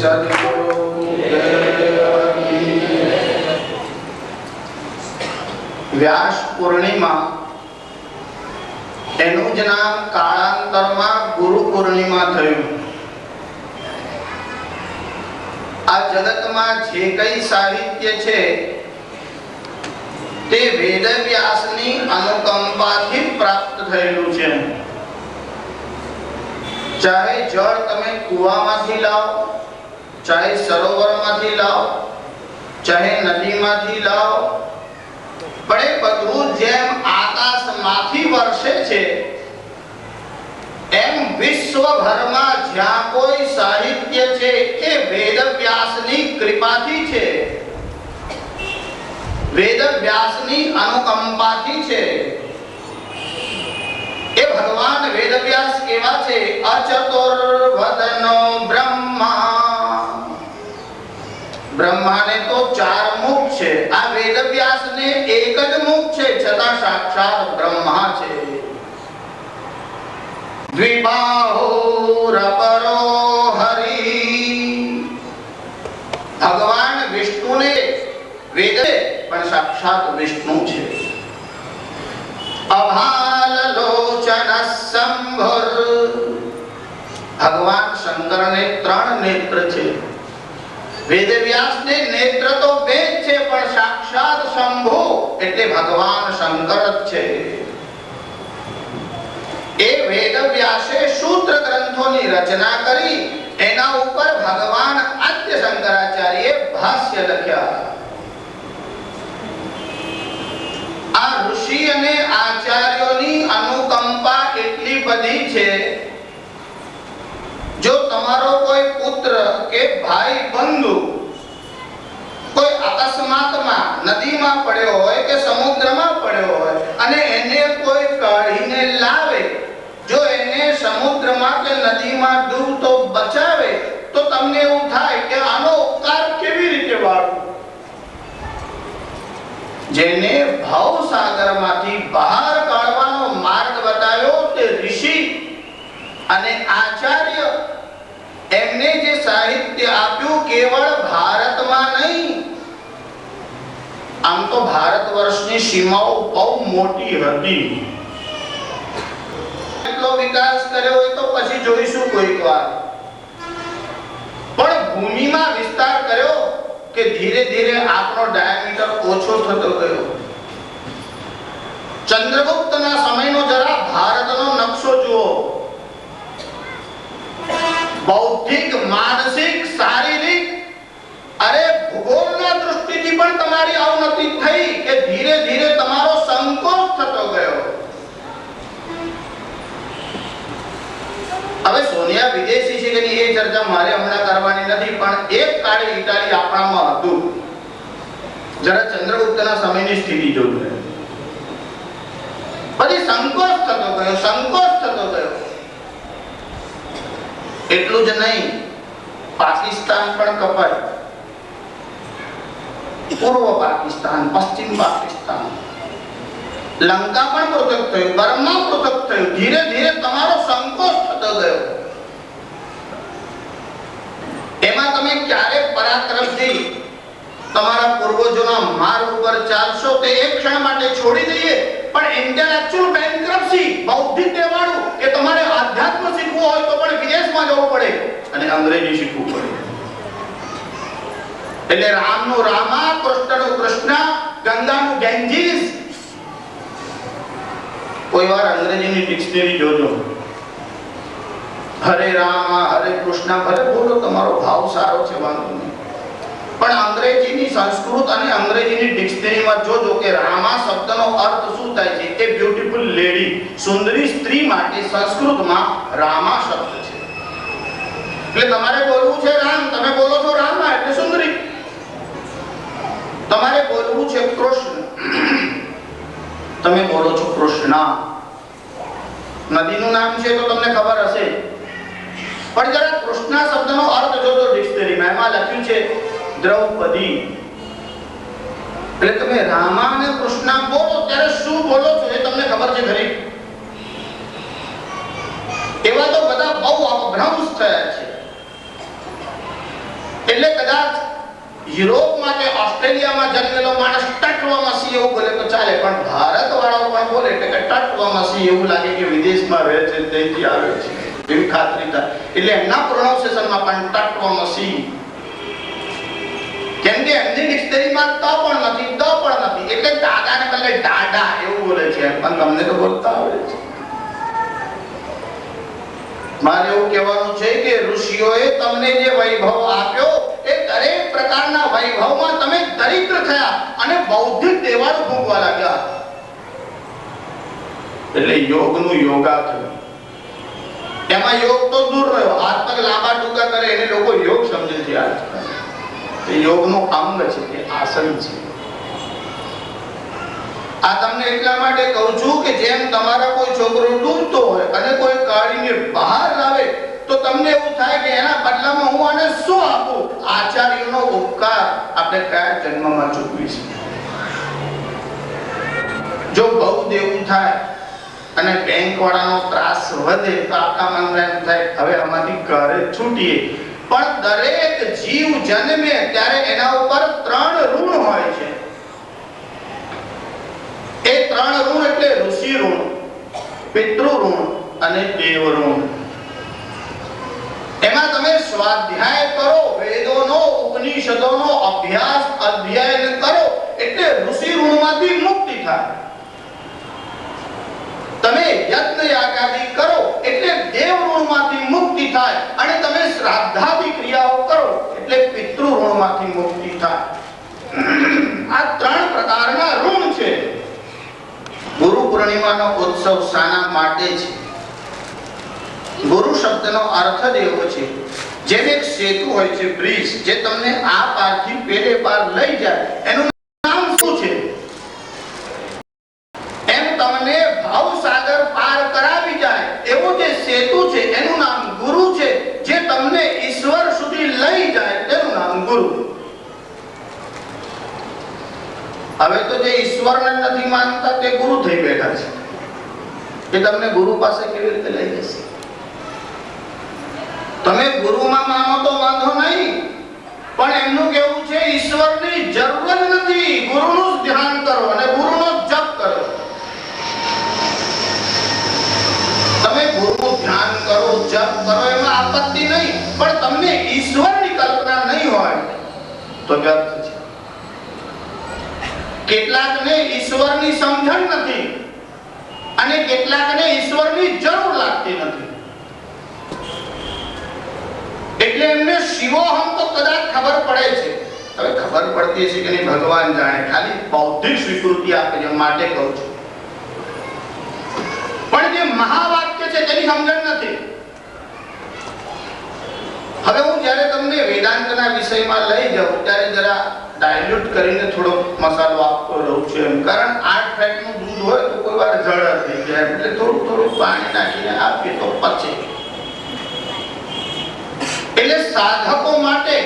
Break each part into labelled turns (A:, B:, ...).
A: સદગુરુ વ્યાસ પૂર્ણિમા, એનું જ નામ કાળાંતરમાં ગુરુ પૂર્ણિમા થયું. આ જગતમાં જે કઈ સાહિત્ય છે તે વેદવ્યાસની અનુકંપાથી પ્રાપ્ત થયેલું છે. ચાહે જળ તમે કૂવામાંથી લાવો, ચાહે સરોવરમાંથી લાવો, ચાહે નદીમાંથી લાવો, પણ એ બધું જેમ આકાશમાંથી વરસે છે એમ વિશ્વભરમાં જ્યાં કોઈ સાહિત્ય છે એ વેદવ્યાસની કૃપાથી છે, વેદવ્યાસની અનુકંપાથી છે. એ ભગવાન વેદવ્યાસ કેવા છે? અચતુર્વદનો બ્રહ્મા. બ્રહ્માને તો 4 મુખ છે, આ વેદવ્યાસને એક જ મુખ છે, છતાં સાક્ષાત બ્રહ્મા છે. દ્વિબાહુરપરો હરિ. ભગવાન વિષ્ણુને વેદ પણ સાક્ષાત વિષ્ણુ છે. અભાલલોચન સંભર. ભગવાન શંકરને 3 નેત્ર છે. વેદવ્યાસને નેત્ર તો 2 છે, પણ સાક્ષાત શંભુ એટલે ભગવાન શંકર જ છે. એ વેદવ્યાસે સૂત્ર ગ્રંથોની રચના કરી, એના ઉપર ભગવાન આદ્ય શંકરાચાર્યએ ભાષ્ય લખ્યા. આ ઋષિ અને આચાર્યોની અનુકંપા એટલી બધી છે, જો તમારો કોઈ પુત્ર કે ભાઈ બંધુ કોઈ અકસ્માતમાં નદીમાં પડ્યો હોય કે સમુદ્રમાં પડ્યો હોય અને એને કોઈ કાઢીને લાવે, જો એને સમુદ્રમાં કે નદીમાં ડૂબતો બચાવે, તો તમને એવું થાય કે આનો ઉપકાર કેવી રીતે વાળવો. જેને ભવસાગરમાંથી બહાર કાઢવાનો માર્ગ બતાવ્યો તે ઋષિ અને આચાર્ય, એમને જે સાહિત્ય આપ્યું કેવળ ભારતમાં નહીં, આમ તો ભારત વર્ષની સીમાઓ બહુ મોટી હતી. એટલો વિકાસ કર્યો હોય તો પછી જોઈશું કોઈક વાર, પણ ભૂમિમાં વિસ્તાર કર્યો કે ધીરે ધીરે આપણો ડાયામીટર ઓછો થતો ગયો. ચંદ્રગુપ્તના સમયનો જરા ભારતનો નકશો જુઓ. બૌદ્ધિક, માનસિક, શારીરિક, અરે ભૂગોળના દૃષ્ટિથી પણ તમારી અવનતિ થઈ કે ધીરે ધીરે તમારો સંકોચ થતો ગયો. હવે સોનિયા વિદેશી છે કે નહીં એ ચર્ચા મારે હમણાં કરવાની નથી, પણ એક કાળે ઇટાલી આપણામાં હતું. જરા ચંદ્રગુપ્તના સમયની સ્થિતિ જોજો. પછી સંકોચ થતો ગયો, સંકોચ થતો ગયો. એટલું જ નહીં, પાકિસ્તાન પણ કપાય. પૂર્વ પાકિસ્તાન, પશ્ચિમ પાકિસ્તાન, લંકા પણ પૃથક થયું, બર્મા પૃથક થયું. ધીરે ધીરે તમારો સંકોચ થતો ગયો. એમાં તમે ક્યારે પરાક્રમથી તમારા પૂર્વજોના માર્ગ ઉપર ચાલશો તે એક ક્ષણ માટે છોડી દઈએ, પણ ઇન્ટેલેક્ચ્યુઅલ બેન્ક્રપ્સી, બૌદ્ધિક દેવાળું, કે તમારે આધ્યાત્મ શીખવું હોય તો પણ વિદેશમાં જવું પડે અને અંગ્રેજી શીખવું પડે. એટલે રામનું રામા, કૃષ્ણનું કૃષ્ણ, ગંગાનું ગેંજીસ. કોઈ વાર અંગ્રેજીની ડિક્શનરી જોજો. હરે રામ, હરે કૃષ્ણ, ભલે બોલો, તમારો ભાવ સારો છે, વાંધો નહીં, પણ અંગ્રેજીની સંસ્કૃત અને અંગ્રેજીની ડિક્શનરીમાં જોજો કે રામા શબ્દનો અર્થ શું થાય છે. એ બ્યુટીફુલ લેડી, સુંદરી સ્ત્રી માટે સંસ્કૃતમાં રામા શબ્દ છે. એટલે તમારે બોલવું છે રામ, તમે બોલો છો રામા એટલે સુંદરી. તમારે બોલવું છે કૃષ્ણ, તમે બોલો છો કૃષ્ણ. નદીનું નામ છે તો તમને ખબર હશે, પણ જરા કૃષ્ણ શબ્દનો અર્થ જોજો ડિક્શનરીમાં. એમાં લખ્યું છે દ્રૌપદી. એટલે તમે રામા અને કૃષ્ણ બોલો ત્યારે શું બોલો છો એ તમને ખબર છે ખરી? એવા તો બધા બહુ અપભ્રંશ થયા છે. એટલે કદાચ યુરોપમાં કે ઓસ્ટ્રેલિયામાં જન્મેલો માણસ તત્વમસી એવું બોલે તો ચાલે, પણ ભારત વાળો પણ બોલે એટલે કે તત્વમસી એવું લાગે કે વિદેશમાં રહે છે તેથી આવે છે એવી ખાતરી થાય. એટલે એમના પ્રોનાઉન્સિએશનમાં પણ તત્વમસી, કેમ કે એમની ડિક્શનરીમાં ત પણ નથી એટલે દાદાને બદલે દાડા એવું બોલે છે, પણ તમને તો બોલતા આવડે છે. મારે એવું કહેવાનું છે કે ઋષિઓએ તમને જે વૈભવ આપ્યો એ દરેક પ્રકારના વૈભવમાં તમે દરિદ્ર થયા અને બૌદ્ધિક દેવાળ ભોગવા લાગ્યા. એટલે યોગનું યોગા થયું. એમાં યોગ તો દૂર રહ્યો, હાથ પગ લાંબા ટૂંકા કરે એને લોકો યોગ સમજે છે. આજકાલ એ યોગનું અંગ છે, એ આસન છે. આ તમને એટલા માટે કહું છું કે જેમ તમારા કોઈ છોકરો ડૂબતો હોય અને કોઈ કાઢીને બહાર લાવે તો તમને એવું થાય કે એના બદલામાં હું આને શું આપું. આચાર્યનો ઉપકાર આપણે કયા જન્મમાં ચૂકવીશું. જો બહુ દેવું થાય અને બેંક વાળાનો ત્રાસ વધે તો આપણા મનમાં એમ થાય હવે આમાંથી ઘરે છૂટીએ. પણ દરેક જીવ જન્મે ત્યારે એના ઉપર 3 ઋણ હોય છે. એ 3 ઋણ એટલે ઋષિ ઋણ, પિતૃ ઋણ અને દેવ ઋણ. એમાં તમે સ્વાધ્યાય કરો, વેદોનો ઉપનિષદોનો અભ્યાસ અધ્યયન કરો એટલે ઋષિ ઋણમાંથી મુક્તિ થાય. તમે યજ્ઞ યાગાદિ કરો એટલે દેવ ઋણમાંથી મુક્તિ થાય અને તમે શ્રાદ્ધાદિ ક્રિયાઓ કરો એટલે પિતૃ ઋણમાંથી મુક્તિ થાય. આ 3 પ્રકારના ઋણ છે. ગુરુ પૂર્ણિમાનો ઉત્સવ શાના માટે છે? ગુરુ શબ્દનો અર્થ જ એવો છે જેમ એક સેતુ હોય છે, બ્રિજ, જે તમને આ પારથી પેલે પાર લઈ જાય એનું નામ શું છે? એમ તમને ભવસાગર પાર કરાવી જાય એવો જે સેતુ છે એનું નામ ગુરુ છે. જે તમને ઈશ્વર સુધી લઈ જાય તેનું નામ ગુરુ. હવે તો જે ઈશ્વરને નથી માનતા તે ગુરુ થઈ બેઠા છે. કે તમને ગુરુ પાસે કેવી રીતે લઈ જશે? તમે ગુરુમાં માનો તો વાંધો નહીં, પણ એમનું કહેવું છે ઈશ્વરની જરૂર નથી, ગુરુનું જ ધ્યાન કરો અને ગુરુનો જપ કરો. તમે ગુરુનું ધ્યાન કરો, જપ કરો એમાં આપત્તિ નહીં, પણ તમને ઈશ્વરની કલ્પના નહીં હોય તો વ્યર્થ છે. કેટલાકને ઈશ્વરની સમજણ નથી અને કેટલાકને ઈશ્વરની જરૂર લાગતી નથી. એટલે એમને શિવોહમ તો કદાચ ખબર પડે છે. હવે ખબર પડતી છે કે નહીં ભગવાન જાણે, ખાલી બૌદ્ધિક સ્વીકૃતિ આપે છે માટે કહું છું. પણ જે મહાવાક્ય છે તેની સમજણ નથી. હવે હું જ્યારે તમને વેદાંતના વિષયમાં લઈ જાઉં ત્યારે જરા ડાયલ્યુટ કરીને થોડો મસાલો આપતો રહું છું એમ. કારણ 8 ફેટનું દૂધ હોય તો કોઈ વાર જળ થઈ જાય એટલે થોડું પાણી નાખીને આપીએ તો પચે. એટલે સાધકો માટે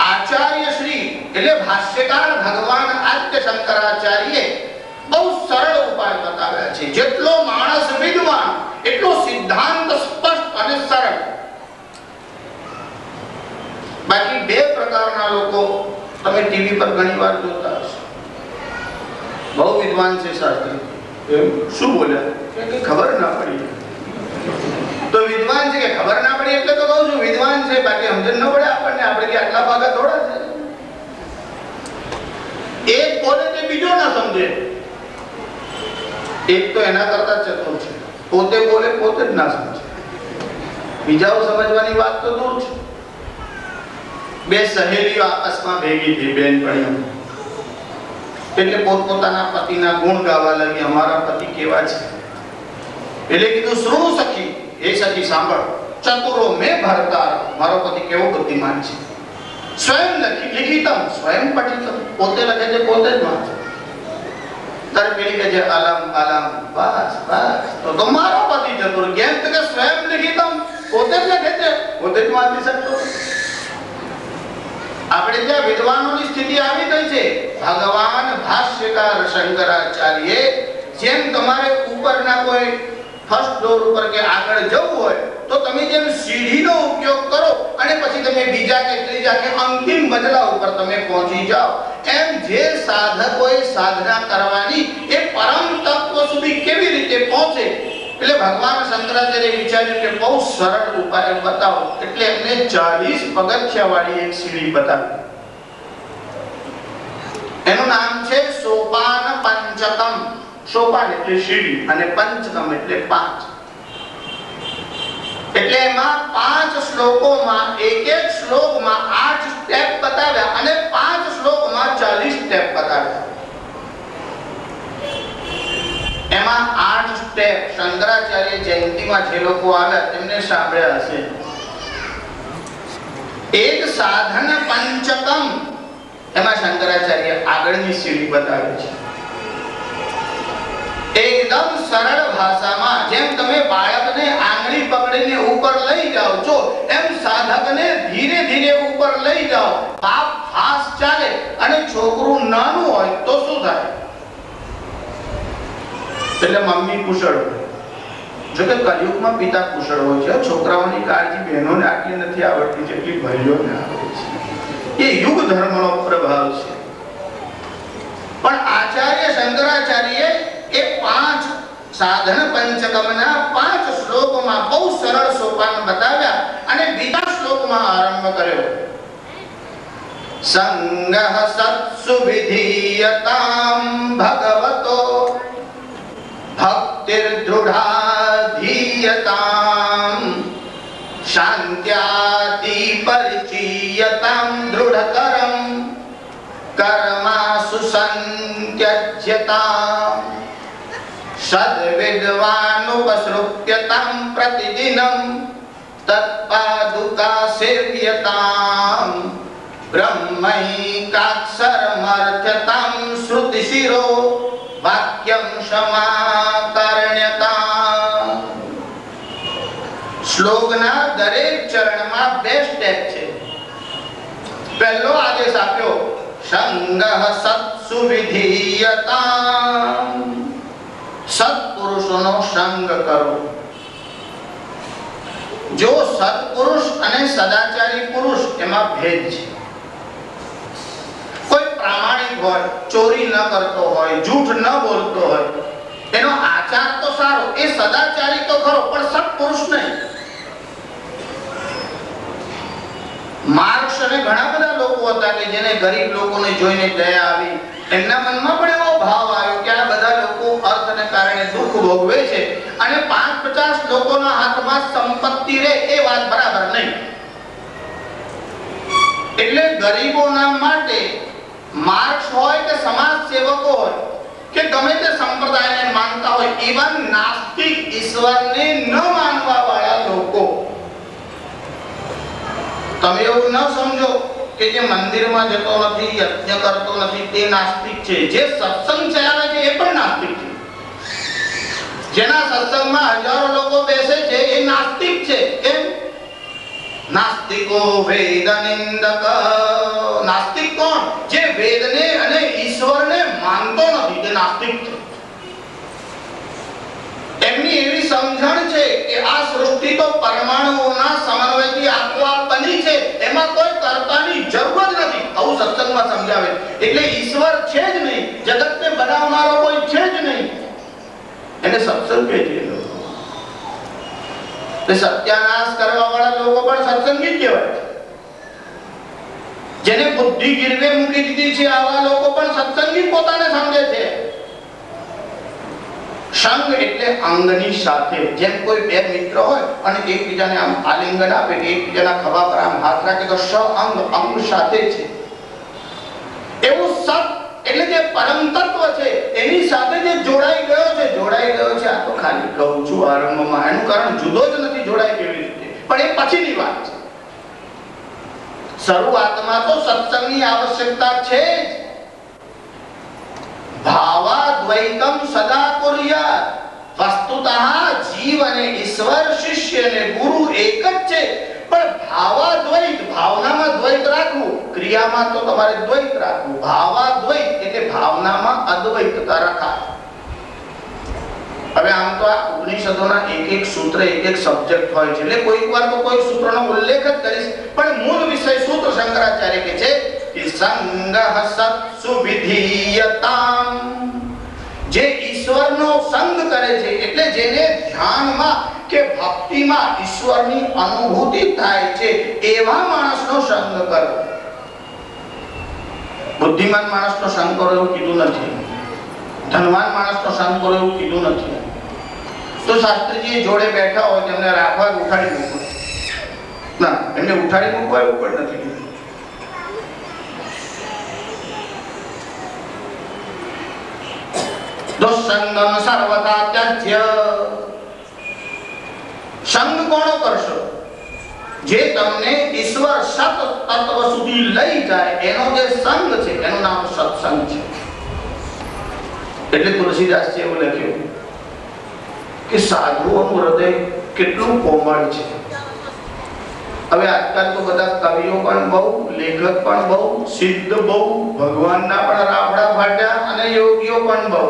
A: આચાર્ય શ્રી એટલે ભાષ્યકાર ભગવાન આદ્ય શંકરાચાર્ય બહુ સરળ ઉપાય બતાવ્યા છે. જેટલો માણસ વિદ્વાન એટલો સિદ્ધાંત સ્પષ્ટ અને સરળ. બાકી 2 પ્રકારના લોકો તમે ટીવી પર ઘણીવાર જોતા હશો. બહુ વિદ્વાન છે શાસ્ત્રી, શું બોલ્યા કે ખબર ના પડી. તો વિદ્વાન છે કે ખબર ના પડી એટલે તો કહું છું વિદ્વાન છે, બાકી સમજણ ન પડે આપણને. આપણે કે આટલા ભાગા થોડા છે. એક બોલે તે બીજો ના સમજે. એક તો એના કરતા ચતુર છે, પોતે બોલે પોતે જ ના સમજે. બીજાઓ સમજવાની વાત તો દૂર છે. 2 સહેલીઓ આપસમાં ભેગી થઈ, બેનપણીઓ. એટલે પોતપોતાના પતિના ગુણ ગાવા લાગી, અમારા પતિ કેવા છે. એટલે કીધું શ્રુણુ સખી, એ સખી સાંભળ, ચતુરો મેં ભરતા, મારો પતિ કેવો બુદ્ધિમાન છે. સ્વયં લિખિતમ સ્વયં પઠિતમ, પોતે લખે છે પોતે જ વાંચે. તારે પેલી કહે છે અલમ અલમ, બસ બસ તો મારો પતિ ચતુર. કેમ તો કે સ્વયં લિખિતમ, પોતે જ લખે છે, પોતે જ વાંચી શકતો. આપણે ત્યાં વિદ્વાનોની સ્થિતિ આવી ગઈ છે. ભગવાન ભાષ્યકાર શંકરાચાર્ય જેમ તમારે ઉપરના કોઈ ફર્સ્ટ ફ્લોર ઉપર કે આગળ જવું હોય તો તમે જેમ સીડીનો ઉપયોગ કરો અને પછી તમે બીજા કે ત્રીજા કે અંતિમ મજલા ઉપર તમે પહોંચી જાઓ, એમ જે સાધકોએ સાધના કરવાની એ પરમ તત્વ સુધી કેવી રીતે પહોંચે, એટલે ભગવાન શંકરાચાર્ય વિચાર્યું કે બહુ સરળ ઉપાય બતાવો, એટલે એમને 40 પગથિયા વાળી એક સીડી બતાવી. એનું નામ છે સોપાન પંચકમ. સોપાન એટલે સીડી અને પંચકમ એટલે 5. એટલે એમાં 5 શ્લોકોમાં એક શ્લોકમાં 8 સ્ટેપ બતાવ્યા અને 5 શ્લોકમાં 40 સ્ટેપ બતાવ્યા. એમાં 8 સ્ટેપ શંકરાચાર્ય જયંતીમાં જે લોકો આવ્યા તેમને સાંભળ્યા હશે. એક સાધન પંચકમ, એમાં શંકરાચાર્ય આગળની સીડી બતાવે છે. એકદમ સરળ ભાષામાં જેમ તમે બાળકને આંગળી પકડીને ઉપર લઈ જાઓ છો, એમ સાધકને ધીરે ધીરે ઉપર લઈ જાઓ. બાપ ફાસ્ટ ચાલે અને છોકરું નાનું હોય તો શું થાય? એટલે મમ્મી કુશળ હોય. જો કે કલયુગમાં પિતા કુશળ હોય છે. છોકરાઓની કાળજી બહેનોને આટલી નથી આવડતી જેટલી ભાઈઓને આવડે છે. એ યુગ ધર્મનો પ્રભાવ છે. પણ આચાર્ય શંકરાચાર્ય એ 5 સાધન પંચકમના 5 શ્લોકમાં બહુ સરળ સોપાન બતાવ્યા અને બીજા શ્લોકમાં આરંભ કર્યો. સંગઃ સત્સુ વિધીયતામ ભગવતો ભક્તિર દૃઢાધીયતામ શાંત્યાતિ પરિચીયતામ દૃઢતરમ કર્માસુ સંત્યજ્યતામ સદ્વિદ્વાનુપસૃપ્યતામ પ્રતિદિનમ તત્પાદુકા સેવ્યતામ બ્રહ્મૈકાક્ષરમર્થ્યતામ શ્રુતિશિરો વાક્યમ સમાકર્ણ્યતામ. શ્લોકના દરેક ચરણમાં 2 સ્ટેપ છે. પહેલો આદેશ આપ્યો સંગઃ સત્સુ વિધીયતામ, સત્પુરુષોનો સંગ કરો. જો સત્પુરુષ અને સદાચારી પુરુષ એમાં ભેદ છે. કોઈ પ્રામાણિક હોય, ચોરી ન કરતો હોય, જૂઠ ન બોલતો હોય, એનો આચાર તો સારો, એ સદાચારી તો ખરો, પણ સત્પુરુષ નહીં. માર્ક્સ અને ઘણા બધા લોકો હતા કે જેને ગરીબ લોકોને જોઈને દયા આવી. એમના મનમાં પણ એવો ભાવ આવ્યો કે આ બધા લોકો અર્થને કારણે દુઃખ ભોગવે છે અને 5-50 લોકોના હાથમાં સંપત્તિ રહે એ વાત બરાબર નહીં. એટલે ગરીબોના માટે માર્ક્સ હોય કે સમાજ સેવકો હોય કે ગમે તે સંપ્રદાયને માનતા હોય, ઇવન નાસ્તિક ઈશ્વરને ન માનવા વાળા લોકો, તમે એવું ન સમજો કે જે મંદિરમાં જતો નથી, યજ્ઞ કરતો નથી તે નાસ્તિક છે. જે સત્સંગ ચલાવે છે એ પણ નાસ્તિક છે. જેના સત્સંગમાં હજારો લોકો બેસે છે એ નાસ્તિક છે. કેમ? નાસ્તિકો વેદ નિંદક. નાસ્તિક કોણ? જે વેદને અને ઈશ્વરને માનતો નથી, તે નાસ્તિક છે. એમની એવી સમજણ છે કે આ સૃષ્ટિ તો પરમાણુઓના સમન્વયથી આપોઆપ બની છે, એમાં કોઈ કર્તાની જરૂર જ નથી, આવું સત્સંગમાં સમજાવે. એટલે ઈશ્વર છે જ નહીં, જગતને બનાવનારો કોઈ છે જ નહીં, એને સત્સંગ કહે છે. સત્યાનાશ કરવા વાળા લોકો પણ સત્સંગી જ કહેવાય. જેને બુદ્ધિ ગીરવે મૂકી દીધી છે આવા લોકો પણ સત્સંગી પોતાને સમજે છે. સંગ એટલે અંગની સાથે. જેમ કોઈ બે મિત્ર હોય અને એકબીજાને આમ આલિંગન આપે કે એકબીજાના ખભા પર આમ હાથ રાખે તો સઅંગ, અંગ સાથે છે. એવું સત એટલે જે પરમ તત્વ છે એની સાથે જે જોડાઈ ગયો છે. આ તો ખાલી કહું છું આરંભમાં, એનું કારણ જુદો જ નથી, જોડાય કેવી રીતે, પણ એ પછીની વાત છે. શરૂઆતમાં તો સત્સંગની આવશ્યકતા છે જ. ભાવાદ્વૈતમ સદા કુર્યાત. વસ્તુતઃ જીવ અને ઈશ્વર, શિષ્ય અને ગુરુ એક જ છે, પણ ભાવાદ્વૈત, ભાવનામાં દ્વૈત રાખવું, ક્રિયામાં તો તમારે દ્વૈત રાખવું. ભાવાદ્વૈત એટલે ભાવનામાં અદ્વૈતતા રખાય. હવે આમ તો આ ઉપનિષદોના એક સૂત્ર એક સબ્જેક્ટ હોય છે, એટલે કોઈક વાર તો કોઈ સૂત્રનો ઉલ્લેખ જ કરીશ, પણ મૂળ વિષય સૂત્ર શંકરાચાર્ય કે છે કે સંગઃ સત્સુ વિધીયતામ, જે ઈશ્વરનો સંગ કરે છે એટલે જેને ધ્યાનમાં કે ભક્તિમાં ઈશ્વરની અનુભૂતિ થાય છે એવા માણસનો સંગ કરો. બુદ્ધિમાન માણસનો સંગ કરો એવું કીધું નથી, ધનવાન માણસનો સંગ કરો એવું કીધું નથી. તો શાસ્ત્રીજી જોડે બેઠા હોય તેમને રાખવા ઉઠાડી મૂકો ના, એમને ઉઠાડી મૂકવા એવું પણ નથી કીધું. દુસંગમ સર્વદા ત્યજ્ય, સંગ કોનો કરશો? જે તમને ઈશ્વર સત તત્વ સુધી લઈ જાય એનો જે સંગ છે એનું નામ સત્સંગ છે. એટલે તુલસીદાસજી એવું લખ્યું કે સાધુઓનું હૃદય કેટલું કોમળ છે. હવે આજકાલ તો બધા કવિઓ પણ બહુ, લેખક પણ બહુ, સિદ્ધ બહુ, ભગવાનના પણ રાફડા ફાટ્યા અને યોગીઓ પણ બહુ.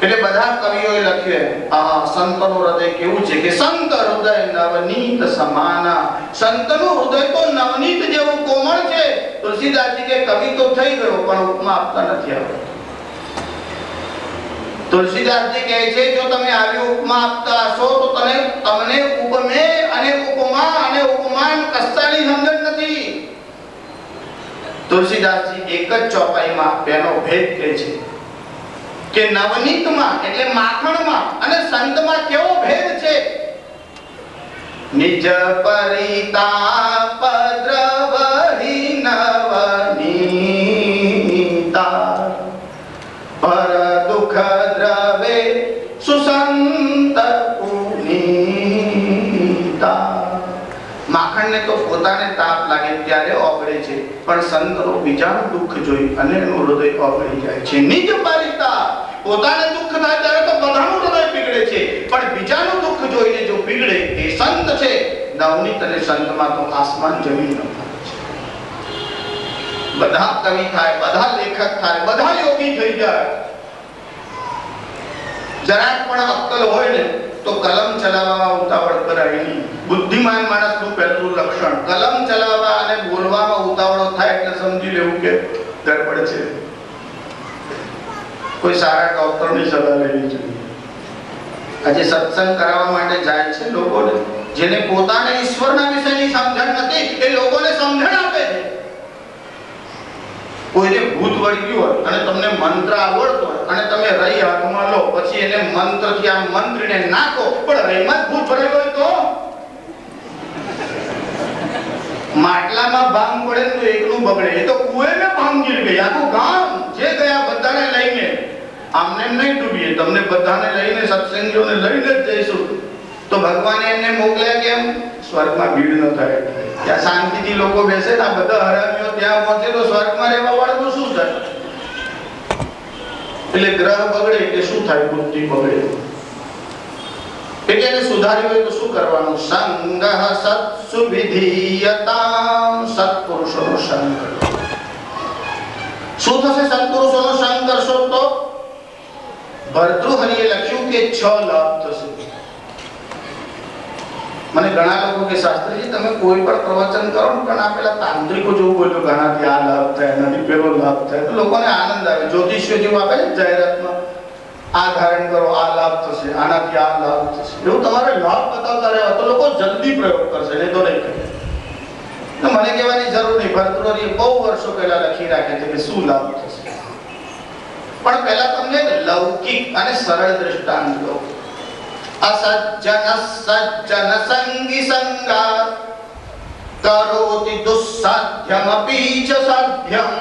A: એટલે બધા કવિઓએ લખ્યું આ સંતનું હૃદય કેવું છે કે સંત હૃદય નવનીત સમાના, સંતનું હૃદય તો નવનીત જેવું કોમળ છે. તુલસીદાસજી કે કવિ તો થઈ ગયો પણ ઉપમા આપતા નથી આવડતું. તુલસીદાસજી કહે છે જો તમે આવી ઉપમા આપતા હશો તો તમને ઉપમે અને ઉપમા અને ઉપમાન કશાની સમજણ નથી. તુલસીદાસજી એક જ ચોપાઈમાં બેનો ભેદ કહે છે કે નવનીતમાં એટલે માખણમાં અને સંતમાં કેવો ભેદ છે. નિજ પરિતાપ દ્રવહી નવનીતા, પર દુઃખ દ્રવે સુસંત પુનીતા. માખણને તો પોતાને તાપ લાગે ત્યારે ઓગળે છે, પણ સંતનો બીજાનું દુઃખ જોઈ અને એનું હૃદય ઓગળી જાય છે. નિજ પરિતાપ, પોતાને દુઃખ થાય ત્યારે તો બધાનું હૃદય પીગળે છે, પણ બીજાનું દુઃખ જોઈને જો પીગળે એ સંત છે. નવનીત અને સંતમાં તો આસમાન જમીન નો ફરક છે. બધા કવિ થાય, બધા લેખક થાય, બધા યોગી થઈ જાય, જરાક પણ અક્કલ હોય ને તો કલમ ચલાવવામાં ઉતાવળ કરાય નહીં. બુદ્ધિમાન માણસનું પહેલું લક્ષણ કલમ ચલાવવા અને બોલવામાં ઉતાવળો થાય એટલે સમજી લેવું કે ગડબડ છે. કોઈ સારા ડોક્ટરની સલાહ લેવી જોઈએ. આજે સત્સંગ કરાવવા માટે જાય છે લોકોને, જેને પોતાને ઈશ્વરના વિશેની સમજણ નથી એ લોકોને સમજણ આપે છે. કોઈને ભૂત વળી ગયું હોય અને તમને મંત્ર આવડતો હોય અને તમે રહી હાથમાં લો, પછી એને મંત્રથી આમ મંત્રીને નાખો, પણ રહીમાં જ ભૂત ભરેલું હોય તો માટલામાં ભાંગ પડે તો એકનું બગડે. એ તો કુએમાં ભાંગ ગીર ગઈ, આખું ગામ જે ગયા બધાને લઈને આમને નહીં ડૂબીએ, તમને બધાને લઈને સત્સંગીઓને લઈને જ જઈશું. તો ભગવાને એમને મોકલ્યા કેમ? સ્વર્ગમાં ભીડ ન થાય, ત્યાં શાંતિથી લોકો બેસે ને બધા હરામીઓ ત્યાં પહોંચે તો સ્વર્ગમાં રહેવા વાળું શું થાય? એટલે ગ્રહ બગડે કે શું થાય? બુદ્ધિ બગડે. એટલે એને સુધાર્યું હોય તો શું કરવાનું? સંગઃ સત્સુ વિધીયતામ, સત્પુરુષોનો સંગ કરો. શું થશે? સત્પુરુષોનો સંગ કરશો તો ભર્તૃહરિએ લખ્યું કે 6 લાભ થશે. મને ઘણા લોકો કે શાસ્ત્રીજી તમે કોઈ પણ પ્રવચન કરો પણ આ પેલા તાંત્રિકો જેવું બોલ્યો ઘણાથી આ લાભ થાય, એનાથી પેલો લાભ થાય, તો લોકોને આનંદ આવે. જ્યોતિષીઓ જેવું આપે છે જાહેરાતમાં, આ ધારણ કરો આ લાભ થશે, આનાથી આ લાભ થશે, એવું તમારે લાભ બતાવતા રહેવા તો લોકો જલ્દી પ્રયોગ કરશે, નહીં તો નહીં કરે. તો મને કહેવાની જરૂર નહીં, ભર્તૃહરિએ બહુ વર્ષો પહેલા લખી રાખે છે કે શું લાભ થશે. પણ પહેલા તમને લૌકિક અને સરળ દ્રષ્ટાંત દો. અસજ્જન સજ્જન સંગી સંગાત કરોતિ દુસ્સાધ્યમપી ચ સાધ્યમ.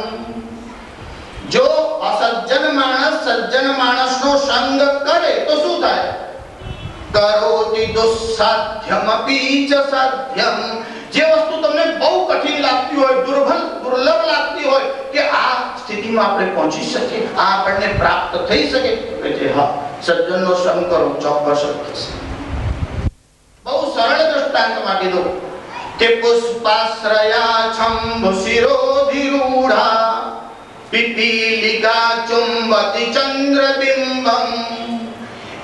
A: જો અસજ્જન માણસ સજ્જન માણસનો સંગ કરે તો શું થાય? કરોતિ દુસ્સાધ્યમપી ચ સાધ્યમ. જે વસ્તુ તમને બહુ કઠિન લાગતી હોય, દુર્લભ લાગતી હોય કે આ સ્થિતિમાં આપણે પહોંચી શકીએ, આ આપણને પ્રાપ્ત થઈ શકે, કે જે હા સજ્જનનો સંગ કરો ચોક્કસ થશે. બહુ સરળ દ્રષ્ટાંતમાં કીધું કે પુષ્પાશ્રયા છંભ શિરોધિરૂઢા પીપીલિકા ચુંબતિ ચંદ્રબિંબમ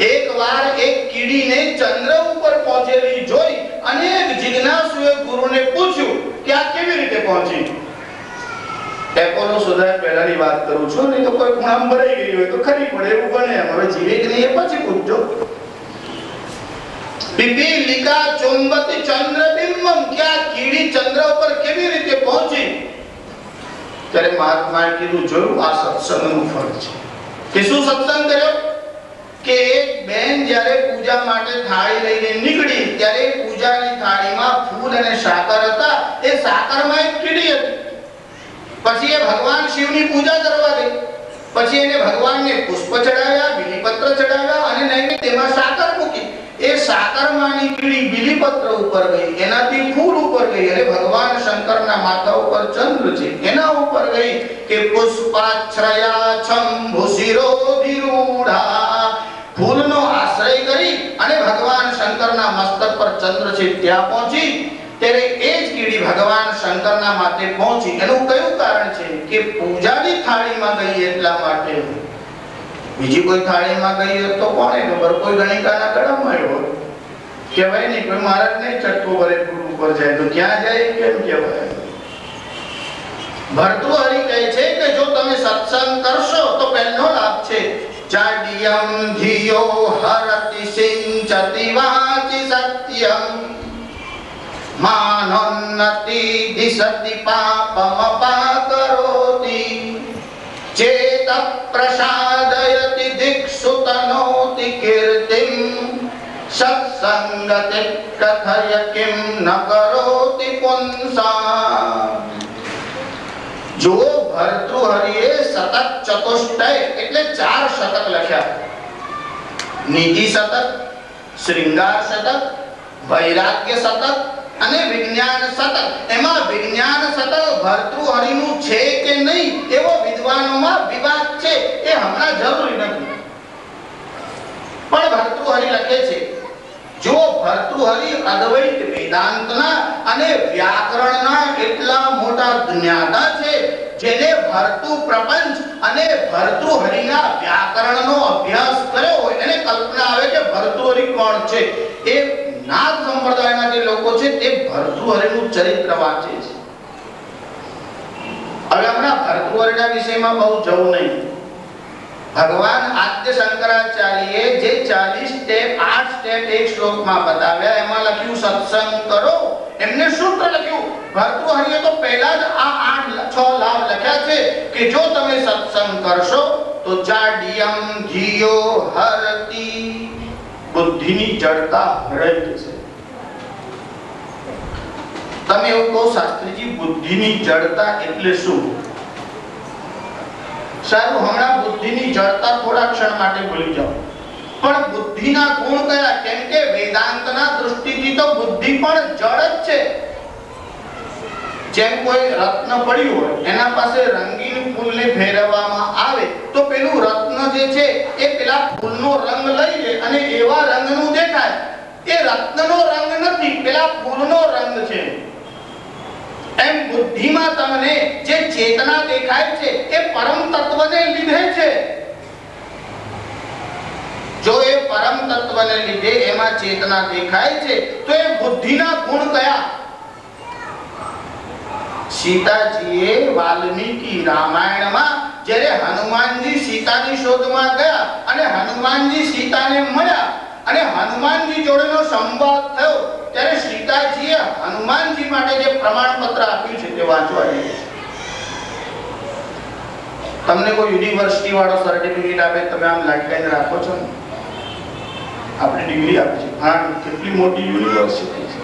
A: એકવાર એક કીડીને ચંદ્ર ઉપર પહોંચેલી જોઈ અનેક જિજ્ઞાસુએ ગુરુને પૂછ્યું કે આ કેવી રીતે પહોંચી. એપોલો સુધાર પહેલાની વાત કરું છું, નહીં તો કોઈ ખૂણામાં ભરાઈ ગઈ હોય તો ખરી પડે એવું બને. હવે જીવે કે નહીં એ પછી પૂછજો. પીપીલિકા ચુંબતી ચંદ્રબિંબમ, કે આ કીડી ચંદ્ર ઉપર કેવી રીતે પહોંચી? ત્યારે મહાત્માએ કીધું, જોયું આ સત્સંગનું ફળ છે. કે શું સત્સંગ કર્યો? કે એક બેન જ્યારે પૂજા માટે થાળી લઈને નીકળી ત્યારે પૂજાની થાળીમાં ફૂલ અને સાકર હતા. એ સાકરમાં એક કીડી હતી. પછી એ ભગવાન શિવની પૂજા કરવા ગઈ. પછી એને ભગવાનને પુષ્પ ચડાવ્યા, બીલીપત્ર ચડાવ્યા અને નૈવેદ્યમાં સાકર મૂકી. એ સાકરમાંની કીડી બીલીપત્ર ઉપર ગઈ, એનાથી ફૂલ ઉપર ગઈ અને ભગવાન શંકરના માથા ઉપર ચંદ્ર છે એના ઉપર ગઈ કે પુષ્પાશ્રયા છંભુશિરોધિરૂઢા. ફૂલનો આશ્રય કરી અને ભગવાન શંકરના મસ્તક પર ચંદ્ર છે ત્યાં પહોંચી. ત્યારે એ જ કીડી ભગવાન શંકરના માથે પહોંચી. એનું કયું કારણ છે? કે પૂજાની થાળીમાં ગઈ એટલા માટે. બીજી કોઈ થાળીમાં ગઈ હોત તો કોને ખબર, કોઈ ગણિકાના ગળામાં આવ્યો કહેવાય નહીં, કોઈ મહારાજ નહીં ચટકો ભરે ફૂલ ઉપર જાય તો ક્યાં જાય કેમ કહેવાય. ભર્તૃહરિ કહે છે કે જો તમે સત્સંગ કરશો તો પહેલો લાભ છે ચાડિયમ ધિયો હરતિ સિંચતિ વાચિ સત્યમ માનોન્નતિ દિશતિ પાપમ પાકરોતિ ચેત પ્રસાદયતિ દિક્ષુતનોતિ કીર્તિમ સત્સંગતિ કથય કિમ ન કરોતિ પુંસા. જો ભર્તૃહરિએ સતત ચતુષ્ટય એટલે 4 શતક લખ્યા. નીતિ શતક, શ્રૃંગાર શતક, વૈરાગ્ય શતક અને વિજ્ઞાન શતક. એમાં વિજ્ઞાન શતક ભર્તૃહરિનું છે કે નહીં એવો વિદ્વાનોમાં વિવાદ છે. એ હમણાં જરૂરી નથી, પણ ભર્તૃહરિ લખે છે જો ભર્તૃહરિ અદ્વૈત વેદાંતના અને વ્યાકરણના એટલા મોટા જ્ઞાતા છે જેને ભર્તૃ પ્રપંચ અને ભર્તૃહરિના વ્યાકરણનો અભ્યાસ કર્યો હોય એને કલ્પના આવે કે ભર્તૃહરિ કોણ છે. એ નાથ સંપ્રદાયના જે લોકો છે તે ભર્તૃહરિનું ચરિત્ર વાંચે છે. હવે હમણાં ભર્તૃહરિના વિષયમાં બહુ જવું નહીં. ભગવાન આદ્ય શંકરાચાર્યએ જે 40 સ્ટેપ 8 સ્ટેપ એક શ્લોકમાં બતાવ્યા એમાં લખ્યું સત્સંગ કરો. એમને સૂત્ર લખ્યું. ભર્તૃહરિએ તો પહેલા જ આ 6 લાભ લખ્યા છે કે જો તમે સત્સંગ કરશો તો ચાડિયમ ધિયો હરતિ, બુદ્ધિની જડતા હરાઈ જશે. તમે એવું કહો શાસ્ત્રીજી બુદ્ધિની જડતા એટલે શું? સારું, હમણાં બુદ્ધિની જડતા થોડા ક્ષણ માટે ભૂલી જાઓ, પણ બુદ્ધિના ગુણ કયા? કેમ કે વેદાંતના દૃષ્ટિથી તો બુદ્ધિ પણ જડ જ છે. જેમ કોઈ રત્ન પડ્યું હોય એના પાસે રંગીન ફૂલને ફેરવવામાં આવે તો પેલું રત્ન જે છે એ પેલા ફૂલનો રંગ લઈ લે અને એવા રંગનું દેખાય. એ રત્નનો રંગ નથી, પેલા ફૂલનો રંગ છે. એમ બુદ્ધિમાં તમને જે ચેતના દેખાય છે એ પરમ તત્વને લીધે છે. જો એ પરમ તત્વને લીધે એમાં ચેતના દેખાય છે તો એ બુદ્ધિના ગુણ કયા? સીતાજીએ વાલ્મીકી રામાયણમાં જ્યારે હનુમાનજી સીતાની શોધમાં ગયા અને હનુમાનજી સીતાને મળ્યા અને હનુમાનજી જોડેનો સંવાદ થયો ત્યારે સીતાજીએ હનુમાનજી માટે જે પ્રમાણપત્ર આપ્યું છે તે વાંચવા જોઈએ. તમને કોઈ યુનિવર્સિટી વાળો સર્ટિફિકેટ આપે તમે આમ લટકાઈને રાખો છો ને? આપણે ડિગ્રી આપી છે. હા, કેટલી મોટી યુનિવર્સિટી છે.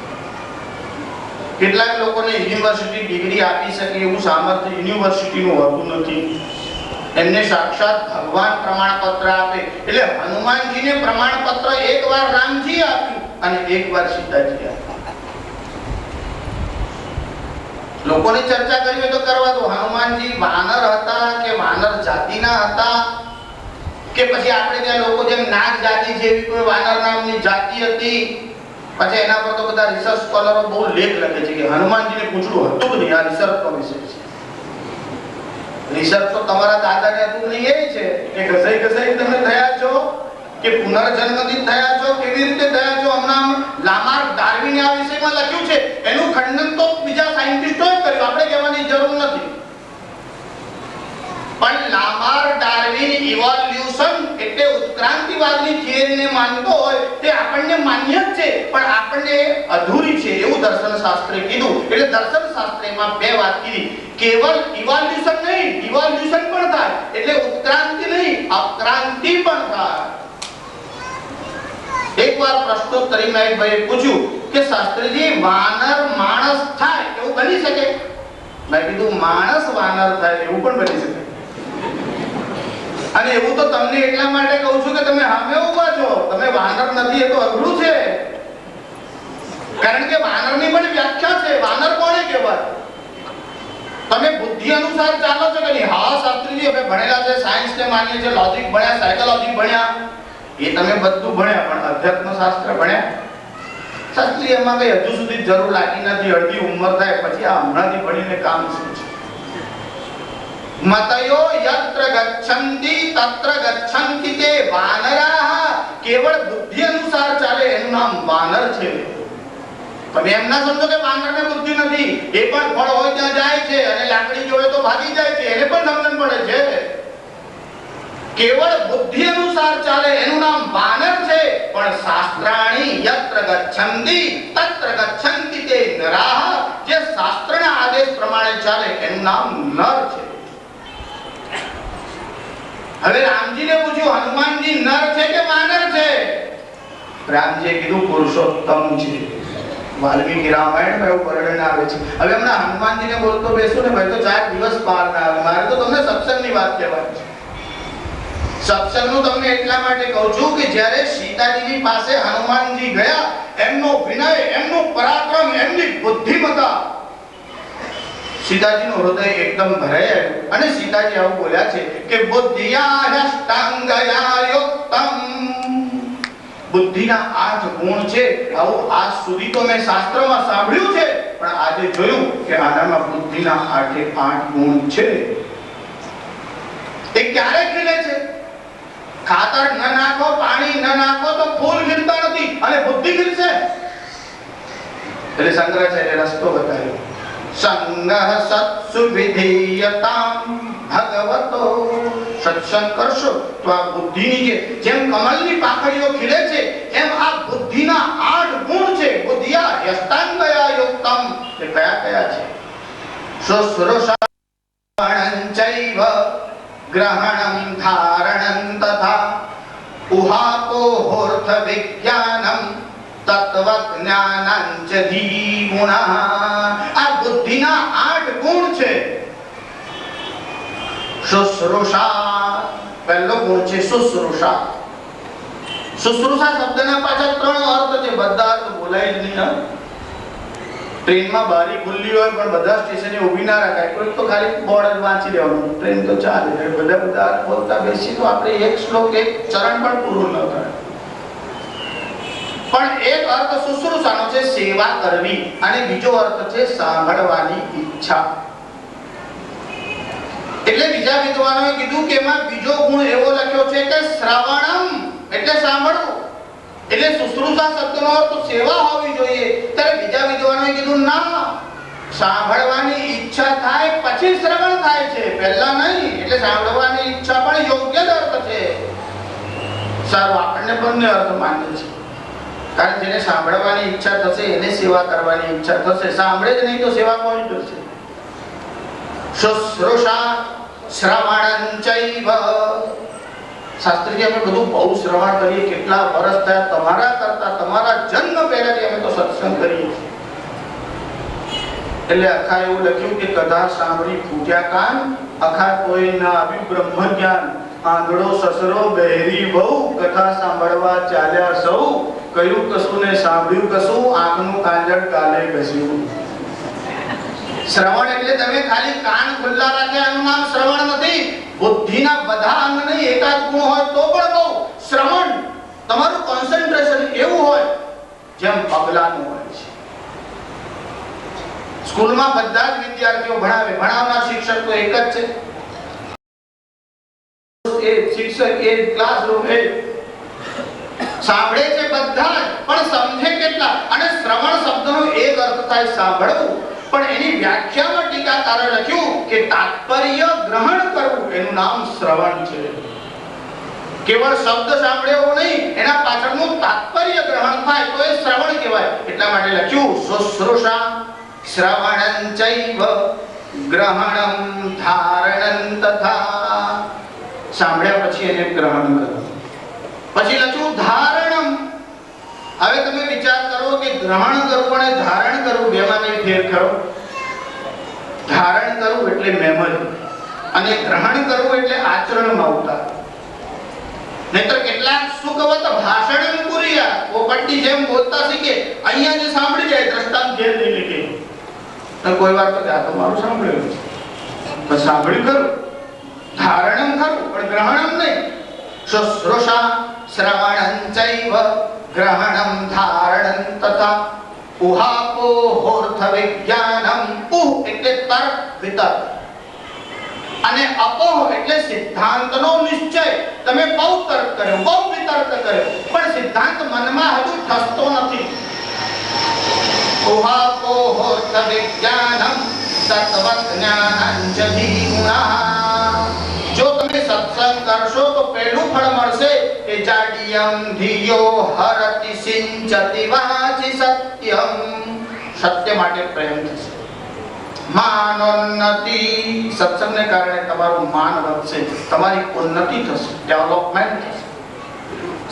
A: કેટલાક લોકોને યુનિવર્સિટી ડિગ્રી આપી શકે એવું સામર્થ્ય યુનિવર્સિટીનું હોતું નથી. એમને સાક્ષાત ભગવાન પ્રમાણપત્ર આપે. એટલે હનુમાનજીને પ્રમાણપત્ર એકવાર રામજી આપ્યું અને એકવાર સીતાજી આપ્યું. લોકોને ચર્ચા કરવી તો કરવા દો. હનુમાનજી વાનર હતા કે વાનર જાતિના હતા કે પછી આપણે ત્યાં લોકો જેમ નાગ જાતિ જેવી કોઈ વાનર નામની જાતિ હતી. પછી એના પર તો બધા રિસર્ચ સ્કોલરો બહુ લેખ લખે છે કે હનુમાનજીને પૂછડું હતું કે નહીં. આ રિસર્ચનો વિષય છે. રિસર્ચ તો તમારા દાદાને હતું નહીં એ છે કે ઘસાઈ ઘસાઈ તમે થયા છો. કે પુનર્જન્મથી થયા છો, કેવી રીતે થયા છો. હમણાં લામાર્ક ડાર્વિને આ વિષયમાં લખ્યું છે. એનું ખંડન તો બીજા સાયન્ટિસ્ટોએ કર્યું, આપણે કહેવાની જરૂર નથી. પણ લામાર્ક ડાર્વિન ઇવોલ્યુશન એટલે ઉત્ક્રાંતિવાદની થિયરીને માનતો હોય તે આપણને માન્ય જ છે, પણ આપણને અધૂરી છે એવું દર્શનશાસ્ત્રે કીધું. એટલે દર્શનશાસ્ત્રમાં બે વાત કીધી, કેવલ ઇવોલ્યુશન નહીં, ઇવોલ્યુશન પણ થાય, એટલે ઉત્ક્રાંતિ નહીં, અક્રાંતિ પણ થાય. એકવાર પ્રશ્નોત્તરીમાં એક ભાઈએ પૂછ્યું કે શાસ્ત્રીજી વાનર માણસ થાય એવું બની શકે? મેં કીધું માણસ વાનર થાય એવું પણ બની શકે. અને એવું તો તમને એટલા માટે કહું છું કે તમે સામે ઊભા છો, તમે વાનર નથી એ તો અઘરું છે. કારણ કે વાનરની પણ વ્યાખ્યા છે. વાનર કોને કહેવાય? તમે બુદ્ધિ અનુસાર ચાલો છો કે નહીં? હા શાસ્ત્રીજી અમે ભણેલા છે, સાયન્સ ને માનીએ છે, લોજિક ભણ્યા, સાયકોલોજી ભણ્યા. એ તમે બધું ભણ્યા, પણ અધ્યાત્મ શાસ્ત્ર ભણ્યા? શાસ્ત્રી એમાં કઈ હજુ સુધી જરૂર લાગી નથી. અડધી ઉંમર થાય પછી આ હમણાંથી ભણીને કામ શું છે? મતયો યત્ર ગચ્છન્તિ તત્ર ગચ્છન્તિ તે વાનરાઃ. કેવળ બુદ્ધિ અનુસાર ચાલે એનું નામ વાનર છે. તમે એમ ના સમજો કે વાનરને બુદ્ધિ નથી. એ પણ ફળ હોય ત્યાં જાય છે અને લાકડી જોડે તો ભાગી જાય છે, એને પણ સમજણ પડે છે. કેવળ બુદ્ધિ અનુસાર ચાલે એનું નામ વાનર છે. પણ શાસ્ત્રાણી યત્ર ગચ્છન્તિ તત્ર ગચ્છન્તિ તે નરાઃ. જે શાસ્ત્રના આદેશ પ્રમાણે ચાલે એનું નામ નર છે. હવે રામજીને પૂછ્યું, હનુમાનજી નર છે કે વાનર છે? રામજીએ કીધું પુરુષોત્તમ છે. વાલ્મીકી રામાયણમાં એવું વર્ણન આવે છે. હવે હમણાં હનુમાનજીને બોલતો બેસું ને ભાઈ તો 4 દિવસ પાર ના આવે. મારે તો તમને સત્સંગની વાત કહેવાની છે. સત્સંગનું તમને એટલા માટે કહું છું કે જ્યારે સીતાજીની પાસે હનુમાનજી ગયા, એમનો વિનય, એમનું પરાક્રમ, એમની બુદ્ધિમત્તા, સીતાજીનું હૃદય એકદમ ભરાઈ આવ્યું. અને સીતાજી આવું બોલ્યા છે કે બુદ્ધિયા હષ્ટાંગયા યુક્તમ. બુદ્ધિના 8 ગુણ છે. આવું આજ સુધી તો મેં શાસ્ત્રમાં સાંભળ્યું છે, પણ આજે જોયું કે આનામાં બુદ્ધિના 8 ગુણ છે. એ ક્યારે ખીલે છે? ખાતર ન નાખો, પાણી ન નાખો તો ફૂલ ખીલતા નથી, અને બુદ્ધિ ખીલશે. એટલે શંકરાચાર્ય રસ્તો બતાવ્યો. સંગઃ સત્સુ વિધીયતામ ભગવતો. સત્સંગ કરશો તો આ બુદ્ધિની જેમ કમલની પાંખડીઓ ખીલે છે, એમ આ બુદ્ધિના 8 ગુણ છે. બુદ્ધિયા યષ્ટાંગયા યુક્તમ. એ કયા કયા છે? શુશ્રૂષાણં ચૈવ ગ્રહણં ધારણં તથા ઉહાપોહર્થ વિજ્ઞાનમ તત્વજ્ઞાનં ચ ધીગુણઃ. આ બુદ્ધિના 8 ગુણ છે. શુશ્રૂષા પહેલો ગુણ છે શુશ્રૂષા. શુશ્રૂષા શબ્દના પાછળ 3 અર્થ છે. બધા અર્થ બોલાય જ નહીં. ટ્રેનમાં બારી ખુલ્લી હોય પણ બધા સ્ટેશને ઊભી ના રાખાય. કોઈ તો ખાલી બોર્ડ જ વાંચી લેવાનું, ટ્રેન તો ચાલે. બધા બોલતા બેસી તો આપણે એક શ્લોક, એક ચરણ પણ પૂરું ન થાય. પણ એક અર્થ શુશ્રૂષાનો છે, સેવા કરવી, અને બીજો અર્થ છે સાંભળવાની ઈચ્છા. એટલે બીજા વિદ્વાનોએ કીધું કે એમાં બીજો ગુણ એવો લખ્યો છે કે શ્રવણમ એટલે સાંભળવું. એટલે શુશ્રૂષા શબ્દનો અર્થ સેવા હોવી જોઈએ. ત્યારે બીજા વિદ્વાનોએ કીધું ના, સાંભળવાની ઈચ્છા થાય પછી શ્રવણ થાય છે, પહેલા નહીં. એટલે સાંભળવાની ઈચ્છા પણ યોગ્ય જ અર્થ છે. સારું, આપણને બંને અર્થ માન્ય છે. કારણ જેને સાંભળવાની ઈચ્છા થશે એને સેવા કરવાની ઈચ્છા થશે. સાંભળે જ નહીં તો સેવા કોણ કરશે? શુશ્રૂષા શ્રવણં ચૈવ. શાસ્ત્રીજી અમે બધું બહુ શ્રવણ કરીએ, કેટલા વર્ષ થયા તમારા કરતા, તમારા જન્મ પહેલાથી અમે તો સત્સંગ કરીએ. એટલે અખા એવું લખ્યું કે કથા સાંભળી ફૂટ્યા કાન, અખા કોઈ ના આવ્યું બ્રહ્મ જ્ઞાન. આંધળો સસરો બહેરી બહુ, કથા સાંભળવા ચાલ્યા સૌ. કયું કશું ને સાંભળ્યું કશું, આંખનું કાંજળ કાલે ઘસ્યું. શ્રવણ એટલે તમે ખાલી કાન ખુલ્લા રાખ્યા એનું નામ શ્રવણ નથી. બુદ્ધિના બધા અંગ નહીં, એકાદ ગુણ હોય તો પણ બહુ શ્રવણ. તમારું કોન્સન્ટ્રેશન એવું હોય જેમ પગલાનું હોય છે. સ્કૂલમાં બધા જ વિદ્યાર્થીઓ ભણાવે, ભણાવનાર શિક્ષક તો એક જ છે. એ શિક્ષક, એ ક્લાસરૂમ, એ સાંભળે છે બધા પણ સમજે કેટલા? અને શ્રવણ શબ્દનો એક અર્થ થાય સાંભળવું, પણ એની વ્યાખ્યામાં ટીકાકારે લખ્યું કે તાત્પર્ય ગ્રહણ કરવું, એનું નામ શ્રવણ છે. કેવળ શબ્દ સાંભળ્યો નહીં, એના પાછળનું તાત્પર્ય ગ્રહણ થાય તો એ શ્રવણ કહેવાય. એટલા માટે લખ્યું શુશ્રુષા શ્રવણં ચૈવ ગ્રહણં ધારણં તથા. સાંભળ્યા પછી એને ગ્રહણ કરો. પછી લખ્યું ધારણમ. હવે તમે વિચાર કરો કે ગ્રહણ કરવું અને ધારણ કરવું બેમાં કઈ ફેર ખરો? ધારણ કરવું એટલે મેમરી અને ગ્રહણ કરવું એટલે આચરણમાં ઉતારવું. નહીતર કેટલાક સુકવત ભાષણ કુર્યા, પોપટની જેમ બોલતા શીખે, અહીંયા જે સાંભળી જાય દ્રષ્ટાંત ઘેર લઈ લે. તો કોઈ વાર તો આ તો મારું સાંભળ્યું છે, પણ સાંભળ્યું ખરું, ધારણમ ખરું, પણ ગ્રહણમ નહીં. શુશ્રુષા શ્રવણં ચૈવ ગ્રહણં ધારણં તથા ઉહાપોહોર્થ વિજ્ઞાનમ. ઉહ એટલે તર્ક વિતર્ક અને અપોહ એટલે સિદ્ધાંતનો નિશ્ચય. તમે બહુ તર્ક કર્યો, બહુ વિતર્ક કર્યો, પણ સિદ્ધાંત મનમાં હજુ ઠસતો નથી. ઉહાપોહોર્થ વિજ્ઞાનમ તત્વજ્ઞાનં ચ ધીમુના. જો તમે સત્સંગ કરશો તો પહેલું ફળ મળશે કે જાડિયમ ધિયો હરતિ સિંચતિ વાચિ સત્યમ. સત્ય માટે પ્રેમ થશે. માનોન્નતિ, સત્સંગને કારણે તમારું માન વધશે, તમારી ઉન્નતિ થશે, ડેવલપમેન્ટ થશે.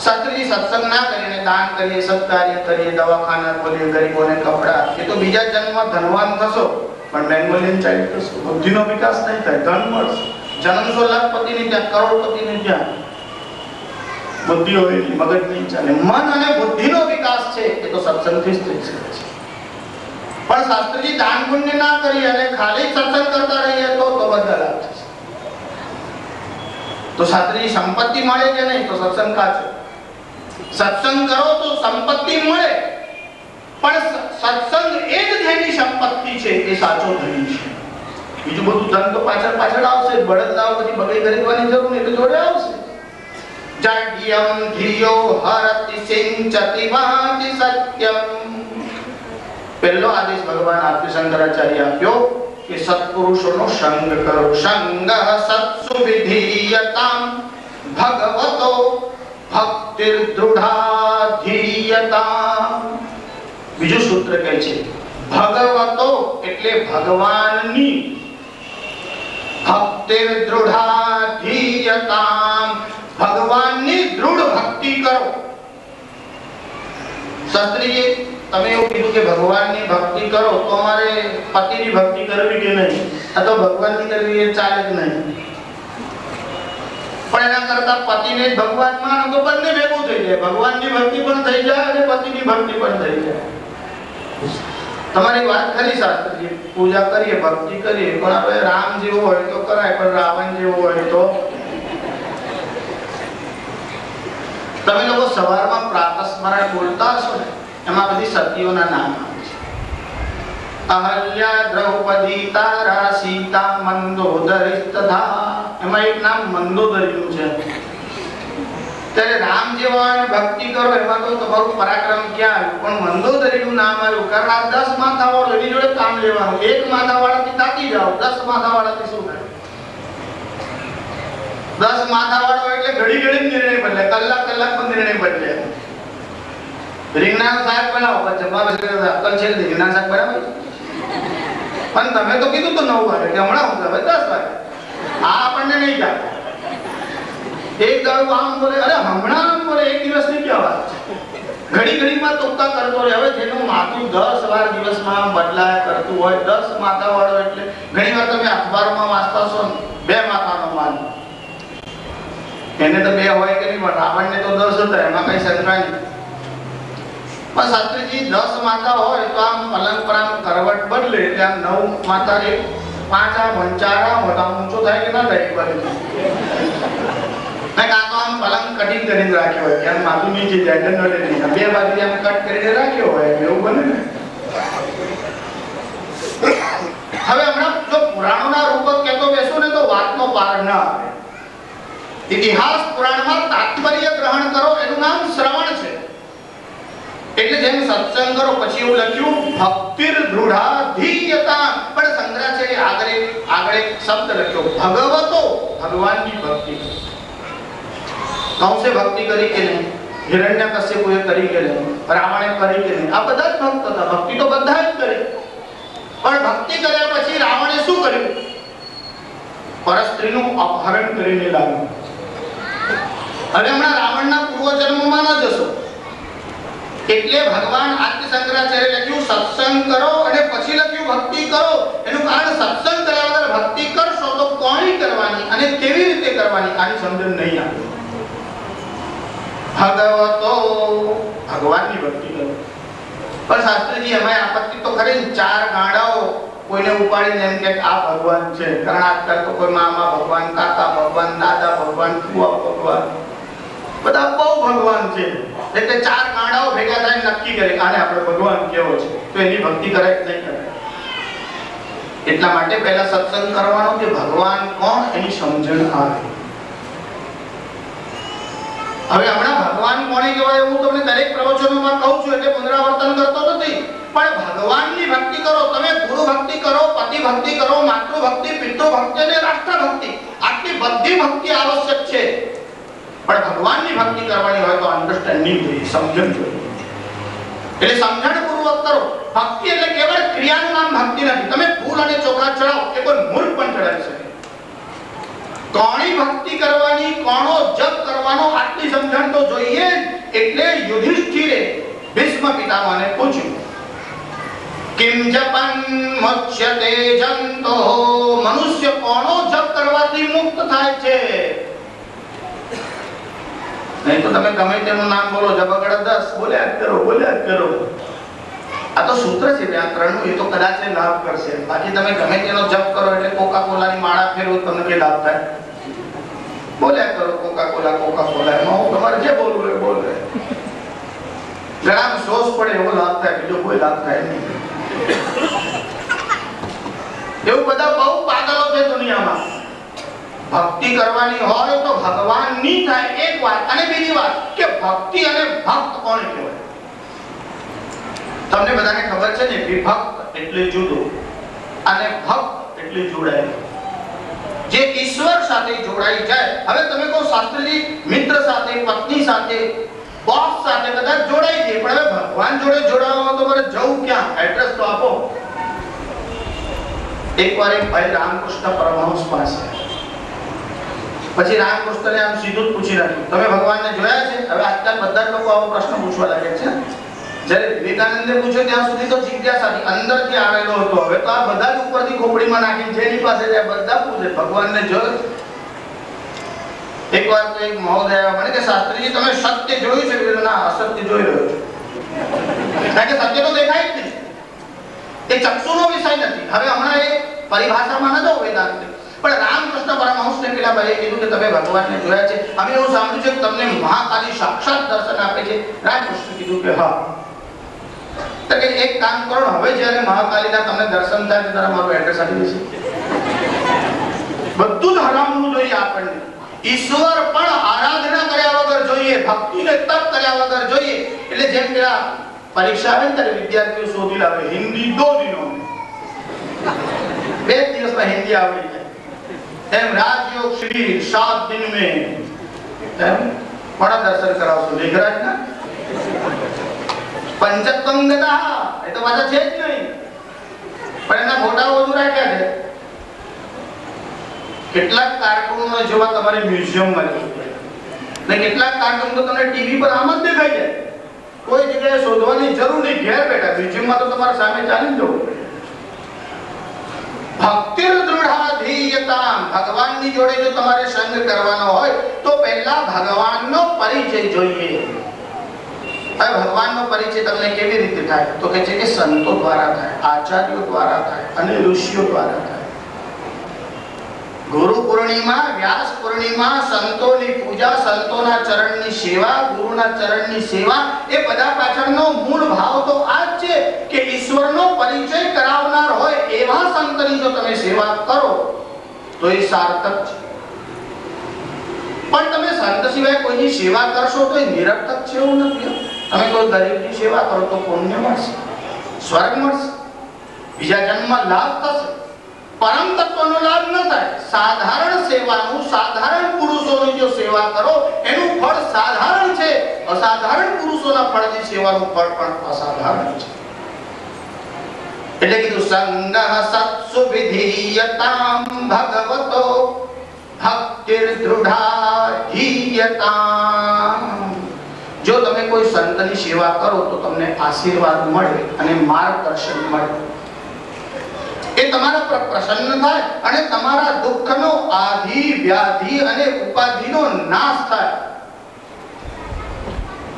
A: શાસ્ત્રીજી સત્સંગ ના કરીને દાન કરીએ, સત્કાર્ય કરીએ, દવાખાના ખોલીએ, ગરીબોને કપડા, એ તો બીજા જન્મમાં ધનવાન થશો, પણ બેંગોલિયન ચાઇલ્ડ થશો. બુદ્ધિનો વિકાસ નહીં થાય, ધન મળશે. જન્મશો લાખપતિની ત્યાં, કરોડપતિની ત્યાં, બુદ્ધિ હોય મગજ નહીં ચાલે. મન અને બુદ્ધિનો વિકાસ છે એ તો સત્સંગથી જ થઈ શકે છે. પણ શાસ્ત્રીજી દાન પુણ્ય ના કરી અને ખાલી સત્સંગ કરતા રહીએ તો બધા લાભ થશે. તો શાસ્ત્રીજી સંપત્તિ મળે કે નહીં? તો સત્સંગ કાચો. સત્સંગ કરો તો સંપત્તિ મળે, પણ સત્સંગ એ જ જેની સંપત્તિ છે એ સાચો ધણી છે. બીજું બધું ધન તો પાછળ પાછળ આવશે. બળદલાવ બધી બગડી ખરીદવાની જરૂર નહીં, એટલે જોડે આવશે. જાડ્યમ ધિયો હરતિ સિંચતિ વાચિ સત્યમ. પહેલો આદેશ ભગવાન આદિ શંકરાચાર્ય આપ્યો કે સત્પુરુષોનો સંગ કરો. સંગ સત્સુ વિધીયતામ ભગવતો ભક્તિર દૃઢાધીયતામ. બીજું સૂત્ર કહે છે ભગવતો એટલે ભગવાનની, ભક્તિર દૃઢાધીયતામ ભગવાનની દૃઢ ભક્તિ કરો. શાસ્ત્રીજી તમે એવું કીધું કે ભગવાનની ભક્તિ કરો તો અમારે પતિની ભક્તિ કરવી કે નહીં? આ તો ભગવાનની કરવી એ ચાલે જ નહીં. પણ એના કરતા પતિને જ ભગવાન માનો તો બંને ભેગું થઈ જાય. ભગવાનની ભક્તિ પણ થઈ જાય અને પતિની ભક્તિ પણ થઈ જાય. તમારી વાત ખરી શાસ્ત્રીજી, પૂજા કરીએ, ભક્તિ કરીએ, પણ હવે રામ જેવો હોય તો કરાય, પણ રાવણ જેવો હોય તો. તમે લોકો સવારમાં પ્રાતઃ સ્મરણ બોલતા હશો ને, એમાં બધી સતીઓના નામ આવે છે. અહલ્યા, દ્રૌપદી, તારા, સીતા, મંદોદરી તથા. એમાં એક નામ મંદોદરીનું છે. ત્યારે રામ જેવા ભક્તિ કરો એમાં તો તમારું પરાક્રમ ક્યાં આવ્યું? પણ મંદોદરીનું નામ આવ્યું કારણ આ 10 માથાવાળો એની જોડે કામ લેવાનું. એક માથાવાળાથી તાકી જાઓ, 10 માથાવાળાથી શું થાય? 10 માથાવાળો એટલે ઘડી ઘડી નિર્ણય બદલે, કલાક કલાકમાં નિર્ણય બદલે. રીંગણાનું શાક બનાવો, જમવા બેસે અક્કલ છે રીંગણાનું શાક બનાવે. પણ તમે તો કીધું તો 9 વાગે કે હમણાં હું 10 વાગે. આ આપણને નહીં ચાલે. એક દાડો આમ બોલે, અરે હમણાં આમ બોલે, એક દિવસની ક્યાં વાત છે? ઘડી ઘડીમાં તોક્કા કરતો રહે. હવે જેનું માથું 10 વાર દિવસમાં બદલાય કરતું હોય, 10 માથાવાળો એટલે ઘણીવાર તમે અખબારોમાં વાંચતા છો 2 માથાનો માન. એને તો 2 હોય કે નહીં, પણ રાવણને તો 10 હતા, એમાં કઈ શંકા નહીં. પણ શાસ્ત્રીજી 10 માથા હોય તો આમ પલંગ પર આમ કરવટ બદલે એટલે આમ 9 માથા, 5 આમ વંચારા મોટા ઊંચો થાય કે ના થાય? કાં તો આમ પલંગ કટિંગ કરીને રાખ્યો હોય કે આમ માથું નીચે જાય, નડે નહીં, 2 બાજુ આમ કટ કરીને રાખ્યો હોય, એવું બને ને. હવે હમણાં જો પુરાણોના રૂપક કહેતો બેસો ને તો વાતનો પાર ના આવે. ઇતિહાસ પુરાણમાં તાત્પર્ય ગ્રહણ કરો એનું નામ શ્રવણ છે. એટલે જેમ સત્સંગ કરો પછી એવું લખ્યું ભક્તિર દૃઢાધીયતા, પણ શંકરાચાર્ય આગળ એક શબ્દ લખ્યો ભગવતો, ભગવાનની ભક્તિ. કંસે ભક્તિ કરી કે નહીં, હિરણ્યકશ્યપુએ કરી કે નહીં, રાવણે કરી કે નહીં, આ બધા જ ભક્ત હતા. ભક્તિ તો બધા જ કરી, પણ ભક્તિ કર્યા પછી રાવણે શું કર્યું? પરસ્ત્રીનું અપહરણ કરીને લાવ્યું. હવે હમણાં રાવણના પૂર્વજન્મમાં ન જશો. એટલે ભગવાન આદ્ય શંકરાચાર્ય લખ્યું સત્સંગ કરો અને પછી લખ્યું ભક્તિ કરો. એનું કારણ સત્સંગ કર્યા વગર ભક્તિ કરશો તો કોની કરવાની અને કેવી રીતે કરવાની આની સમજણ નહીં આવે. ભગવતો, ભગવાનની ભક્તિ કરો. પણ શાસ્ત્રીજી એમાં આપત્તિ તો ખરી, ચાર ગાડાઓ કોઈને ઉપાડીને એમ કે આ ભગવાન છે. કારણ આજકાલ તો કોઈ મામા ભગવાન, કાકા ભગવાન, દાદા ભગવાન, ફુવા ભગવાન, બધા બહુ ભગવાન છે. એટલે ચાર ગાડાઓ ભેગા થઈને નક્કી કરે આને આપણે ભગવાન કેવો છે, તો એની ભક્તિ કરે કે નહીં કરે. એટલા માટે પહેલા સત્સંગ કરવાનો કે ભગવાન કોણ એની સમજણ આવે. હવે હમણાં ભગવાન કોને કહેવાય હું તમને દરેક પ્રવચનોમાં કહું છું, એટલે પુનરાવર્તન કરતો નથી. પણ ભગવાનની ભક્તિ કરો, તમે ગુરુ ભક્તિ કરો, પતિ ભક્તિ કરો, માતૃ ભક્તિ, પિતૃ ભક્તિ અને રાષ્ટ્ર ભક્તિ, આટલી બધી ભક્તિ આવશ્યક છે. પણ ભગવાનની ભક્તિ કરવાની હોય તો અન્ડરસ્ટેન્ડિંગ જોઈએ, સમજણ જોઈએ. એટલે સમજણપૂર્વક કરો. ભક્તિ એટલે કેવળ ક્રિયાનું નામ ભક્તિ નથી. તમે ફૂલ અને ચોખા ચડાવો કે કોઈ મૂર્ખ પણ ચડાવી શકે. કોણી ભક્તિ કરવાની, કોણો જપ કરવાનો આટલી સમજણ તો જોઈએ. એટલે યુધિષ્ઠિરે ભીષ્મ પિતામહને પૂછ્યું કિમ જપન મોચ્યતે જંતો, મનુષ્ય કોણો જપ કરવાથી મુક્ત થાય છે? નહીં તો તમે ગમે તેનું નામ બોલો, જબરદસ્ત બોલ્યા કરો. આ તો સૂત્ર છે વ્યાકરણનું, એ તો કદાચ લાભ કરશે. બાકી તમે ગમે તેનો જપ કરો એટલે કોકા કોલાની માળા ફેરવો તમને કે લાભ થાય? બોલ્યા કરો કોકા કોલા, એમાં તમારે જે બોલવું એ બોલે. જરા સોસ પડે એવો લાભ થાય, બીજો કોઈ લાભ થાય નહીં. એવું બધા બહુ પાગલો છે દુનિયામાં. ભક્તિ કરવાની હોય તો ભગવાનની થાય એક વાત, અને બીજી વાત કે ભક્તિ અને ભક્ત કોને કહેવાય? તમને બધાને ખબર છે ને, વિભક્ત એટલે જુદો અને ભક્ત એટલે જોડાયેલો. જે ઈશ્વર સાથે જોડાઈ જાય. હવે તમે કહો શાસ્ત્રીજી મિત્ર સાથે, પત્ની સાથે, બોસ સાથે બધા જોડાઈ જાય, પણ હવે ભગવાન જોડે જોડાવા તો મારે જવું ક્યાં? એડ્રેસ તો આપો. એકવાર એક ભાઈ રામકૃષ્ણ પરમહંસ પાસે, પછી રામકૃષ્ણને આમ સીધું જ પૂછી રાખ્યું તમે ભગવાનને જોયા છે? હવે આજકાલ બધા લોકો આવો પ્રશ્ન પૂછવા લાગે છે. જ્યારે વિવેકાનંદે પૂછ્યો ત્યાં સુધી તો જિજ્ઞાસાથી અંદરથી આવેલો હતો. હવે તો આ બધા જ ઉપરથી ખોપડીમાં નાખીને જેની પાસે જાય બધા પૂછે ભગવાનને જોયો? એકવાર તો એક મહોદય મને કે શાસ્ત્રીજી તમે સત્ય જોયું છે? ના, અસત્ય જોઈ રહ્યો છું. કારણ કે સત્ય તો દેખાય જ નહીં, એ ચક્ષુનો વિષય નથી. હવે હમણાં એ પરિભાષામાં ન જાઓ વેદાંત, પણ રામકૃષ્ણ પરમહંસને પેલા ભાઈએ કીધું કે તમે ભગવાનને જોયા છે? અમે એવું સાંભળ્યું છે કે તમને મહાકાલી સાક્ષાત દર્શન આપે છે. રામકૃષ્ણ કીધું કે હા. તો કે એક કામ કરો, હવે જ્યારે મહાકાલીના તમને દર્શન થાય તો તારા મારું એડ્રેસ આપી દેશે. બધું જ હરામવું જોઈએ આપણને. ઈશ્વર પણ આરાધના કર્યા વગર જોઈએ, ભક્તિને તપ કર્યા વગર જોઈએ. એટલે જેમ પેલા પરીક્ષા આવે ને ત્યારે વિદ્યાર્થીઓ શોધી લાવે હિન્દી 2 દિનો, 2 દિવસમાં હિન્દી આવડી જાય. એમ રાજયોગ શ્રી 7 दिन में એમ કોના દર્શન કરાવશો? મેઘરાજના? પંચત્વંગતા એ તો પાછા છે જ નહીં, પણ એના ફોટા વધુ રાખ્યા છે. કેટલાક કાર્ટૂનો જેવા તમારે મ્યુઝિયમમાં જવું પડે, ને કેટલાક કાર્ટૂન તો તમને ટીવી પર આમ જ દેખાઈ જાય. કોઈ જગ્યાએ શોધવાની જરૂર નહીં, ઘેર બેઠા મ્યુઝિયમમાં તો તમારે સામે ચાલીને જવું પડે. ભક્તિર દૃઢાધીયતામ, ભગવાનની જોડે જો તમારે સંગ કરવાનો હોય તો પહેલા ભગવાનનો પરિચય જોઈએ. હવે ભગવાનનો પરિચય તમને કેવી રીતે થાય? તો કહે છે કે સંતો દ્વારા થાય, આચાર્યો દ્વારા થાય અને ઋષિઓ દ્વારા થાય. ગુરુ પૂર્ણિમા, વ્યાસ પૂર્ણિમા, સંતોની પૂજા, સંતોના ચરણની સેવા, ગુરુના ચરણની સેવા, એ બધા પાછળનો મૂળ ભાવ તો આ જ છે કે ઈશ્વરનો પરિચય કરાવનાર હોય એવા સંતની જો તમે સેવા કરો તો એ સાર્થક છે. પણ તમે સંત સિવાય કોઈની સેવા કરશો તો એ નિરર્થક છે એવું નથી. તમે કોઈ ગરીબની સેવા કરો તો પુણ્ય મળશે, સ્વર્ગ મળશે, બીજા જન્મમાં લાભ થશે. પરમ તત્વનો લાભ ન થાય. સાધારણ સેવાનું, સાધારણ પુરુષોની જો સેવા કરો એનું ફળ સાધારણ છે. અસાધારણ પુરુષોના ફળની સેવાનું ફળ પણ અસાધારણ છે. એટલે કીધું સંગઃ સત્સુ વિધીયતામ ભગવતો ભક્તિર દૃઢાધીયતામ. જો તમે કોઈ સંતની સેવા કરો તો તમને આશીર્વાદ મળે અને માર્ગદર્શન મળે. એ તમારા પર પ્રસન્ન થાય અને તમારા દુઃખનો આધિ વ્યાધિ અને ઉપાધિનો નાશ થાય.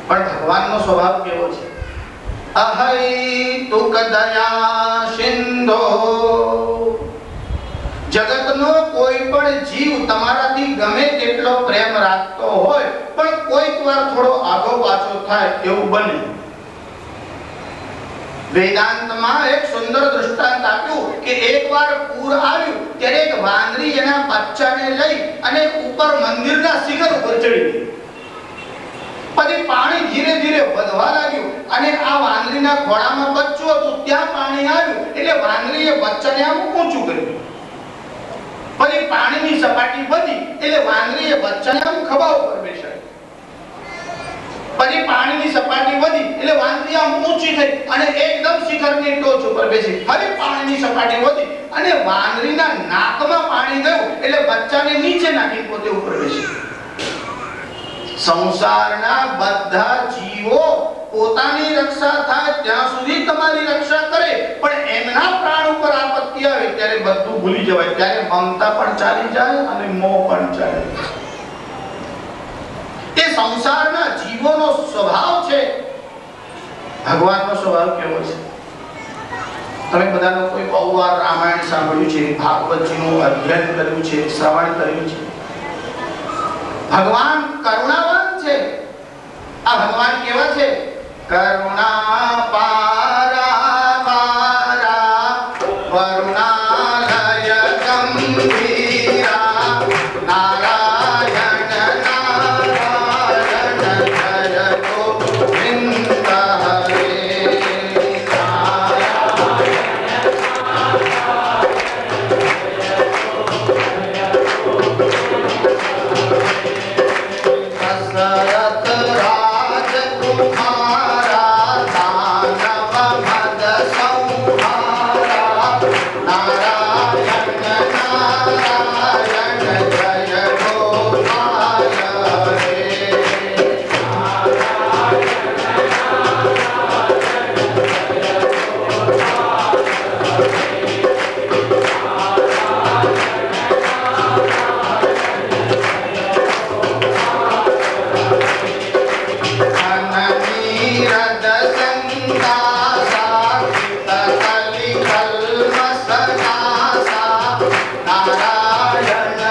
A: પણ ભગવાનનો સ્વભાવ કેવો છે? અહૈતુક દયા સિંધો. જગતનો કોઈ પણ જીવ તમારાથી ગમે તેટલો પ્રેમ રાખતો હોય પણ કોઈક વાર થોડો આગો પાછો થાય એવું બને. વેદાંતમાં એક સુંદર દૃષ્ટાંત આપ્યું કે એકવાર પૂર આવ્યું ત્યારે એક વાંદરી એના બચ્ચાને લઈ અને ઉપર મંદિરના શિખર ઉપર ચડી ગઈ. પછી પાણી ધીરે ધીરે વધવા લાગ્યું અને આ વાંદરીના ખોળામાં બચ્ચું હતું, ત્યાં પાણી આવ્યું એટલે વાંદરીએ બચ્ચાને આમ ઊંચું કર્યું. પછી પાણીની સપાટી વધી એટલે વાંદરીએ બચ્ચાને આમ ખભા ઉપર બેસાડ્યું. પછી પાણીની સપાટી વધી એટલે વાંદરી આમ ઊંચી થઈ અને એકદમ શિખરની ટોચ ઉપર બેસી. ફરી પાણીની સપાટી વધી અને વાંદરીના નાકમાં પાણી ગયું એટલે બચ્ચાને નીચે નાખી પોતે ઉપર બેસી. સંસારના બધા જીવો પોતાની રક્ષા થાય ત્યાં સુધી તમારી રક્ષા કરે, પણ એમના પ્રાણ ઉપર આપત્તિ આવે ત્યારે બધું ભૂલી જવાય. ત્યારે મમતા પણ ચાલી જાય અને મોહ પણ ચાલી જાય. એ સંસારના જીવોનો સ્વભાવ છે. ભગવાનનો સ્વભાવ કેવો છે? તમે બધાનો કોઈ બહુ વાર રામાયણ સાંભળ્યું છે, ભાગવતજીનું અધ્યયન કર્યું છે, શ્રવણ કર્યું છે. ભગવાન કરુણાવાન છે. આ ભગવાન કેવા છે? કરુણા પારાવારા કરુણાલય ગંભીરા નારાયણ નારાયણ જય ગોવિંદ હરે દશરથ રાજકુમારા દાનવ મદ સંહારા નારાયણ નારાયણ જય ગોપાલ હરે અનનીરદ સંદાસા કલિ કલ્મસનાસા નારાયણ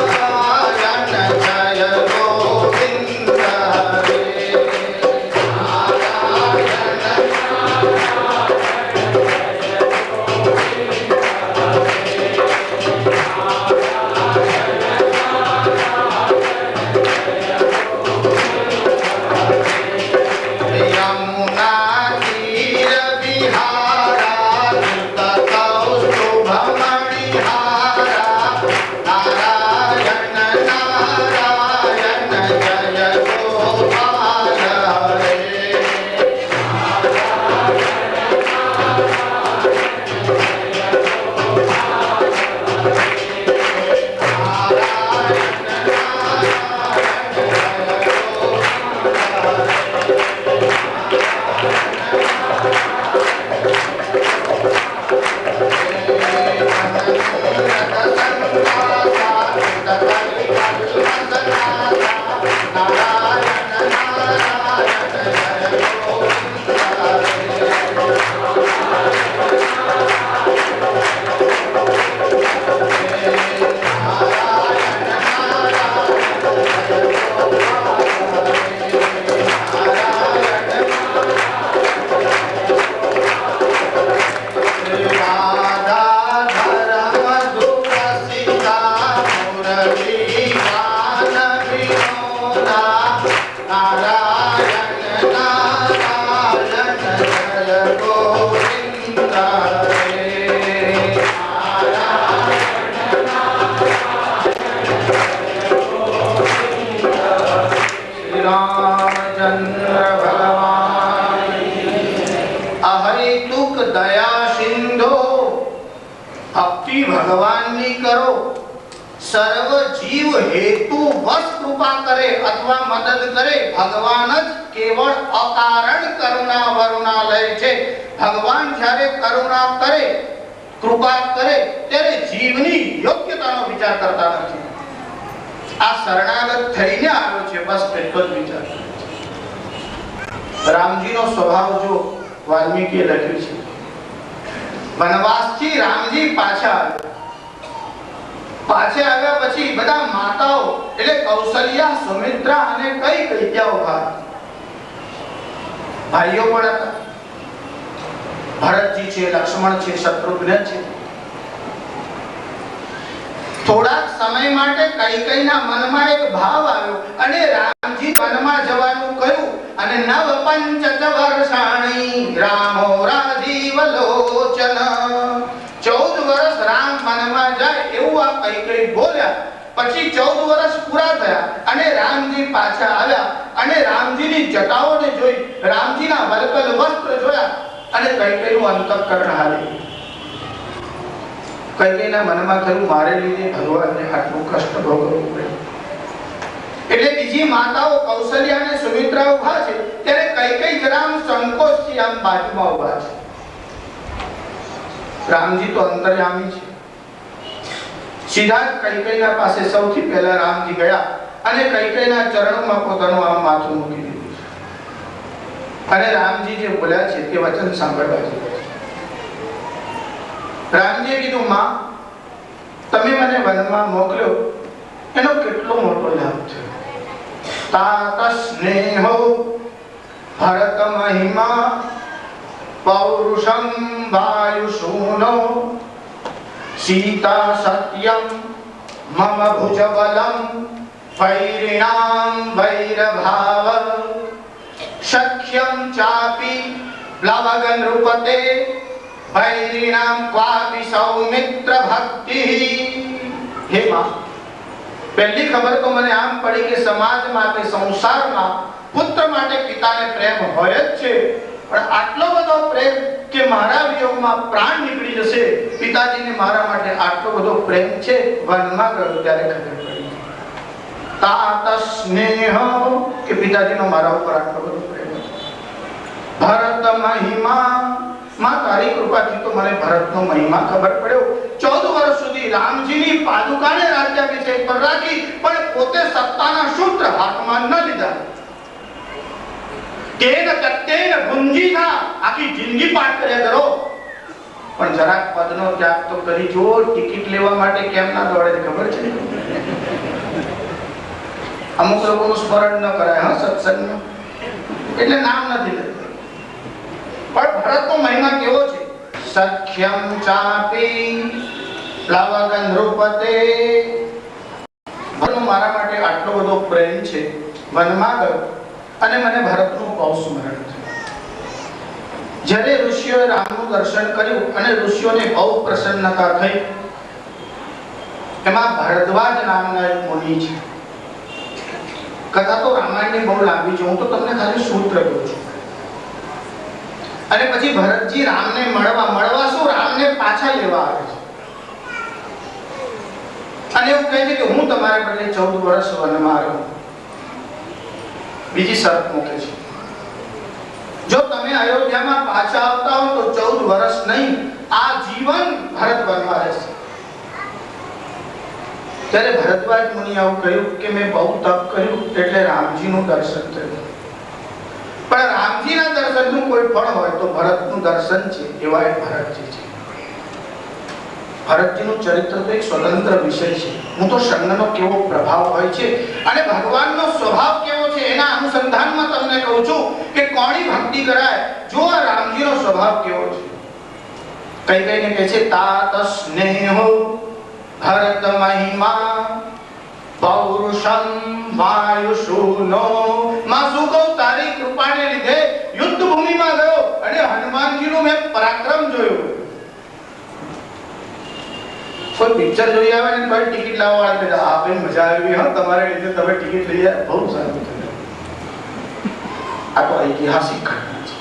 A: નારાયણ જય ગોવિંદ હરે યમુના તીર વિહારા ધૃત કૌસ્તુભ મણિહારા નારાયણ નારાયણ જય ગોપાલ હરે નારાયણ ભક્તિ ભગવાનની કરો, સર્વ જીવ હેતુ વશ કૃપા કરે અથવા મદદ કરે, ભગવાન જ કેવળ અકારણ કરુણા વરુણાલય છે. ભગવાન જ્યારે કરુણા કરે, કૃપા કરે, ત્યારે જીવની યોગ્યતાનો વિચાર કરતા નથી. આ શરણાગત થઈને આવ્યો છે, બસ એટલો જ વિચાર. રામજીનો સ્વભાવ જો વાલ્મીકીએ લખ્યું છે. વનવાસથી રામજી પાછા આવ્યા પછી બધા માતાઓ એટલે કૌશલ્યા, સુમિત્રા અને કઈ કૈત્યા ઉભા. ભાઈઓ પણ હતા. ભરતજી છે, લક્ષ્મણ છે, શત્રુઘ્ન છે. થોડાક સમય માટે કૈકેયીના મનમાં એક ભાવ આવ્યો અને રામજી વનમાં જવાનું કહ્યું અને નવ પંચત વર્ષાણી રામો રાજીવ લોચન. 14 વર્ષ રામ વનમાં જાય એવું આ કૈકેયી બોલ્યા. પછી 14 વર્ષ પૂરા થયા અને રામજી પાછા આવ્યા અને રામજીની જટાઓને જોઈ, રામજીના વલ્કલ વસ્ત્ર જોયા અને કૈકેયીનું અંતઃકરણ હાલ્યું. કૈકેયીના મનમાં થયું મારે લીધે ભગવાનને આટલું કષ્ટ ભોગવવું પડે. એટલે બીજી માતાઓ કૌશલ્યા અને સુમિત્રા ઉભા છે ત્યારે કૈકેયી જરામ સંકોચથી આમ બાજુમાં ઉભા છે. રામજી તો અંતર્યામી છે. સીધા જ કૈકેયીના પાસે સૌથી પહેલા રામજી ગયા અને કૈકેયીના ચરણોમાં પોતાનું આમ માથું મૂકી દીધું છે. અને રામજી જે બોલ્યા છે તે વચન સાંભળવા છે. રામજીએ કીધું, માં તમે મને વનમાં મોકલ્યો એનો કેટલો મોટો લાભ થયો. તાત સ્નેહો ભરત મહિમા પૌરુષં વાયુષૂનો સીતા સત્યમ મમ ભુજબલમ વૈરિણામ વૈરભાવ શક્યં ચાપી પ્લવગ નૃપતે વૈરિણામ ક્વાપી સૌમિત્ર ભક્તિ. હે માં, પહેલી ખબર તો મને આમ પડી કે સમાજ માટે, સંસારમાં પુત્ર માટે પિતાને પ્રેમ હોય જ છે, પણ આટલો બધો પ્રેમ કે મારા વિયોગમાં પ્રાણ નીકળી જશે, પિતાજીને મારા માટે આટલો બધો પ્રેમ છે, વનમાં ગયો ત્યારે ખબર પડી. તાત સ્નેહ કે પિતાજીનો મારા ઉપર આટલો બધો પ્રેમ છે. ભરત મહિમા, માં તારી કૃપાથી તો મને ભરતનો મહિમા ખબર પડ્યો. 14 વર્ષ સુધી રામજીની પાદુકાને રાજ્યાભિષેક પર રાખી પણ પોતે સત્તાના સૂત્ર હાથમાં ન લીધા. કેન કત્તેન ભુંજીના, આખી જિંદગી પાઠ કર્યા કરો પણ જરાક પદનો ત્યાગ તો કરી જો. ટિકિટ લેવા માટે કેમ ના દોડે ખબર છે? અમુક લોકોનું સ્મરણ ન કરાય હા સત્સંગમાં, એટલે નામ નથી લેતું. પણ ભરતનો મહિમા કેવો છે? સખ્યમ ચાપી પ્લવગ નૃપતે. મારા માટે આટલો બધો પ્રેમ છે, વનમાં ગયો અને મને ભરતનું બહુ સ્મરણ થયું. જ્યારે ઋષિઓએ રામનું દર્શન કર્યું અને ઋષિઓને બહુ પ્રસન્નતા થઈ. એમાં ભરદ્વાજ નામના એક મુનિ છે. કથા તો રામાયણની બહુ લાંબી છે, હું તો તમને ખાલી સૂત્ર કહું છું. અને પછી ભરતજી રામને મળવા શું રામને પાછા લેવા આવે છે અને એવું કહે છે કે હું તમારે બદલે 14 વર્ષ વનમાં રહ્યો. બીજી શરત મૂકે છે, જો તમે અયોધ્યામાં પાછા આવતા હો તો 14 વર્ષ નહીં, આ જીવન ભરત વનમાં રહેશે. ત્યારે ભરદ્વાજ મુનિએ આવું કહ્યું કે મેં બહુ તપ કર્યું એટલે રામજીનું દર્શન થયું. પણ રામજીના દર્શનનું કોઈ ફળ હોય તો ભરતનું દર્શન છે. એવા એક ભરતજી છે. ભરતજીનું ચરિત્ર તો એક સ્વતંત્ર વિષય છે. હું તો સંગનો કેવો પ્રભાવ હોય છે અને ભગવાનનો સ્વભાવ કેવો છે એના અનુસંધાનમાં તમને કહું છું કે કોની ભક્તિ કરાય. જો આ રામજીનો સ્વભાવ કેવો છે. કૈકેયીને કહે છે તાત સ્નેહો ભરત મહિમા પૌરુષં વાયુષૂનો. માં શું કહું, તારી કૃપાને લીધે યુદ્ધ ભૂમિમાં ગયો અને હનુમાનજીનું મેં પરાક્રમ જોયું. કોઈ પિક્ચર જોઈ આવે ને કોઈ ટિકિટ લાવવા વાળા કે આપે મજા આવી હા તમારે લીધે તમે ટિકિટ લઈ જાય, બહુ સારું થયું. આ તો ઐતિહાસિક ઘટના છે.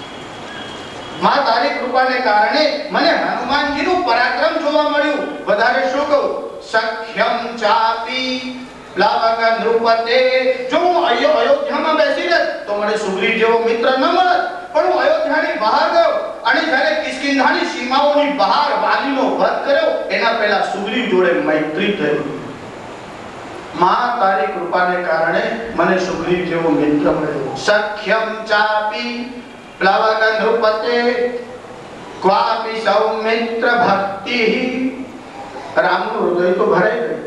A: માં તારી કૃપાને કારણે મને હનુમાનજીનું પરાક્રમ જોવા મળ્યું. સખ્યમ ચાપી પ્લવગ નૃપતે. જો હું અયોધ્યામાં બેસી રહે તો મને સુગ્રીવ જેવો મિત્ર ન મળે, પણ હું અયોધ્યાની બહાર ગયો અને જ્યારે કિષ્કિંધાની સીમાઓની બહાર વાલીનો વધ કર્યો એના પહેલા સુગ્રીવ જોડે મૈત્રી થઈ. માં તારી કૃપાને કારણે મને સુગ્રીવ જેવો મિત્ર મળ્યો. સખ્યમ ચાપી પ્લવગ નૃપતે ક્વાપી સૌમિત્ર ભક્તિ. રામનું હૃદય તો ભરાઈ ગયું,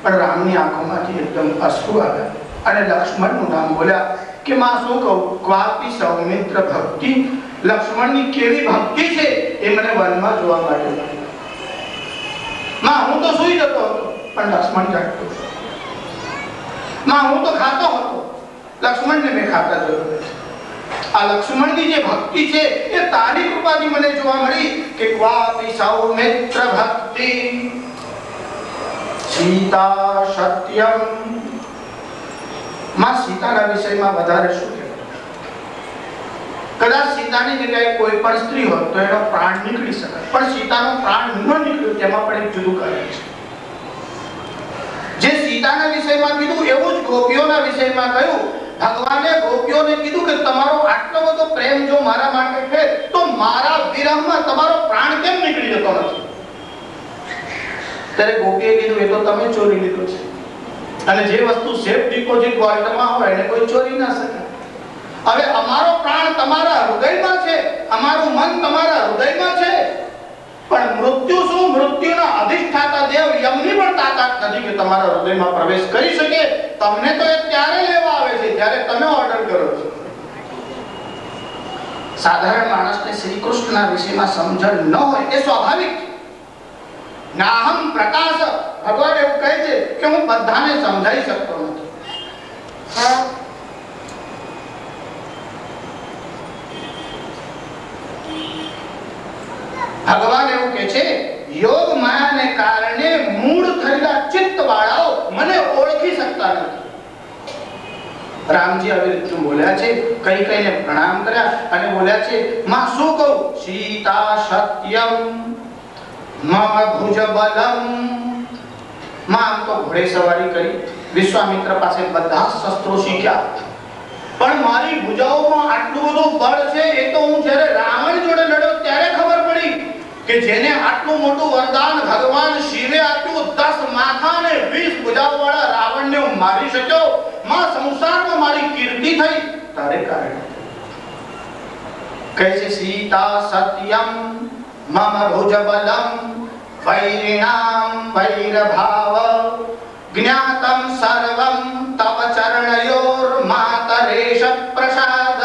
A: પણ રામની આંખોમાંથી એકદમ અશ્રુ આવ્યા અને લક્ષ્મણનું નામ બોલ્યા કે માં શું કહું, ક્વાપી સૌમિત્ર ભક્તિ. લક્ષ્મણની કેવી ભક્તિ છે એ મને વનમાં જોવા માટે લાગી. માં હું તો સૂઈ જતો હતો પણ લક્ષ્મણ જાગતો હતો. માં હું તો ખાતો હતો, લક્ષ્મણને મેં ખાતા જોયો. આ લક્ષ્મણની જે ભક્તિ છે એ તારી કૃપાથી મને જોવા મળી કે ક્વાપી સૌમિત્ર ભક્તિ. સીતા સત્યમ. માં સીતાના વિષયમાં વધારે શું કહેવું? કદાચ સીતાની જગ્યાએ કોઈ પણ સ્ત્રી હોત તો એનો પ્રાણ નીકળી શકે, પણ સીતાનો પ્રાણ ન નીકળ્યો તેમાં પણ એક જુદું કારણ છે. જે સીતાના વિષયમાં કીધું એવું જ ગોપીઓના વિષયમાં કહ્યું. ભગવાને ગોપીઓને કીધું કે તમારો આટલો બધો પ્રેમ જો મારા માટે છે તો મારા વિરહમાં તમારો પ્રાણ કેમ નીકળી જતો નથી? ત્યારે ગોપીએ કીધું એ તો તમે ચોરી લીધો છે, અને જે વસ્તુ સેફ ડિપોઝિટ વોલ્ટમાં હોય એને કોઈ ચોરી ના શકે. હવે અમારો પ્રાણ તમારા હૃદયમાં છે, અમારું મન તમારા હૃદયમાં છે, પણ મૃત્યુ શું, મૃત્યુના અધિષ્ઠાતા દેવ યમની પણ તાકાત નથી કે તમારા હૃદયમાં પ્રવેશ કરી શકે. તમને તો એ ત્યારે લેવા આવે છે જ્યારે તમે ઓર્ડર કરો છો. સાધારણ માણસને શ્રી કૃષ્ણના વિષયમાં સમજણ ન હોય એ સ્વાભાવિક છે. નાહમ પ્રકાશ. ભગવાન એવું કહે છે કે હું બધાને સમજાઈ શકતો નથી. ભગવાન એવું કહે છે યોગ માયાને કારણે મૂળ થયેલા ચિત્ત વાળાઓ મને ઓળખી શકતા નથી. રામજી આવી રીતે બોલ્યા છે, કઈ કઈને પ્રણામ કર્યા અને બોલ્યા છે માં શું કહું, સીતા સત્યમ મમ ભુજ બલમ. માં તો ઘોડે સવારી કરી, વિશ્વામિત્ર પાસે બધા શસ્ત્રો શીખ્યા, પણ મારી ભુજાઓમાં આટલું બધું બળ છે એ તો હું જ્યારે રાવણ જોડે લડ્યો ત્યારે ખબર પડી કે જેને આટલું મોટું વરદાન ભગવાન શિવે આપ્યું, 10 માથા અને 20 ભુજાઓ વાળા રાવણને હું મારી શક્યો. માં સંસારમાં મારી કીર્તિ થઈ તારે કારણે. કહે છે સીતા સત્યમ મમ ભુજ બલમ વૈરિણામ વૈરભાવ જ્ઞાતમ સર્વમ તવ ચરણયોર માતરેશ પ્રસાદ.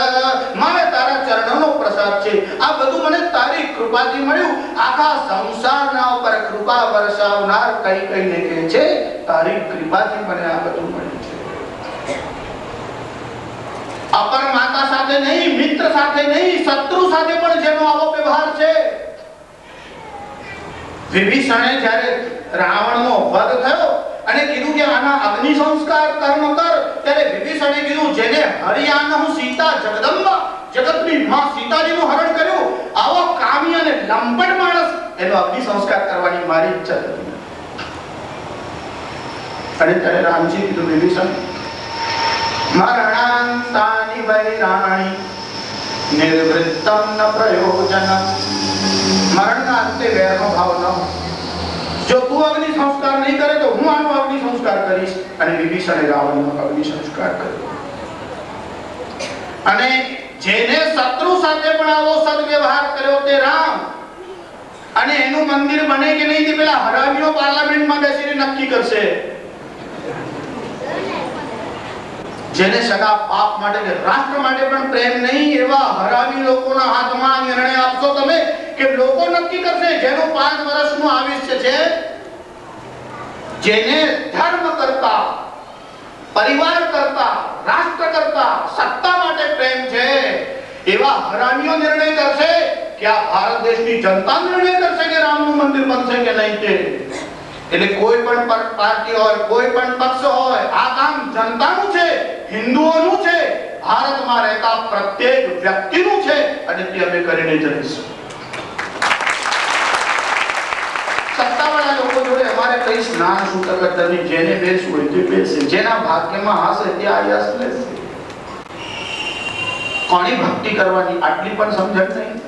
A: મારે તારા ચરણોનો પ્રસાદ છે, આ બધું મને તારી કૃપાથી મળ્યું. આખા સંસારના ઉપર કૃપા વરસાવનાર કઈ કઈને કહે છે તારી કૃપાથી મને આ બધું મળ્યું છે. અપર માતા સાથે નહીં, મિત્ર સાથે નહીં, શત્રુ સાથે પણ જેનો આવો વ્યવહાર છે. વિભીષણે જ્યારે રાવણનો વધ થયો અને કીધું કે આના અગ્નિ સંસ્કાર કર્મ કર, ત્યારે વિભીષણે કીધું જેને હરિયાનહુ સીતા જગદંબા, જગતની માં સીતાજીનું હરણ કર્યું, આવો કામી અને લંપટ માણસ એનો અગ્નિ સંસ્કાર કરવાની મારી ઈચ્છા હતી. અને ત્યારે રામજી કીધું વિભીષણ મરણાંતાનિ વૈરાણિ નિર્વૃત્તમ ન પ્રયોજનમ. મરણના અંતે વેરનો ભાવ ન હોય. જો તું અગ્નિ સંસ્કાર નહીં કરે તો હું આનો અગ્નિ સંસ્કાર કરીશ. અને વિભીષણે રાવણનો અગ્નિ સંસ્કાર કર્યો. અને જેને શત્રુ સાથે પણ આવો સદવ્યવહાર કર્યો તે રામ. અને એનું મંદિર બને કે નહીં તે પેલા હરામીઓ પાર્લામેન્ટમાં બેસીને નક્કી કરશે. જેને સગા પાપ માટે કે રાષ્ટ્ર માટે પણ પ્રેમ નહીં એવા હરામી લોકોના હાથમાં નિર્ણય આપશો તમે કે લોકો નક્કી કરશે જેનું 5 વર્ષનું આયુષ્ય છે. જેને ધર્મ કરતા, પરિવાર કરતા, રાષ્ટ્ર કરતા, સત્તા માટે પ્રેમ છે એવા હરામીઓ નિર્ણય કરશે કે આ ભારત દેશની જનતા નિર્ણય કરશે કે રામનું મંદિર બનશે કે નહીં તે. એટલે કોઈ પણ પાર્ટી હોય, કોઈ પણ પક્ષ હોય, આ કામ જનતાનું છે, હિન્દુઓનું છે, ભારતમાં રહેતા પ્રત્યેક વ્યક્તિનું છે અને તે અમે કરીને જઈશું. સત્તાવાળા લોકો જોડે અમારે કોઈ સ્નાન સૂતક નથી, જેને બેસવું હોય તે બેસે, જેના ભાગ્યમાં હશે તે આ યશ લેશે. કોની ભક્તિ કરવાની આટલી પણ સમજણ નહીં.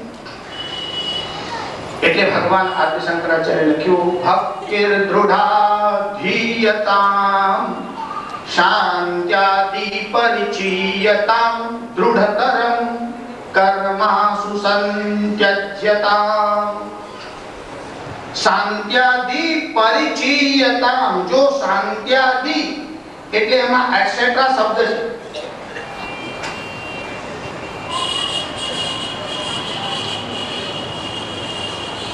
A: એટલે ભગવાન આદિ શંકરાચાર્ય લખ્યું ભક્તિર દૃઢા ધીયતામ શાંત્યાદિ પરિચીયતામ દૃઢતરમ કર્માસુ સંત્યજ્યતામ. શાંત્યાદિ પરિચીયતામ, જો શાંત્યાદિ એટલે એમાં એટસેટ્રા શબ્દ છે.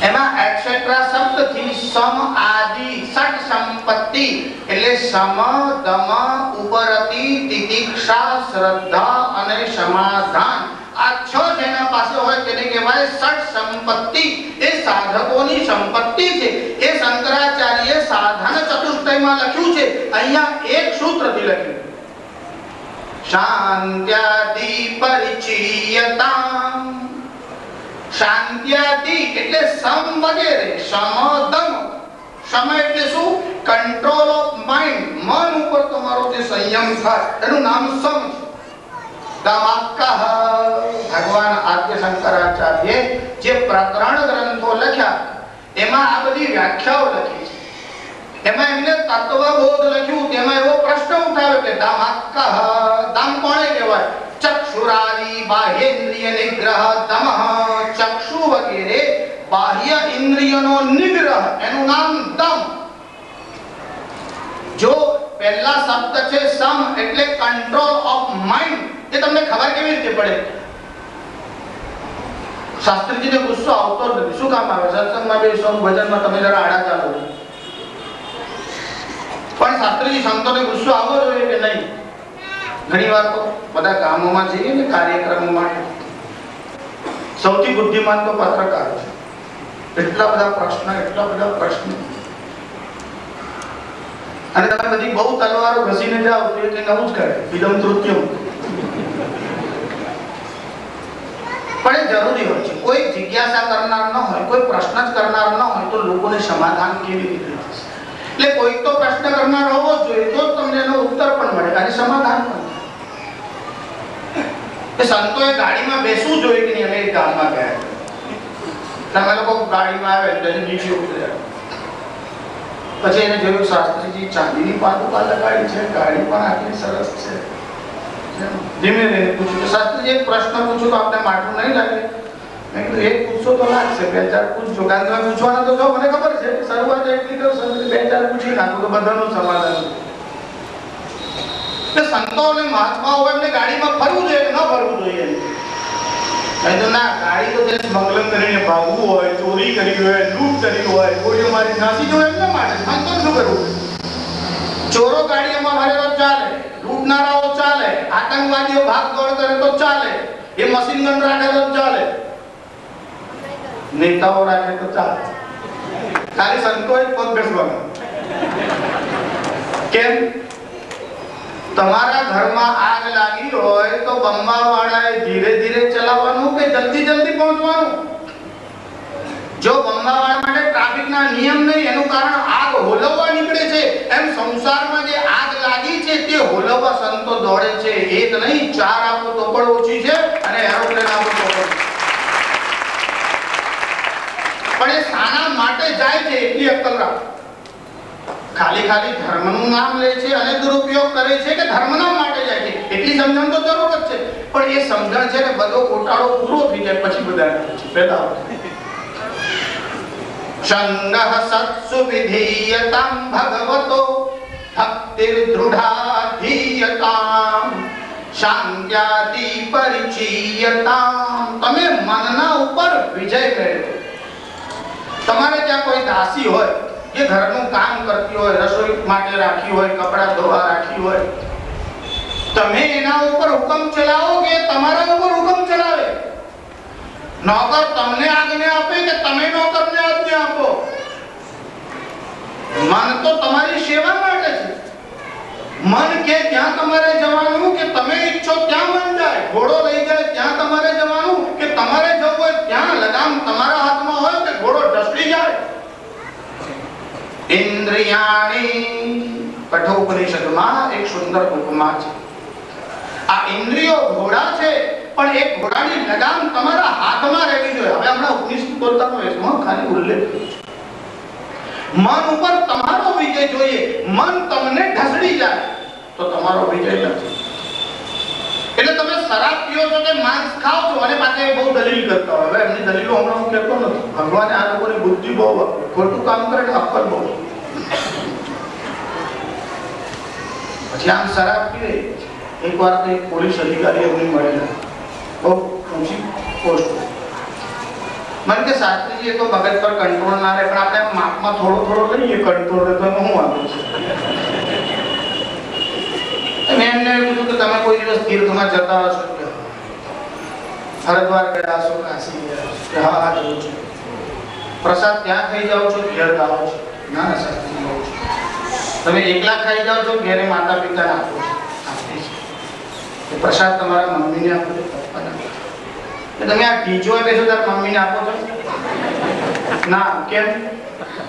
A: એમાં એટસેટ્રા શબ્દથી સમ આદિ ષટ સંપત્તિ એટલે સમ દમ ઉપરતિ તિતિક્ષા શ્રદ્ધા અને સમાધાન, આ છ જેના પાસે હોય તેને કહેવાય ષટ સંપત્તિ. એ સાધકોની સંપત્તિ છે. એ શંકરાચાર્યએ સાધન ચતુષ્ટયમાં લખ્યું છે. અહીંયા એક સૂત્રથી લખ્યું શાંત્યાદિ પરિચીયતામ. શાંત્યાદિ એટલે સમ વગેરે, સમ દમ. સમ એટલે શું? કંટ્રોલ ઓફ માઇન્ડ, મન ઉપર તમારો જે સંયમ થાય એનું નામ સમ છે. દમકઃ, ભગવાન આદ્ય શંકરાચાર્યે જે પ્રકરણ ગ્રંથો લખ્યા એમાં આ બધી વ્યાખ્યાઓ લખી છે. એમાં એમને તત્વબોધ લખ્યું. તેમાં એવો પ્રશ્ન ઉઠાવ્યો કે દમકઃ, દમ કોને કહેવાય? ચક્ષુરાદિ બાહ્યેન્દ્રિય નિગ્રહ દમઃ. ચક્ષુ વગેરે બાહ્ય ઇન્દ્રિયનો નિગ્રહ એનું નામ દમ. જો પહેલા શબ્દ છે સમ એટલે કંટ્રોલ ઓફ માઇન્ડ, એ તમને ખબર કેવી રીતે પડે? શાસ્ત્રીજીને ગુસ્સો આવતો જ નથી. શું કામ આવે? સત્સંગમાં બેસો, ભજનમાં તમે જરા આડા ચાલો. પણ શાસ્ત્રીજી સંતોને ગુસ્સો આવવો જોઈએ કે નહીં? ઘણીવાર તો બધા ગામોમાં જઈએ ને કાર્યક્રમોમાં, સૌથી બુદ્ધિમાન તો પત્રકાર છે. એટલા બધા પ્રશ્ન. અને તમે બધી બહુ તલવારો ઘસીને જાઓ તો એ નવું જ કરે, વિદમ તૃત્યમ. પણ એ જરૂરી હોય છે. કોઈ જિજ્ઞાસા કરનાર ન હોય, કોઈ પ્રશ્ન જ કરનાર ન હોય તો લોકોને સમાધાન કેવી રીતે થશે? એટલે કોઈ તો પ્રશ્ન કરનાર હોવો જોઈએ, તો તમને એનો ઉત્તર પણ મળે અને સમાધાન પણ. એ સંતોએ ગાડીમાં બેસવું જોઈએ કે નહીં? અમે એક ગામમાં ગયા, તમે લોકો ગાડીમાં આવે એટલે નીચે ઉતર્યા. પછી એને જોયું શાસ્ત્રીજી ચાંદીની પાદુકા લગાડી છે, ગાડી પણ આટલી સરસ છે. ધીમે ધીમે પૂછ્યું, શાસ્ત્રીજી એક પ્રશ્ન પૂછું તો આપને માઠું નહીં લાગે? મેં કીધું એક પૂછશો તો લાગશે, બે ચાર પૂછજો. કારણ કે પૂછવાના તો જો મને ખબર છે, શરૂઆત એટલી તો બે ચાર પૂછી નાખું તો બધાનું સમાધાન. સંતો અને મહાત્માઓ એમને ગાડીમાં ફરવું જોઈએ કે ન ફરવું જોઈએ? તો ના, ગાડી તો તેને મંગલમ કરીને ભાગવું હોય, ચોરી કરી હોય, લૂંટ કરી હોય, ગોળીઓ મારી નાસી જો એમને માટે સંતો શું કરવું? ચોરો ગાડીઓમાં ભરે તો ચાલે, લૂંટનારાઓ ચાલે, આતંકવાદીઓ ભાગ દોડ કરે તો ચાલે, એ મશીન ગન રાખે તો ચાલે, નેતાઓ રાખે તો ચાલે. ખાલી સંતો જ પગ બેસવાનો. કેમ? તમારા ઘરમાં આગ લાગી હોય તો બંબાવાળાએ ધીરે ધીરે ચલાવવાનું કે જલ્દી જલ્દી પહોંચવાનું? જો બંબાવાળા માટે ટ્રાફિકના નિયમ નહીં, એનું કારણ આગ હોલવવા નીકળે છે. એમ સંસારમાં જે આગ લાગી છે તે હોલવવા સંતો દોડે છે. એક નહીં, ચાર આપો તો પણ ઓછી છે અને એરોપ્લેન આપો તો પણ એ શાના માટે જાય છે એટલી અક્કલ રાખો. ખાલી ધર્મનું નામ લે છે અને દુરુપયોગ કરે છે કે ધર્મના માટે જાય છે, એટલી સમજણ તો જરૂર જ છે. પણ એ સમજણ છે ને બધો ઘોટાળો પૂરો થઈ જાય પછી બધા પેદા સંગહ સત્સુ વિધીયતામ ભગવતો ભક્તિર દૃઢાધીયતામ શાંત્યાદિ પરિચીયતામ. તમે મનના ઉપર વિજય મેળવો. તમારે ત્યાં કોઈ દાસી હોય જે ઘરનું કામ કરતી હોય, રસોઈ માટે રાખી હોય, કપડા ધોવા રાખી હોય, તમે એના ઉપર હુકમ ચલાવો કે તમારા ઉપર હુકમ ચલાવે? નોકર તમને આજ્ઞા આપે કે તમે નોકરને આજ્ઞા આપો? મન તો તમારી સેવા માટે છે. મન કે ત્યાં તમારે જવાનું કે તમે ઈચ્છો ત્યાં મન જાય. ઘોડો લઈ જાય ત્યાં તમારે જવાનું કે તમારે જવું હોય ત્યાં લગામ તમારા હાથમાં હોય કે ઘોડો ઢસડી જાય? ઇન્દ્રિયાણી કઠોપનિષદમાં એક સુંદર ઉપમા છે. આ ઇન્દ્રિયો ઘોડા છે, પણ એક ઘોડાની લગામ તમારા હાથમાં રહેવી જોઈએ. હવે હમણાં ઉપનિષદ બોલતાનો એમાં ખાલી ઉલ્લેખ છે. મન ઉપર તમારો વિજય જોઈએ. મન તમને ઢસડી જાય તો તમારો વિજય નથી. એટલે તમે શરાબ પીઓ છો કે માંસ ખાઓ છો અને પાછા બહુ દલીલ કરતા હોય. હવે એમની દલીલો હમણાં હું કહેતો નથી. ભગવાને આ લોકોની બુદ્ધિ બહુ ખોટું કામ કરે ને અક્કલ બહુ. પછી આમ શરાબ પીએ. એક વાર તો એક પોલીસ અધિકારી અમને મળેલા, બહુ ઊંચી પોસ્ટ. મને કે શાસ્ત્રીજી તો મગજ પર કંટ્રોલ ના રહે, પણ આપણે માપમાં થોડો થોડો લઈએ કંટ્રોલ રહે તો એમાં શું વાંધો છે? મેં એમને કીધું કે તમે કોઈ દિવસ તીર્થમાં જતા હશો કે હરિદ્વાર ગયા હશો, કાશી ગયા હશો કે હા હા જવું છે. પ્રસાદ ત્યાં ખાઈ જાઓ છો, ઘેર લાવો છો? ના ના શાસ્ત્રીજી લાવો છો. તમે એકલા ખાઈ જાઓ છો, ઘેરે માતા પિતાને આપો છો? પ્રસાદ તમારા મમ્મીને આપો છો, પપ્પાને આપો છો? તમે આ ટીચો બેસો ત્યારે મમ્મીને આપો છો? ના. કેમ?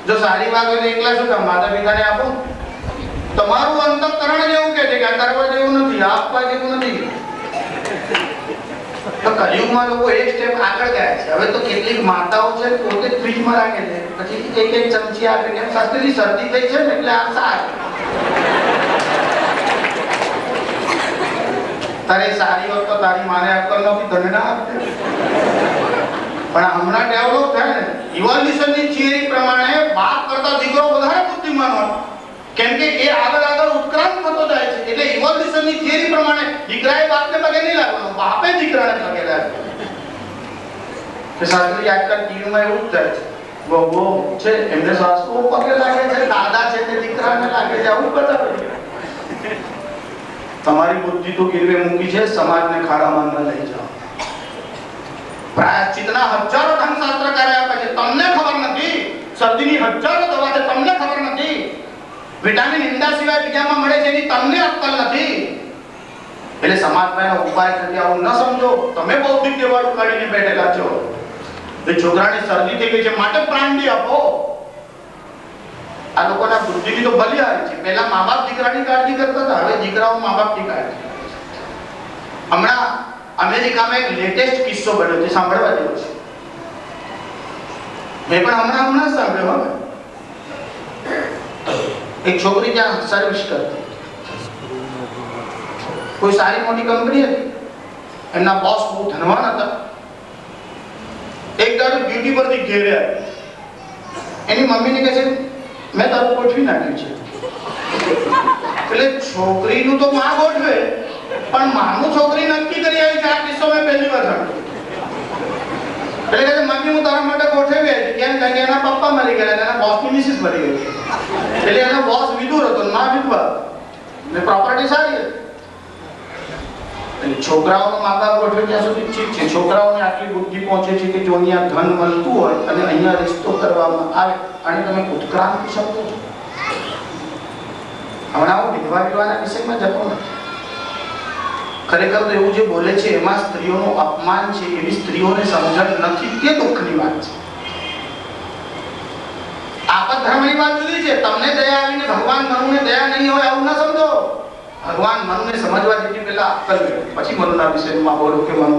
A: જો સારી વાત હોય તો એકલા શું કામ માતા પિતાને આપો? તમારું અંતઃકરણ જેવું કે છે કે આ કરવા જેવું નથી, આપવા જેવું નથી. તો કલયુગમાં લોકો એક સ્ટેપ આગળ ગયા છે. હવે તો કેટલીક માતાઓ છે પોતે ફ્રીજમાં રાખે છે, પછી એક એક ચમચી આપે. કેમ? શાસ્ત્રીજી શરદી થઈ છે ને એટલે આ સાર. તારે સારી વખત તો તારી માને અક્કલ નથી, તને ના આપે. પણ હમણાં ડેવલપ થાય ને ઇવોલ્યુશનની થિયરી પ્રમાણે બાપ કરતા દીકરો વધારે બુદ્ધિમાન હોય. કેમ કે એ આગળ આગળ ઉત્ક્રાંત થતો જાય છે. એટલે ઇવોલ્યુશનની થિયરી પ્રમાણે દીકરાએ બાપને પગે નહીં લાગવાનો, બાપે દીકરાને પગે લાગવાનો. કે શાસ્ત્રી આજકાલ ટીવીમાં એવું જ થાય છે. બહુ છે એમને સાસુ પગે લાગે છે, દાદા છે તે દીકરાને લાગે છે, આવું બતાવે છે. તમારી બુદ્ધિ તો ગીરવે મૂકી છે, સમાજને ખાડામાં ન લઈ જાઓ. પ્રાયશ્ચિતના હજારો ઢંગ શાસ્ત્રકારે આપ્યા છે, તમને ખબર નથી. શરદીની હજારો દવા છે, તમને ખબર નથી. વિટામિન ઈંડા સિવાય બીજામાં મળે છે એની તમને અક્કલ નથી. એટલે સમાજમાં ઉપાય નથી. આવું ન સમજો. તમે બૌદ્ધિક દેવાળું કાઢીને બેઠેલા છો. એ છોકરાને શરદી થઈ ગઈ છે માટે પ્રાણડી આપો. આ લોકોના બુદ્ધિની તો બલિહારી છે. પહેલા મા બાપ દીકરાની કાળજી કરતા હતા, હવે દીકરાઓ મા બાપની કાળજી કરે છે. હમણાં અમેરિકામાં એક લેટેસ્ટ કિસ્સો બન્યો છે, સાંભળવા જેવો છે. મેં પણ હમણાં સાંભળ્યો. હવે એક છોકરી ત્યાં સર્વિસ કરતી, કોઈ સારી મોટી કંપની હતી. એમના બોસ બહુ ધનવાન હતા. એક દાડો ડ્યુટી પરથી ઘેરે આવી. એની મમ્મીને કહે છે મેં તારું ગોઠવી નાખ્યું છે. એટલે છોકરીનું તો માં ગોઠવે, પણ માનું છોકરી નક્કી કરી આવી છે. આ કિસ્સો મેં પહેલી વાર સાંભળ્યો. એટલે કહે મમ્મી હું તારા માટે ગોઠવી આવી. કેમ? કારણ કે એના પપ્પા મરી ગયા, એના બોસની મિસિસ મરી ગઈ. એટલે એનો બોસ વિદુર હતો, માં વિધવા, ને પ્રોપર્ટી સારી હતી. છોકરાઓનો મા બાપ ગોઠવે ત્યાં સુધી ઠીક છે. છોકરાઓને આટલી બુદ્ધિ પહોંચે છે કે જો અહીંયા ધન મળતું હોય અને અહીંયા રિશ્તો કરવામાં આવે અને તમે ઉત્ક્રાંત શકો છો. હમણાં હું વિધવા વિવાહના વિષયમાં જતો નથી. ખરેખર તો એવું જે બોલે છે એમાં સ્ત્રીઓનું અપમાન છે. એવી સ્ત્રીઓને સમજણ નથી, તે દુઃખની વાત છે. આપત ધર્મની વાત જુદી છે. તમને દયા આવીને ભગવાન મનુને દયા નહીં હોય આવું ના સમજો. ભગવાન મનુને સમજવા જેટલી પહેલા અક્કલ મેળવો, પછી મનુના વિષયમાં બોલો કે મનુ.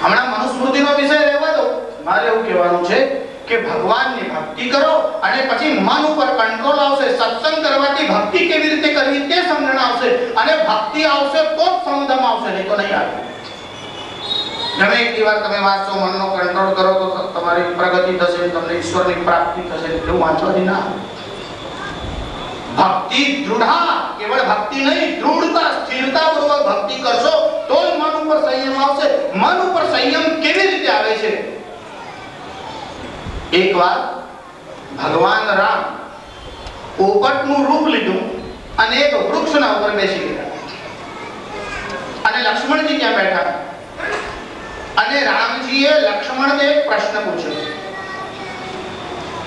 A: હમણાં મનુસ્મૃતિનો વિષય રહેવા દો. મારે એવું કહેવાનું છે કે ભગવાનની ભક્તિ કરો અને પછી મન ઉપર કંટ્રોલ આવશે. સત્સંગ કરવાથી ભક્તિ કેવી રીતે કરવી તે સમજણ આવશે, અને ભક્તિ આવશે તો જ સમજણ આવશે, નહીં તો નહીં આવે. ગમે એટલી વાર તમે વાંચો, મનનો કંટ્રોલ કરો તો તમારી પ્રગતિ થશે, તમને ઈશ્વરની પ્રાપ્તિ થશે. એવું વાંચવાથી ના આવે. ભક્તિ દૃઢા, કેવળ ભક્તિ નહીં, દૃઢતા સ્થિરતાપૂર્વક ભક્તિ કરશો તો જ મન ઉપર સંયમ આવશે. મન ઉપર સંયમ કેવી રીતે આવે છે? એકવાર ભગવાન રામ પોપટનું રૂપ લીધું અને એક વૃક્ષના ઉપર બેસી ગયા. અને લક્ષ્મણજી ત્યાં બેઠા. અને રામજીએ લક્ષ્મણને એક પ્રશ્ન પૂછ્યો.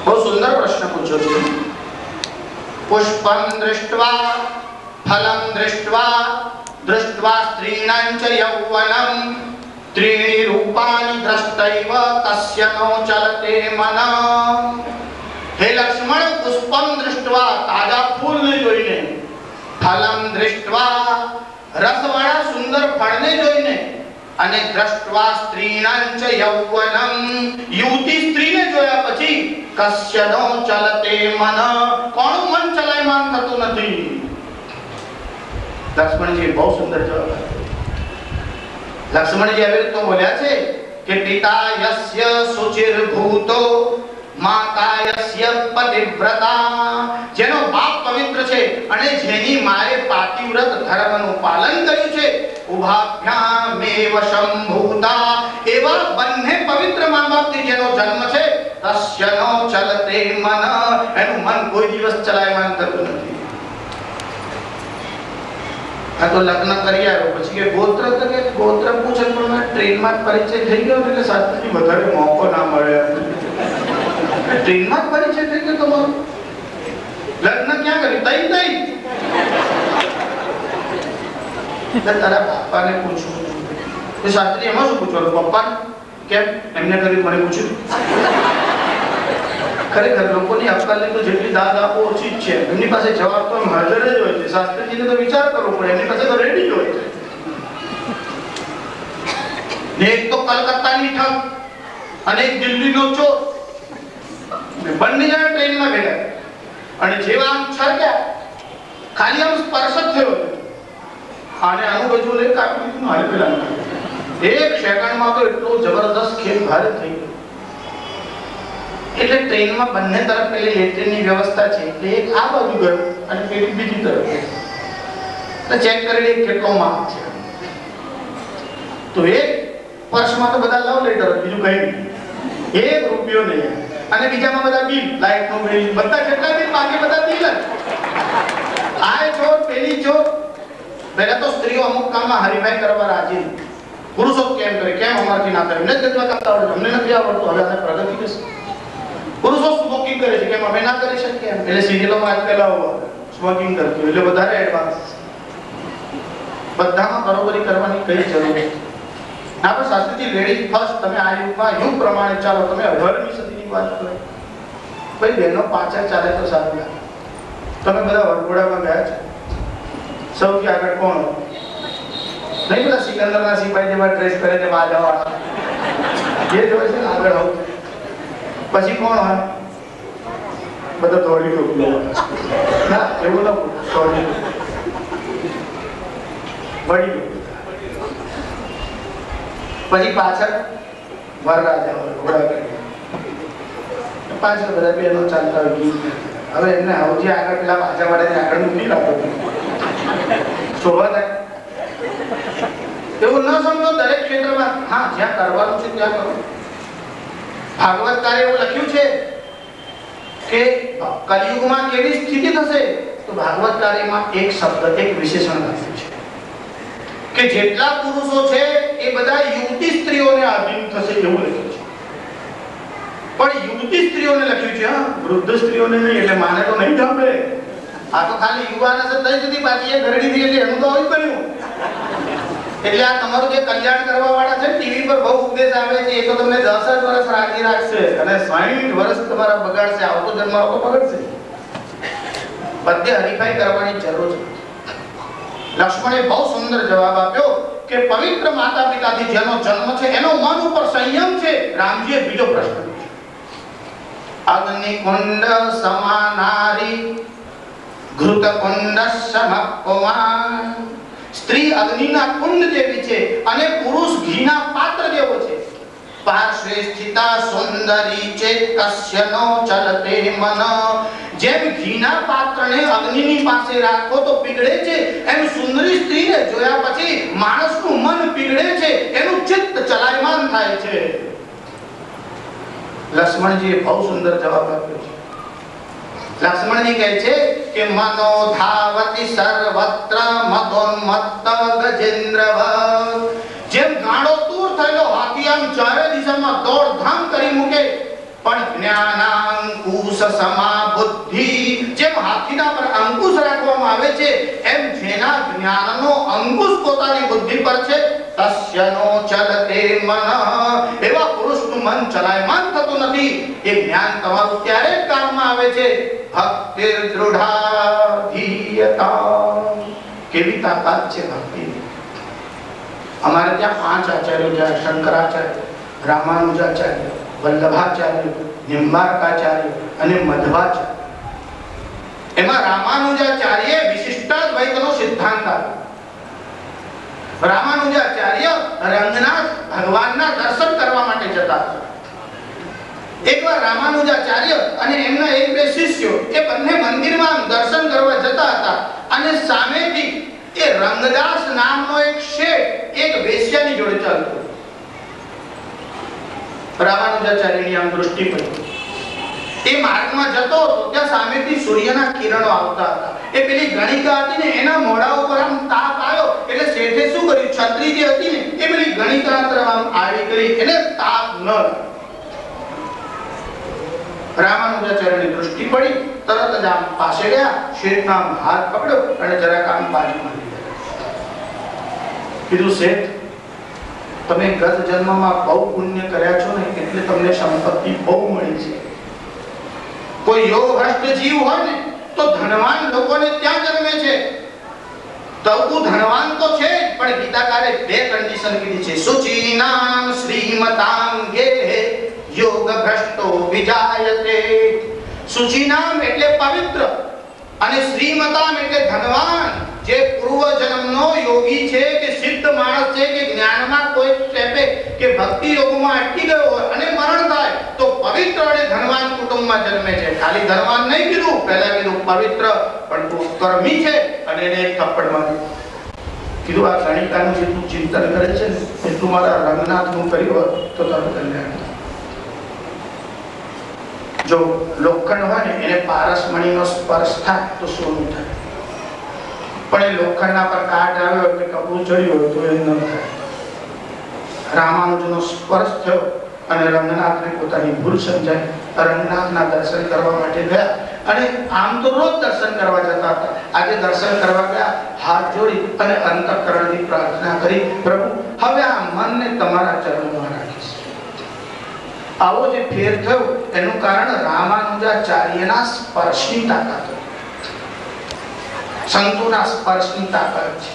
A: બહુ સુંદર પ્રશ્ન પૂછ્યો છે. પુષ્પમ દૃષ્ટવા ફલમ દૃષ્ટવા દૃષ્ટવા સ્ત્રીણાં ચ યૌવનમ ત્રીણિ રૂપાણિ દ્રષ્ટૈવ તસ્ય નો ચલતે મન. હે લક્ષ્મણ પુષ્પમ દૃષ્ટવા તાજા ફૂલને જોઈને, ફલમ દૃષ્ટવા રસવાળા સુંદર ફળને જોઈને, અને દ્રષ્ટવા સ્ત્રીણાંચ યૌવનમ યુવતી સ્ત્રીને જોયા પછી કસ્યનો ચલતે મન કોનું મન ચલાયમાન થતું નથી. લક્ષ્મણજી બહુ સુંદર જવાબ આપ્યો. લક્ષ્મણજી આવી રીતે બોલ્યા છે કે પિતા યસ્ય સુચિર ભૂતો માતા યસ્ય પતિવ્રતા, જેનો બાપ પવિત્ર છે અને જેની માએ પાતિવ્રત ધર્મનું પાલન કર્યું છે, ઉભાભ્યામેવ સંભૂતા, એવા બંને પવિત્ર મા બાપથી જેનો જન્મ છે, તસ્યનો ચલતે મન, એનું મન કોઈ દિવસ ચલાયમાન થતું નથી. આ તો લગ્ન કરી આવ્યો પછી કે ગોત્ર તો કે ગોત્ર પૂછે પણ મેં ટ્રેનમાં પરિચય થઈ ગયો એટલે શાસ્ત્રીજી વધારે મોકો ના મળે. ટ્રેનમાં પરિચય થઈ ગયો તમારો, લગ્ન ક્યાં કર્યું? તઈ તારા બાપાને પૂછવું તો શાસ્ત્રી એમાં શું પૂછવાનું? પપ્પા કેમ એમને કર્યું મને પૂછ્યું? ખરેખર લોકોની અક્કલની તો જેટલી દાદ આપો ઓછી જ છે. એમની પાસે જવાબ તો હાજર જ હોય છે. શાસ્ત્રીજીને તો વિચાર કરવો પડે, એમની પાસે તો રેડી જ હોય છે. ને એક તો કલકત્તાની ઠગ અને એક દિલ્હીનો ચોર, બંને જણા ટ્રેનમાં ગયા અને જેવા આમ છરક્યા, ખાલી આમ સ્પર્શ જ થયો અને આનું બાજુ લઈ કાપી દીધું. હાલે પેલા એક સેકન્ડમાં તો એટલો જબરદસ્ત ખેલ ભારે થઈ ગયો. એટલે ટ્રેનમાં બંને તરફ પેલી લેટ્રિનની વ્યવસ્થા છે, એટલે એક આ બાજુ ગયો અને પેલી બીજી તરફ. તો ચેક કરી કેટલો માર્ક છે. તો એક પર્સમાં તો બધા લવ લેટર, બીજું કઈ નહીં, ₹1 નહીં. અને બીજામાં બધા બિલ, લાઈટ નું બિલ, બધા જેટલા બિલ બાકી બધા બિલ જ. આ ચોર પેલી ચોર. પહેલા તો સ્ત્રીઓ અમુક કામમાં હરીફાઈ કરવા રાજી નથી. પુરુષો કેમ કરે, કેમ અમારથી ના કરે, એમને જ ગજવા કરતા આવડે, અમને નથી આવડતું, હવે આને પ્રગતિ થશે. પુરુષો સ્મોકિંગ કરે છે, કેમ અમે ના કરી શકીએ? એટલે સિરિયલોમાં આજકાલ સ્મોકિંગ કરતી એટલે વધારે એડવાન્સ. બધામાં બરોબરી કરવાની કઈ જરૂર નથી. આપણે શાસ્ત્રીજી લેડીઝ ફર્સ્ટ, તમે આ યુગમાં યુગ પ્રમાણે ચાલો. તમે 18મી સદીની વાત કરો, ભાઈ બહેનો પાછળ ચાલે તો સારું લાગે. તમે બધા વરઘોડામાં ગયા છો, સૌથી આગળ કોણ? નહીં પેલા સિકંદરના સિપાહી જેવા ડ્રેસ કરે છે બાજાવાળા, એ જોઈ છે ને આગળ આવું. પછી કોણ હોય? બધા દોડી ટોપલો ના, એવું ના દોડી વળી. પછી પાછળ વરરાજા હોય, ઘોડા કરી પાછળ બધા બહેનો ચાલતા હોય ગીત. હવે એમને હવજી આગળ પેલા બાજા વાળાને આગળ મૂકી રાખો, શોભા થાય. એવું ન સમજો દરેક ક્ષેત્રમાં. હા, જ્યાં કરવાનું છે ત્યાં કરો. ભાગવતકારે એવું લખ્યું છે કે કલિયુગમાં કેવી સ્થિતિ થશે, તો ભાગવતકારેમાં એક શબ્દ, એક વિશેષણ લખ્યું છે કે જેટલા પુરુષો છે એ બધા યુવતી સ્ત્રીઓને આધીન થશે, એવું લખ્યું છે. પણ યુવતી સ્ત્રીઓને લખ્યું છે, હા, વૃદ્ધ સ્ત્રીઓને નહીં. એટલે માને તો નહીં સાંભળે. આ તો ખાલી યુવાન હશે તઈ સુધી બાકી એ ઘરડી થઈ એટલે એનું તો આવી બન્યું. એટલે આ તમારું જે કલ્યાણ કરવા વાળા છે, ટીવી પર બહુ ઉપદેશ આવે છે, એ તો તમને 10 જ વર્ષ રાજી રાખશે અને 60 વર્ષ તમારા બગાડશે. આવતો જન્મ તો બગડશે. બધે હરીફાઈ કરવાની જરૂર છે. લક્ષ્મણે બહુ સુંદર જવાબ આપ્યો કે પવિત્ર માતા પિતાથી જેનો જન્મ છે એનો મન ઉપર સંયમ છે. રામજીએ બીજો પ્રશ્ન પૂછ્યો. અગ્નિકુંડ સમાનારી ઘૃત કુંડ સમપમાન. સ્ત્રી અગ્નિના કુંડ જેવી છે અને પુરુષ ઘીના પાત્ર જેવો છે. પાર્શ્વે સ્થિતા સુંદરી ચેત કસ્યનો ચલતે મન. જેમ ઘીના પાત્રને અગ્નિની પાસે રાખો તો પીગળે છે, એમ સુંદરી સ્ત્રીને જોયા પછી માણસનું મન પીગળે છે, એનું ચિત્ત ચલાયમાન થાય છે. લક્ષ્મણજીએ બહુ સુંદર જવાબ આપ્યો છે. લક્ષ્મણજી કહે છે કે મનો ધાવતી સર્વત્ર મદોન્મત્ત ગજેન્દ્રવત. જેમ ગાંડો તૂર થયેલો હાથી આમ ચારે દિશામાં દોડધામ કરી મૂકે, પણ જ્ઞાનાંકુશ સમા બુદ્ધિ. જેમ હાથીના પર અંકુશ રાખવામાં આવે છે, એમ જેના જ્ઞાનનો અંકુશ પોતાની બુદ્ધિ પર છે, તસ્યનો ચલતે મન. એવા પુરુષનું મન ચલાયમાન થતું નથી. એ જ્ઞાન તમારું ત્યારે જ કામમાં આવે છે. ભક્તિર દૃઢાધીયતા. કેવી તાકાત છે ભક્તિ. અમારે ત્યાં 5 આચાર્યો છે: શંકરાચાર્ય, રામાનુજાચાર્ય, વલ્લભાચાર્ય, નિમ્બાર્કાચાર્ય અને મધ્વાચાર્ય. એમાં રામાનુજાચાર્ય વિશિષ્ટાદ્વૈતનો સિદ્ધાંત આપ્યો. રામાનુજાચાર્ય રંગનાથ ભગવાનના દર્શન કરવા માટે જતા હતા. એકવાર રામાનુજાચાર્ય અને એમના એક બે શિષ્યો એ બંને મંદિરમાં દર્શન કરવા જતા હતા અને સામેથી એ રંગદાસ નામનો એક શેઠ એક વેશ્યાની જોડે ચાલતો. રામાનુજાચાર્યની આમ દૃષ્ટિ પડી. એ માર્ગમાં જતો હતો ત્યાં સામેથી સૂર્યના કિરણો આવતા હતા. એ પેલી ગણિકા હતી ને એના મોઢા ઉપર આમ તાપ આવ્યો એટલે શેઠે શું કર્યું, છત્રી જે હતી ને એ પેલી ગણિકા તરફ આમ આડી કરી એટલે તાપ ન લાગ્યો. રામાનુજાચાર્યની દૃષ્ટિ પડી. તરત જ આમ પાસે ગયા, શેઠના હાથ પકડ્યો અને જરાક આમ બાજુમાં લીધા. કીધું, શેઠ, તમે ગત જન્મમાં બહુ પુણ્ય કર્યા છો ને એટલે તમને સંપત્તિ બહુ મળી છે. કોઈ યોગ ભ્રષ્ટ જીવ હોય ને તો ધનવાન લોકોને ત્યાં જન્મે છે. તો તું ધનવાન તો છે પણ ગીતાકારે 2 કન્ડિશન કીધી છે: સુચિનામ શ્રીમતામ ગેહે યોગ ભ્રષ્ટો વિજાયતે. સુચિનામ એટલે પવિત્ર અને શ્રીમતામ એટલે ધનવાન. જે પૂર્વ જન્મનો યોગી છે કે સિદ્ધ માણસ છે કે જ્ઞાનમાં કોઈ સ્ટેપે કે ભક્તિ યોગમાં અટકી ગયો હોય અને મરણ થાય તો પવિત્ર અને ધનવાન કુટુંબમાં જન્મે છે. ખાલી ધનવાન નહીં કીધું, પહેલા કીધું પવિત્ર પણ તું કર્મી છે અને એને એક થપ્પડ માર્યો. કીધું, આ ગણિકાનું જે તું ચિંતન કરે છે ને એ તું મારા રંગનાથનું કર્યું હોત તો તારું કલ્યાણ. જો લોખંડ હોય ને એને પારસમણીનો સ્પર્શ થાય તો સોનું થાય, પણ એ લોખંડના પર કાટ આવ્યો કે કપડું ચડ્યું હોય તો એ ન થાય. રામાનુજનો સ્પર્શ થયો અને રંગનાથને પોતાની ભૂલ સમજાય. રંગનાથના દર્શન કરવા માટે ગયા અને આમ તો રોજ દર્શન કરવા જતા હતા. આજે દર્શન કરવા ગયા, હાથ જોડી અને અંતઃકરણથી પ્રાર્થના કરી, પ્રભુ હવે આ મનને તમારા ચરણોમાં રાખીશ. આવો જે ફેર થયો એનું કારણ રામાનુજાચાર્યના સ્પર્શની તાકાત હતી. સંતોના સ્પર્શની તાકાત છે.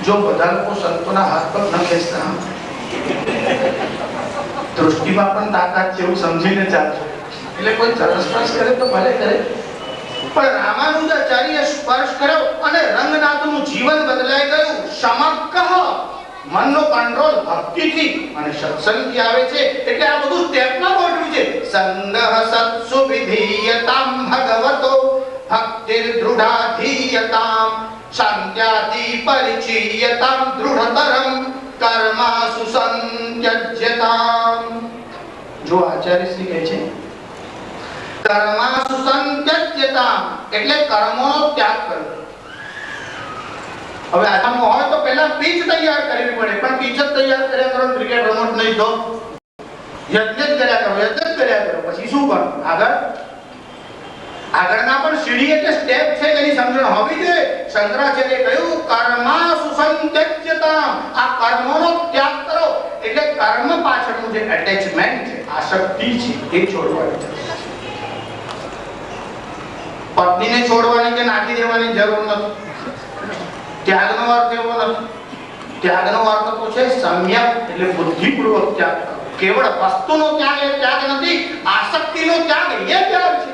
A: જો બધા લોકો સંતોના હાથ પગ ન ખેંચતા, દૃષ્ટિમાં પણ તાકાત છે એવું સમજીને ચાલજો. એટલે કોઈ ચરણ સ્પર્શ કરે તો ભલે કરે, પણ રામાનુજાચાર્ય સ્પર્શ કર્યો અને રંગનાથનું જીવન બદલાઈ ગયું. સમગ્ર મનનો કંટ્રોલ ભક્તિથી અને સત્સંગથી આવે છે. એટલે આ બધું સ્ટેપમાં ગોઠવ્યું છે. સંગહ સત્સુ વિધીયતામ ભગવતો ભક્તિર દૃઢાધીયતામ શાંત્યાતિ પરિચીયતામ દૃઢતરમ કર્માસુ સંત્યજ્યતામ. જો આચાર્ય શ્રી કહે છે કર્માસુ સંત્યજ્યતામ એટલે કર્મોનો ત્યાગ કરવો. હવે આમાં હોય તો પહેલા પીચ તૈયાર કરવી પડે, પણ પીચ જ તૈયાર કર્યા કરો ક્રિકેટ રમત નહીં તો યજ્ઞ જ કર્યા કરો, યજ્ઞ જ કર્યા કરો, પછી શું કરો? આગળના પણ સીડી એટલે સ્ટેપ છે એની સમજણ હોવી જોઈએ. શંકરાચાર્યએ કહ્યું કર્માસુ સંત્યજ્યતામ, આ કર્મોનો ત્યાગ કરો એટલે કર્મ પાછળનું જે એટેચમેન્ટ છે, આસક્તિ છે એ છોડવાની છે. પત્નીને છોડવાની કે નાખી દેવાની જરૂર નથી. ત્યાગનો અર્થ એવો નથી. ત્યાગનો અર્થ તો છે સમ્યક એટલે બુદ્ધિપૂર્વક ત્યાગ કરો. કેવળ વસ્તુનો ત્યાગ એ ત્યાગ નથી, આસક્તિનો ત્યાગ એ ત્યાગ છે.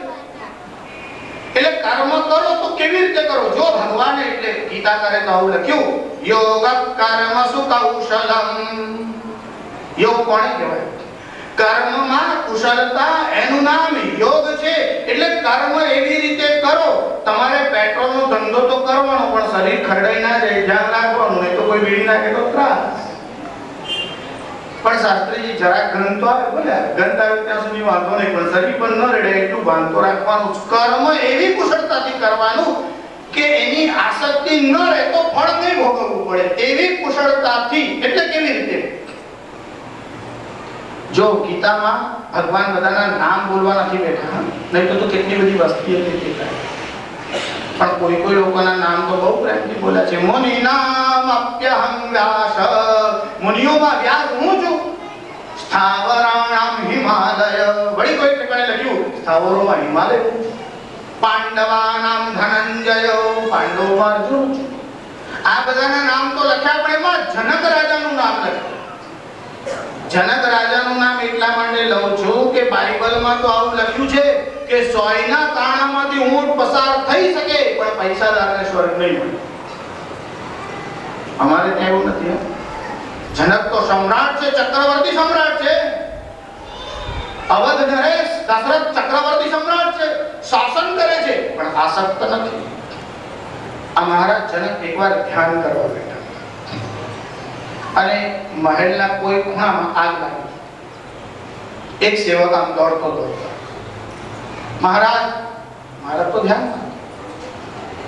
A: એટલે કર્મ કરો તો કેવી રીતે કરો? જો ભગવાને એટલે ગીતા કરે તો આવું લખ્યું, યોગ કર્મસુ કૌશલમ. યોગ કોને કહેવાય? કર્મમાં કુશળતા, એનું નામ યોગ છે. એટલે કર્મ એવી રીતે કરો. તમારે પેટ્રોલનો ધંધો તો કરવાનો પણ શરીર ખરડાઈ ના જાય, ધ્યાન રાખવાનું, નહીં તો કોઈ બીડી નાખે તો ત્રાસ. પણ શાસ્ત્રીજી જરાક ગંધ તો આવે, બોલે ગંધ આવે ત્યાં સુધી વાંધો નહીં, પણ શરીર પણ ન રેડે એટલું ભાન તો રાખવાનું. કર્મ એવી કુશળતાથી કરવાનું કે એની આસક્તિ ન રહે તો ફળ નહીં ભોગવવું પડે, એવી કુશળતાથી. એટલે કેવી રીતે? જો ગીતામાં ભગવાન બધાના નામ બોલવા નથી બેઠા, નહીં તો કેટલી બધી વસ્તી હતી પણ કોઈ લોકોના નામ તો બહુ પ્રેમથી બોલ્યા છે. મુનિ નામ અપ્યહં વ્યાસ, મુનિઓમાં વ્યાસ હું છું. સ્થાવરાણામ હિમાલય, વળી કોઈ ઠેકાણે લખ્યું સ્થાવરોમાં હિમાલય, પાંડવાનામ ધનંજય, પાંડવોમાં અર્જુન. આ બધાના નામ તો લખ્યા, પણ એમાં જનક રાજાનું નામ લખ્યું. જનક રાજાનું નામ એટલા માટે લઉં છું કે બાઇબલમાં તો આવું લખ્યું છે કે સોયના તાણામાંથી ઊંટ પસાર થઈ શકે પણ પૈસાદારને સ્વર્ગ નહીં મળે. અમારે ત્યાં એવું નથી. જનક તો સમ્રાટ છે, ચક્રવર્તી સમ્રાટ છે. અવધ નરેશ દશરથ ચક્રવર્તી સમ્રાટ છે, શાસન કરે છે પણ આસક્ત નથી. આ મહારાજ જનક એકવાર ધ્યાન કરવા બેઠા અને મહેલના કોઈ ખૂણામાં આગ લાગી. એક સેવક આમ દોડતો મહારાજ તો ધ્યાન,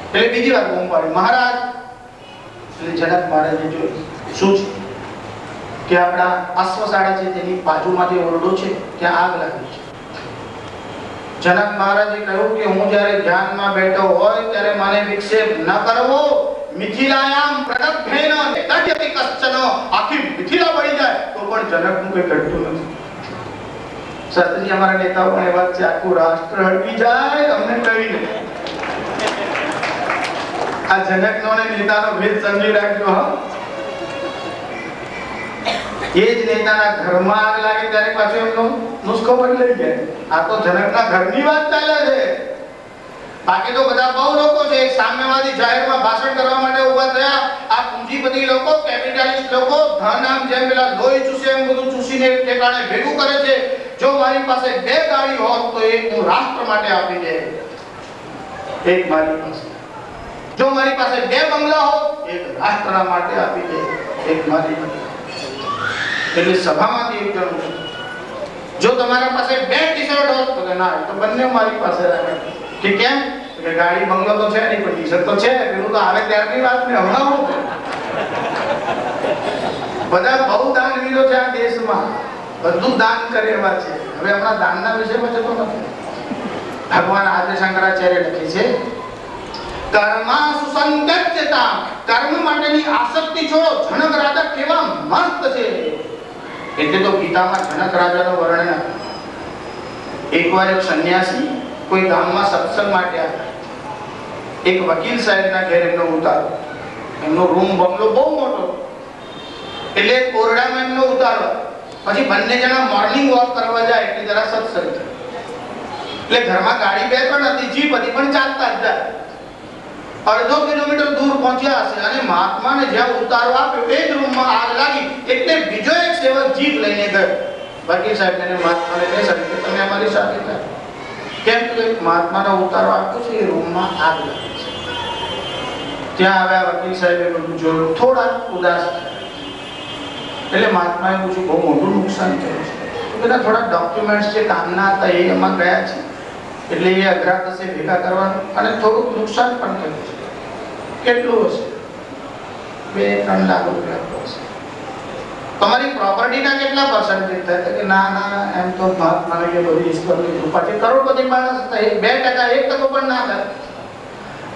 A: એટલે બીજી વાર બૂમ પાડી મહારાજ. એટલે જનક મહારાજે જોયું શું છે કે આપણા અશ્વશાળા છે તેની બાજુમાં જે ઓરડો છે ત્યાં આગ લાગી છે. જનક મહારાજે કહ્યું કે હું જ્યારે ધ્યાનમાં બેઠો હોય ત્યારે મને વિક્ષેપ ન કરવો. મિથિલાયામ પ્રદભેન તદ્યતિ કશ્ચન, આખી મિથિલા પડી જાય તો પણ જનકનું કંઈ ઘટતું નથી. શાસ્ત્રીજી અમારા નેતાઓ પણ એવા છે, આખું રાષ્ટ્ર હળવી જાય અમને કઈ નહીં. આ જનકનો અને નેતાનો ભેદ સમજી રાખજો. હા, એ જ નેતાના ઘરમાં આગ લાગે ત્યારે પાછો એમનો નુસ્ખો બદલાઈ જાય. આ તો જનકના ઘરની વાત ચાલે છે. બાકી તો બધા બહુ લોકો છે સામ્યવાદી જાહેરમાં ભાષણ કરવા માટે ઊભા થયા. આ પૂંજીપતિ લોકો, કેપિટાલિસ્ટ લોકો ધન આમ જેમ પેલા લોહી ચૂસે એમ બધું ચૂસીને એક ઠેકાણે ભેગું કરે છે. જો મારી પાસે 2 ગાડી હોત તો એક હું રાષ્ટ્ર માટે આપી દે, એક મારી પાસે. જો મારી પાસે 2 બંગલા હોત, એક રાષ્ટ્ર માટે આપી દે, એક મારી પાસે. એટલે સભામાંથી એક જણ, જો તમારા પાસે 2 ટી-શર્ટ હોત તો ના, તો બંને મારી પાસે રાખે. કે કેમ? કે ગાડી બંગલો તો છે નહીં પણ ટી-શર્ટ તો છે. પેલું તો આવે ત્યારની વાત ને હમણાં હું બધા બહુ દાનવીરો છે આ દેશમાં, બધું દાન કરે એવા છે. હવે હમણાં દાનના વિષયમાં જતો નથી. ભગવાન આદ્ય શંકરાચાર્ય લખે છે કર્મા સુસંત્યજ્યતા, કર્મ માટેની આસક્તિ છોડો. જનક રાજા કેવા મસ્ત છે. એટલે તો ગીતામાં જનક રાજાનું વર્ણન આપ્યું. એકવાર એક સંન્યાસી કોઈ ગામમાં સત્સંગ માટે આવ્યા. એક વકીલ સાહેબના ઘેર એમનો ઉતારો. એમનો રૂમ બંગલો બહુ મોટો, એટલે કોરડામાં એમનો ઉતારો. પછી બંને જણા મોર્નિંગ વોક કરવા જાય એટલે જરા સત્સંગ. એટલે ઘરમાં ગાડી 2-3 હતી, જીપ હતી, પણ ચાલતા જ જાય. અડધો કિલોમીટર દૂર પહોંચ્યા હશે અને મહાત્માને જ્યાં ઉતારો આપ્યો એ જ રૂમમાં આગ લાગી. એટલે બીજો એક સેવક જીપ લઈને ગયો. વકીલ સાહેબને મહાત્માને બેસાડી કે તમે અમારી સાથે જાઓ. કેમ કે મહાત્માનો ઉતારો આપ્યો છે એ રૂમમાં આગ લાગી છે. ત્યાં આવ્યા વકીલ સાહેબે બધું જોયું, થોડા ઉદાસ થયા. એટલે મહાત્માએ પૂછ્યું બહુ મોટું નુકસાન થયું છે. બધા થોડા ડોક્યુમેન્ટ્સ જે કામના હતા એ એમાં ગયા છે, એટલે એ અઘરા થશે ભેગા કરવાનું, અને થોડુંક નુકસાન પણ થયું છે. કેટલું હશે? 2-3 લાખ રૂપિયા હશે. તમારી પ્રોપર્ટીના કેટલા પર્સન્ટેજ થાય? કે ના એમ તો મહાત્માને કે બધી ઈશ્વરની કૃપા છે, કરોડપતિ માણસ હતા, 2% 1% પણ ના થાય.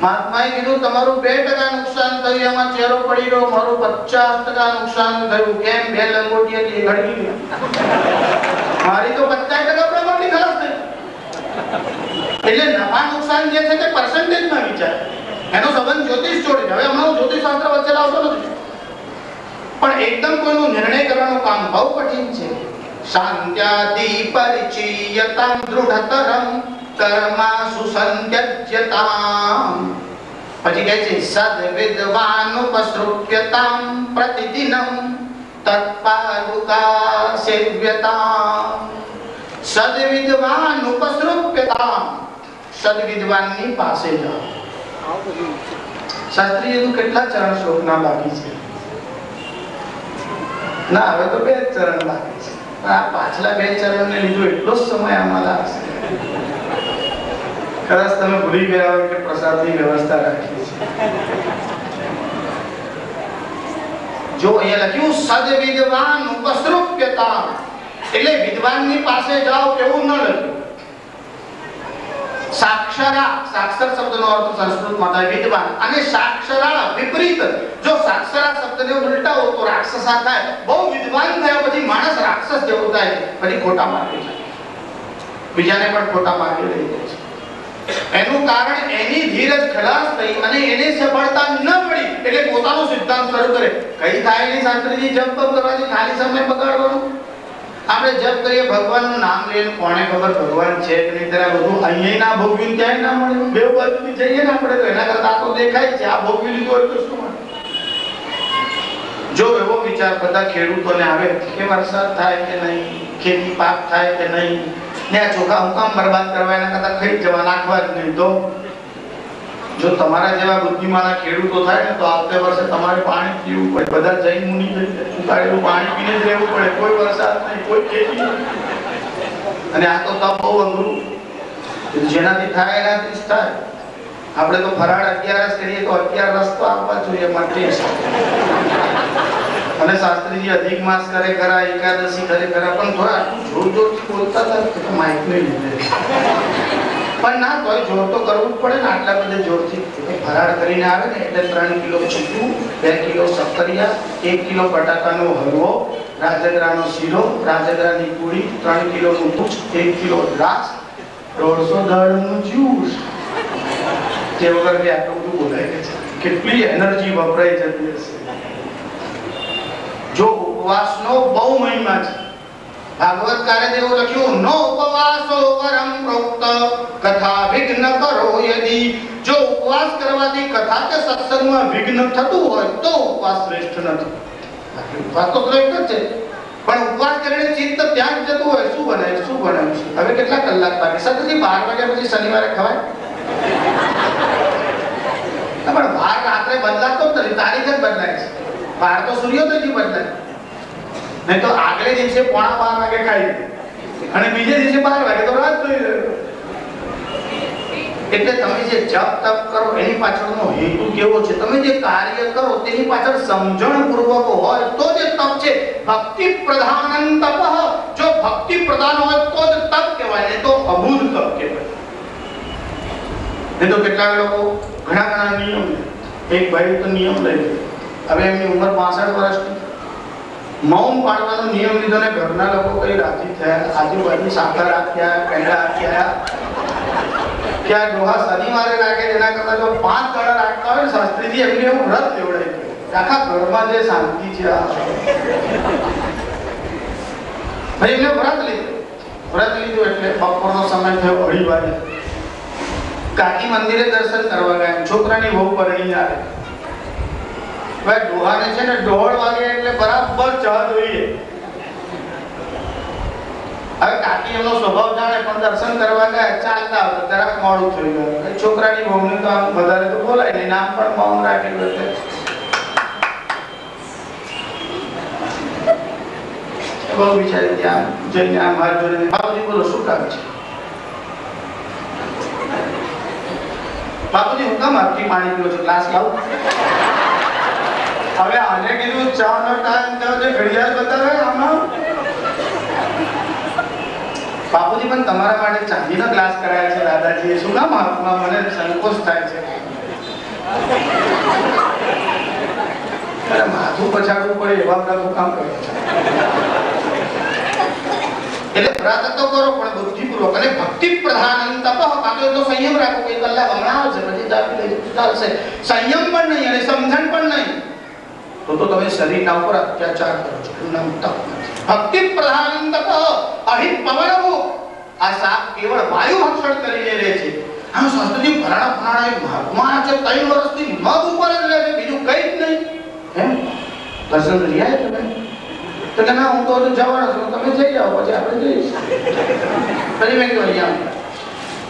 A: મહાત્માએ કીધું તમારું 2% નુકસાન થયું, એમાં ચેરો પડી ગયો. મારું 50% નુકસાન થયું. કેમ? 2 લંગોટી હતી, એ ઘડી ગઈ. મારી તો 50% પ્રોપર્ટી ખલાસ થઈ. એટલે નફા નુકસાન જે છે તે પર્સન્ટેજમાં વિચાર. એનો સંબંધ જ્યોતિષ જોડે. હવે હમણાં હું જ્યોતિષ શાસ્ત્ર વચ્ચે લાવતો નથી, પણ એકદમ કોઈનો નિર્ણય કરવાનું કામ બહુ કઠિન છે. શાંત્યાદિ પરિચયતામ દૃઢતરમ કર્મા સુસંત્યજ્યતામ. પછી કહે છે સદ્વિદ્વાનુપસૃપ્યતામ પ્રતિદિનમ તત્પાદુકા સેવ્યતામ. સદ્વિદ્વાનુપસૃપ્યતામ, સદ્વિદ્વાનની પાસે જાઓ. શાસ્ત્રીએ તો કેટલા ચરણ શ્લોકના બાકી છે? ના, હવે તો 2 ચરણ બાકી છે. આ પાછલા 2 ચરણને લીધો એટલો સમય આમાં લાગશે. કદાચ તમે ભૂલી ગયા હોય કે પ્રસાદની વ્યવસ્થા રાખી છે. જો અહીંયા લખ્યું સદ્વિદ્વાન ઉપસૃપ્યતા, એટલે વિદ્વાનની પાસે જાઓ એવું ન લખ્યું. સાક્ષરા, સાક્ષર શબ્દનો અર્થ સંસ્કૃતમાં થાય વિદ્વાન, અને સાક્ષરા વિપરીત. જો સાક્ષરા શબ્દને ઉલટાવો તો રાક્ષસા થાય. બહુ વિદ્વાન થયા પછી માણસ રાક્ષસ જેવો થાય, પછી ખોટા માર્ગે જાય, બીજાને પણ ખોટા માર્ગે લઈ જાય છે. એનું કારણ એની ધીરજ ખલાસ થઈ અને એને સફળતા ન મળી એટલે પોતાનો સિદ્ધાંત શરૂ કરે. કઈ થાય નહીં શાસ્ત્રીજી, જપ તપ કરવાથી ખાલી સમય બગાડવાનું. આપણે જપ કરીએ, ભગવાનનું નામ લઈએ, કોને ખબર ભગવાન છે કે નહીં. ત્યારે બધું અહીંયા ના ભોગવ્યું ક્યાંય ના મળે. બે બાજુથી જઈએ ને આપણે તો એના કરતા તો દેખાય છે આ ભોગવી લીધું હોય તો શું મળે. જો એવો વિચાર બધા ખેડૂતોને આવે કે વરસાદ થાય કે નહીં, ખેતી પાક થાય કે નહીં, ને આ ચોખા હું કામ બરબાદ કરવા, એના કરતા ખાઈ જવા, નાખવા જ નહીં. તો જો તમારા જેવા બુદ્ધિમાના ખેડૂતો થાય ને તો આવતે વર્ષે તમારે પાણી પીવું પડે. બધા જૈન મુનિ ઉકાળેલું પાણી પીને જ રહેવું પડે. કોઈ વરસાદ નહીં, કોઈ ખેતી નહીં. અને આ તો તપ બહુ અઘરું, જેનાથી થાય એનાથી જ થાય. આપણે તો ફરાળ 11 કરીએ તો 11 રસ તો આપવા જોઈએ માટે. અને શાસ્ત્રીજી અધિક માસ કરે ખરા, એકાદશી કરે ખરા, પણ થોડા જોર જોરથી બોલતા હતા, માઇક નહીં લીધે. પણ ના તોય જોર તો કરવું જ પડે ને. આટલા બધે જોરથી ફરાળ કરીને આવે ને એટલે 3 કિલો ચીકુ, 2 કિલો સક્કરિયા, 1 કિલો બટાકાનો હલવો, રાજગરાનો શીરો, રાજગરાની પૂરી, 3 કિલોનું દૂધ, 1 કિલો દ્રાક્ષ, 150 દાળનું જ્યુસ. તે વગર કે આટલું બધું બોલાય છે. કેટલી એનર્જી વપરાઈ જતી હશે. જો ઉપવાસનો બહુ મહિમા છે. ભાગવતકારે એવું લખ્યું, નો ઉપવાસો વરમ પ્રોક્ત કથા વિઘ્ન કરો યદી. જો ઉપવાસ કરવાથી કથા કે સત્સંગમાં વિઘ્ન થતું હોય તો ઉપવાસ શ્રેષ્ઠ નથી. ઉપવાસ તો શ્રેષ્ઠ છે, પણ ઉપવાસ કરીને ચિત્ત ત્યાં જતું હોય, શું બનાવ્યું શું બનાવ્યું. હવે કેટલા કલાક બાકી? સતથી 12 વાગ્યા પછી શનિવારે ખવાય? પણ વાર રાત્રે બદલાતો જ નથી, તારીખ જ બદલાય છે. વાર તો સૂર્યોદયથી બદલાય. નહીં તો આગલે દિવસે 11:15 વાગે ખાઈ અને બીજે દિવસે 12 વાગે તો રાત થઈ જાય. એટલે તમે જે જપ તપ કરો એની પાછળનો હેતુ કેવો છે, તમે જે કાર્ય કરો તેની પાછળ સમજણ પૂર્વક હોય તો જે તપ છે. ભક્તિ પ્રધાનં તપ. જો ભક્તિ પ્રધાન હોય તો જ તપ કહેવાય, નહીં તો અબુધ તપ કહેવાય. નહીં તો કેટલાક લોકો ઘણા નિયમ, એક ભાઈ તો નિયમ લઈ લે, હવે એમની ઉંમર 65 વર્ષની, મૌન પાડવાનો નિયમ લીધો ને ઘરના લોકો કઈ રાજી થયા. આજુબાજુ સાકર આખ્યા, પેંડા આખ્યા, ક્યાં ડોહા શનિવારે રાખે, એના કરતા જો 5 દાડા રાખતા હોય શાસ્ત્રીજી એમને એવું વ્રત લેવડાય આખા ઘરમાં જે શાંતિ છે. ભાઈ એમને વ્રત લીધું એટલે બપોરનો સમય થયો, 2:30 વાગે. કાકી મંદિરે દર્શન કરવા ગયા, છોકરાની વહુ પરણી આવે. ભાઈ ડોહાને છે ને 1:30 વાગે એટલે બરાબર ચા જોઈએ. હવે કાકી એમનો સ્વભાવ જાણે, પણ દર્શન કરવા ગયા, ચાલતા હતા, જરાક મોડું થઈ ગયું. છોકરાની વહુને તો આમ વધારે તો બોલાય નહીં, નામ પણ મૌન રાખેલું એટલે બહુ વિચારી ત્યાં જઈને આમ હાથ જોડીને, બાપુજી બોલો શું કામ છે? બાપુજી હું કામ આપથી પાણી પીવો છો? ગ્લાસ લાવું? હવે આને કીધું ચા નો ટાઈમ થયો છે, ઘડિયાળ બતાવે આમાં. બાપુજી પણ તમારા માટે ચાંદીનો ગ્લાસ કરાયા છે દાદાજીએ. શું કામ આપમાં? મને સંકોચ થાય છે. માથું પછાડવું પડે એવા બધા કામ કરે. એટલે વ્રત તો કરો પણ બુદ્ધિપૂર્વક અને ભક્તિ પ્રધાન તપ. કાતો તો સંયમ રાખો, કે કલાક હમણાં આવશે પછી ચાલશે. સંયમ પણ નહીં અને સમજણ પણ નહીં તો તમે શરીરના ઉપર અત્યાચાર કરો છો. ભક્તિ પ્રધાન તપ અહિત પવનવું. આ સાપ કેવળ વાયુ ભક્ષણ કરીને રહે છે. આ શાસ્ત્રજી ફરાણા એક મહાત્મા છે, 3 વર્ષથી મગ ઉપર જ રહે છે, બીજું કઈ જ નહીં. એમ દર્શન રહ્યા તમે તો કે ના હું તો જવાનો છું, તમે જઈ જાઓ પછી આપણે જઈશું. ફરી મેં કીધું અહીંયા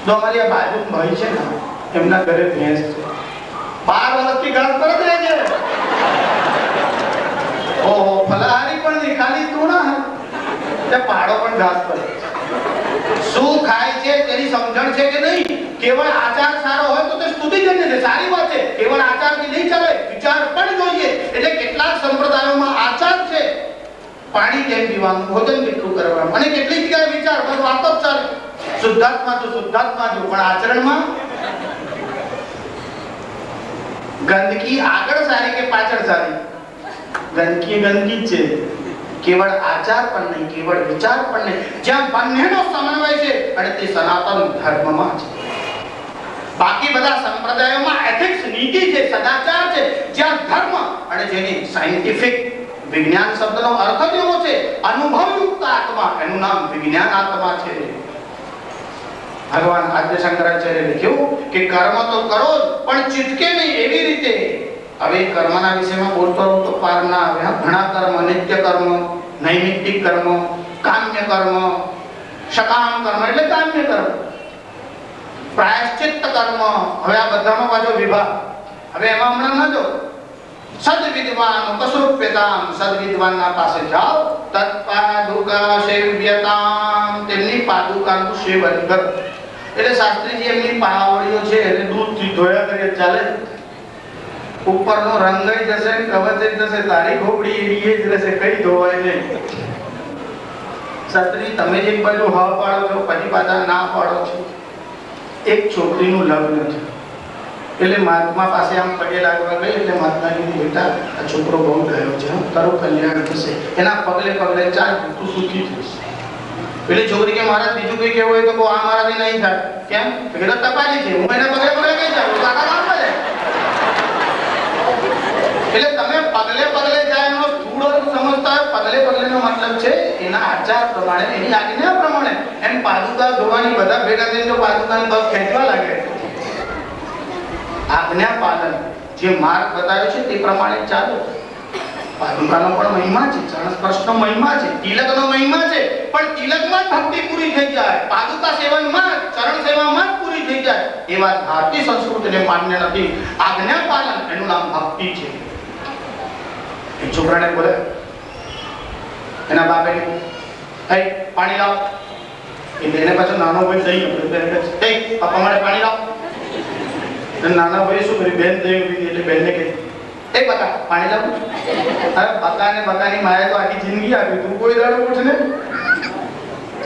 A: તો અમારી આ બાજુ ભાઈ છે ને, એમના ઘરે ભેંસ છે, 12 વર્ષથી ઘાસ પર જ રહે છે. ઓહો, ફલાહારી પણ નહીં, ખાલી તૃણા તે પાડો પણ ઘાસ પર. શું ખાય છે તેની સમજણ છે કે નહીં? કેવળ આચાર સારો હોય તો તે સ્તુતિજન્ય છે, સારી વાત છે. કેવળ આચારથી નહીં ચાલે, વિચાર પણ જોઈએ. એટલે કેટલાક સંપ્રદાયોમાં આચાર છે, પાણી કેમ પીવાનું, ભોજન કેટલું કરવાનું, અને કેટલીક જગ્યાએ વિચાર બસ વાતો જ ચાલે. શુદ્ધાત્મા છું, પણ આચરણમાં ગંદકી આગળ સારી કે પાછળ સારી? ગંદકી ગંદકી જ છે. કેવળ આચાર પણ નહીં, કેવળ વિચાર પણ નહીં, જ્યાં બંનેનો સમન્વય છે અને તે સનાતન ધર્મમાં છે. બાકી બધા સંપ્રદાયોમાં એથિક્સ, નીતિ છે, સદાચાર છે. જ્યાં ધર્મ અને જેની સાયન્ટિફિક વિજ્ઞાન શબ્દનો અર્થ જ એવો છે, અનુભવયુક્ત આત્મા, એનું નામ વિજ્ઞાન આત્મા છે. ભગવાન આદ્ય શંકરાચાર્ય લખ્યું કે કર્મ તો કરો પણ ચિતકે નહીં એવી રીતે. હવે કર્મના વિષયમાં બોલતો રહું તો પાર ના આવે. ઘણા કર્મ, નિત્ય કર્મ, નૈમિત્તિક કર્મ, કામ્ય કર્મ, સકામ કર્મ એટલે કામ્ય કર્મ, પ્રાયશ્ચિત્ત કર્મ. હવે આ બધામાં પાછો વિભાગ. હવે એમાં હમણાં ન જો. સદ્વિદ્વાન ઉપસૃપ્યતામ, સદ્વિદ્વાનના પાસે જાઓ, તત્પાદુકા સેવ્યતામ, તેમની પાદુકાનું સેવન કરો. એટલે શાસ્ત્રીજી એમની પાવડીઓ છે એને દૂધથી ધોયા કરીએ ચાલે? ઉપરનો રંગાઈ જશે, કવચાઈ જશે, તારી ખોપડી એવી જ રહેશે, કઈ ધોવાય નહીં. શાસ્ત્રી તમે જ એક બાજુ હા પાડો છો, પછી પાછા ના પાડો છો. એક છોકરીનું લગ્ન છે એટલે મહાત્મા પાસે આમ પગે લાગવા ગઈ એટલે મહાત્મા કીધું, બેટા આ છોકરો બહુ ગયો છે, તારું કલ્યાણ થશે, એના પગલે પગલે ચાલ, તું સુખી થઈશ. પેલી છોકરી કે મારા બીજું કઈ કેવું હોય તો આ મારાથી નહીં થાય. કેમ? એટલે તપાલી છે, હું એના પગલે પગલે કઈ જાઉં, કાકા કામ કરે. એટલે તમે પગલે પગલે જાય એનો થોડો સમજતા હોય. પગલે પગલેનો મતલબ છે એના આચાર પ્રમાણે, એની આજ્ઞા પ્રમાણે. એમ પાદુકા ધોવાની બધા ભેગા થઈને જો પાદુકાને પગ ખેંચવા લાગે, આજ્ઞા પાલન, જે માર્ગ બતાવ્યો છે તે પ્રમાણે ચાલો. પાદુકાનો પણ મહિમા છે, ચરણ સ્પર્શનો મહિમા છે, તિલકનો મહિમા છે, પણ તિલકમાં જ ભક્તિ પૂરી થઈ જાય, પાદુકા સેવનમાં, ચરણ સેવામાં જ પૂરી થઈ જાય. એ વાત ભારતીય સંસ્કૃતિને માન્ય નથી. આજ્ઞા પાલન એનું નામ ભક્તિ છે. એક છોકરાને બોલે, એના બાપે હે પાણી લાવ. એટલે એને પાછો નાનો ભાઈ દહીં આપે, અમારે પાણી લાવ. નાના ભાઈ શું કર્યું, બેન દહીં પીધી એટલે બેનને કહી, એ બકા પાણી લાવ. અરે બકાને બકાની મારે તો આખી જિંદગી આપી, તું કોઈ દાડો પૂછ ને.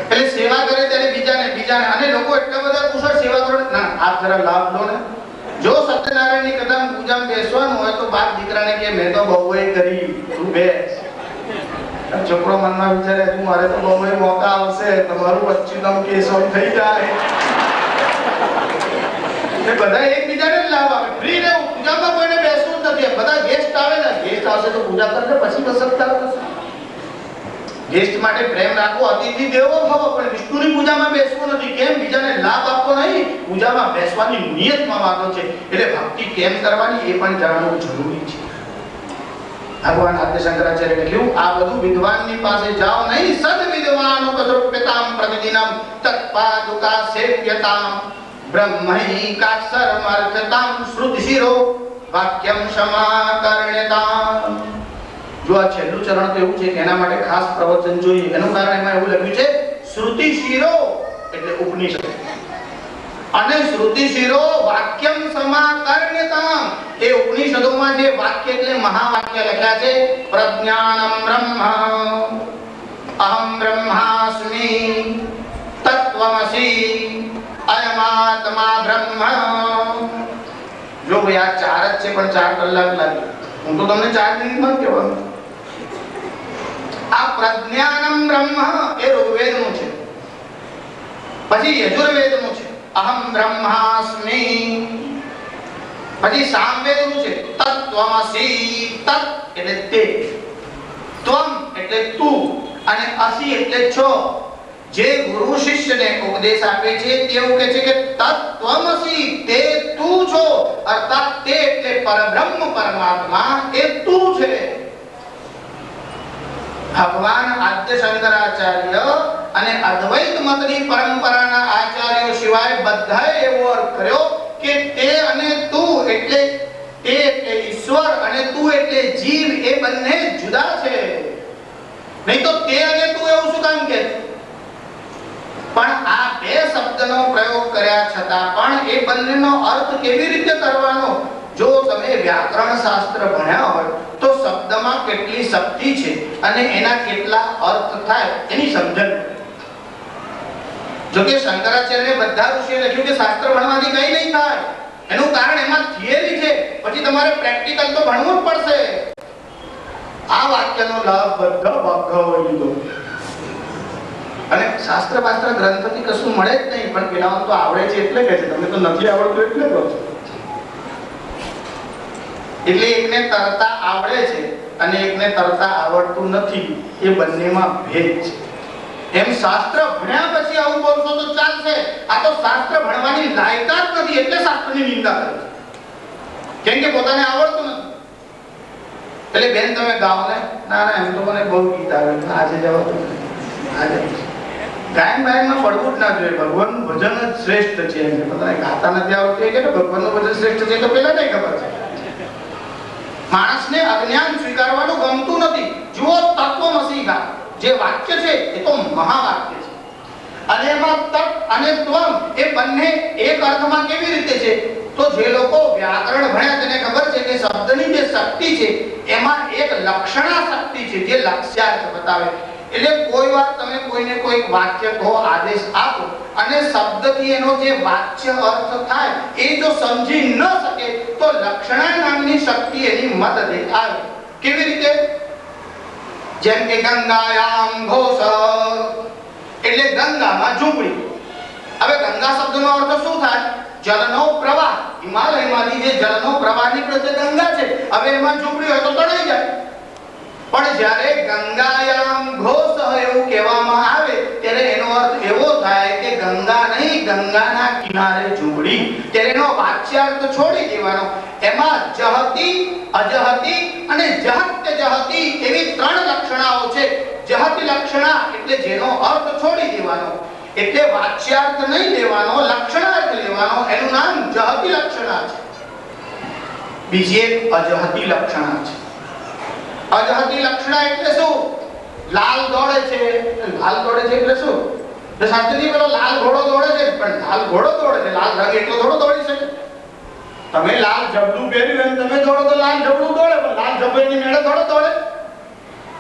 A: એટલે સેવા કરે ત્યારે બીજાને અને લોકો એટલા બધા કુશળ સેવા કરે, ના આપ જરા લાભ લો ને. જો સત્યનારાયણની કથામાં પૂજામાં બેસવાનું હોય તો બાપ દીકરાને કે મેં તો બહુએ કરી, તું બેસ. છોકરો મનમાં વિચારે, તું મારે તો બહુએ મોકા આવશે, તમારું વચ્ચેનું કેસ થઈ જાય. બધા એકબીજાને જ લાભ આપે. ફ્રી રહેવું, પૂજામાં કોઈને બેસવું જ નથી. બધા ગેસ્ટ આવે ને, ગેસ્ટ આવશે તો પૂજા કરશે, પછી તો સત્કાર કરશે. ગેસ્ટ માટે પ્રેમ રાખવો, અતિથિ દેવો ભવ, પણ વિષ્ણુની પૂજામાં બેસવું નથી. કેમ? બીજાને લાભ આપવો નહીં, પૂજામાં બેસવાની નિયતમાં વાતો છે. એટલે ભક્તિ કેમ કરવાની એ પણ જાણવું જરૂરી છે. ભગવાન આદ્ય શંકરાચાર્ય કહ્યું, આ બધું વિદ્વાનની પાસે જાઓ નહીં. સદ્વિદ્વાન ઉપસૃપ્યતામ પ્રતિદિનમ તત્પાદુકા સેવ્યતામ બ્રહ્મૈકાક્ષરમર્થતામ શ્રુતિશિરો વાક્યમ સમાકર્ણ્યતામ. જો આ છેલ્લું ચરણ તો એવું છે કે એના માટે ખાસ પ્રવચન જોઈએ. એનું કારણ એમાં એવું લખ્યું છે, શ્રુતિશિરો એટલે ઉપનિષદ, અને શ્રુતિશિરો વાક્યમ સમાકર્ણ્યતામ. એ ઉપનિષદોમાં જે વાક્ય એટલે મહાવાક્ય લખ્યા છે, પ્રજ્ઞાનમ બ્રહ્મ, અહમ બ્રહ્માસ્મિ, તત્વમસી, અયમાત્મા બ્રહ્મ. જો ભાઈ આ ચાર જ છે, પણ 4 કલાક લાગે. હું તો તમને 4 મિનિટમાં કહેવાનું. આ પ્રજ્ઞાનમ બ્રહ્મ એ ઋગ્વેદનું છે, પછી યજુર્વેદનું છે, અહમ બ્રહ્માસ્મિ. પછી સામવેદનું છે, તત્વમસી. તત્ એટલે તે, ત્વમ એટલે તું, અને અસી એટલે છો. જે ગુરુ શિષ્યને ઉપદેશ આપે છે તેવું કહે છે કે તત્વમસી, તે તું છો. અર્થાત તે એટલે પરબ્રહ્મ પરમાત્મા એ તું છે. ભગવાન આદ્ય શંકરાચાર્ય અને અદ્વૈત મતની પરંપરાના આચાર્યો સિવાય બધાએ એવો અર્થ કર્યો કે તે અને તું એટલે તે એટલે ઈશ્વર અને તું એટલે જીવ, એ બંને જુદા છે. નહીં તો તે અને તું એવું શું કામ કહે? પણ આ બે શબ્દનો પ્રયોગ કર્યા છતાં પણ એ બંનેનો અર્થ કેવી રીતે કરવાનો? જો તમે વ્યાકરણ શાસ્ત્ર ભણ્યા હોય તો શબ્દમાં કેટલી શક્તિ છે અને એના કેટલા અર્થ થાય એની સમજણ. જો કે શંકરાચાર્યને બધા ઋષિએ લખ્યું કે શાસ્ત્ર ભણવાથી કંઈ નહીં થાય. એનું કારણ એમાં થિયરી છે, પછી તમારે પ્રેક્ટિકલ તો ભણવું જ પડશે. આ વાક્યનો લાભ બધા ભાગોએ લીધો. અને શાસ્ત્ર પાત્ર ગ્રંથથી કશું મળે જ નહીં, પણ પેલામાં તો આવડે છે એટલે કહે છે, તમને તો નથી આવડતું એટલે કહો છો. એટલે એકને તરતા આવડે છે અને એકને તરતા આવડતું નથી, એ બંનેમાં ભેદ છે. એમ શાસ્ત્ર ભણ્યા પછી આવું બોલશો તો ચાલશે. આ તો શાસ્ત્ર ભણવાની લાયકાત નથી એટલે શાસ્ત્રની નિંદા કરે છે, કેમ કે પોતાને આવડતું નથી. એટલે બેન તમે ગાઓ ને, ના ના એમ તો મને બહુ ગીત આવે, આજે જવાતું આજે ગાયન બાયનમાં પડવું જ ના જોઈએ. ભગવાનનું ભજન જ શ્રેષ્ઠ છે. એમ પોતાને ગાતા નથી આવડતું કે ભગવાનનું ભજન શ્રેષ્ઠ છે તો પેલા નહીં ખબર છે. માણસને અજ્ઞાન સ્વીકારવાનું ગમતું નથી. જુઓ તત્વમસી ગા જે વાક્ય છે એ તો મહાવાક્ય છે, અને એમાં તત્ અને ત્વમ એ બંને એક અર્થમાં કેવી રીતે છે? તો જે લોકો વ્યાકરણ ભણ્યા તેને ખબર છે કે શબ્દની જે શક્તિ છે એમાં એક લક્ષણા શક્તિ છે જે લક્ષ્યાર્થ બતાવે. એટલે કોઈ વાર તમે કોઈને કોઈ વાક્ય કહો, આદેશ આપો અને શબ્દથી એનો જે વાચ્ય અર્થ થાય એ જો સમજી ન શકે તો લક્ષણા નામની શક્તિ એની મદદે આવે. કેવી રીતે? જેમ કે ગંગાયામ ઘોષ એટલે ગંગામાં ઝૂંપડી. હવે ગંગા શબ્દનો અર્થ શું થાય? જળનો પ્રવાહ. હિમાલયમાંથી જે જળનો પ્રવાહ નીકળે છે ગંગા છે. હવે એમાં ઝૂંપડી હોય તો તણાઈ જાય. પણ જ્યારે ગંગાયામ ઘોષ એવું કહેવામાં આવે ત્યારે એનો અર્થ એવો થાય કે ગંગા નહીં, ગંગાના કિનારે ઝૂંપડી. ત્યારે એનો વાચ્યાર્થ છોડી દેવાનો. એમાં જહતી, અજહતી અને જહત્ય જહતી એવી ત્રણ લક્ષણાઓ છે. જહતી લક્ષણા એટલે જેનો અર્થ છોડી દેવાનો, એટલે વાચ્યાર્થ નહીં લેવાનો, લક્ષણાર્થ લેવાનો. એનું નામ જહતી લક્ષણા છે. બીજી એક અજહતી લક્ષણા છે. અજહતી લક્ષણા એટલે શું? લાલ દોડે છે. લાલ દોડે છે એટલે શું? તો શાસ્ત્રીજી પેલો લાલ ઘોડો દોડે છે, પણ લાલ ઘોડો દોડે છે, લાલ રંગ એટલો થોડો દોડી શકે. તમે લાલ જબડું પહેર્યું એમ તમે દોડો તો લાલ જબડું દોડે, પણ લાલ જબડાની મેળે થોડો દોડે.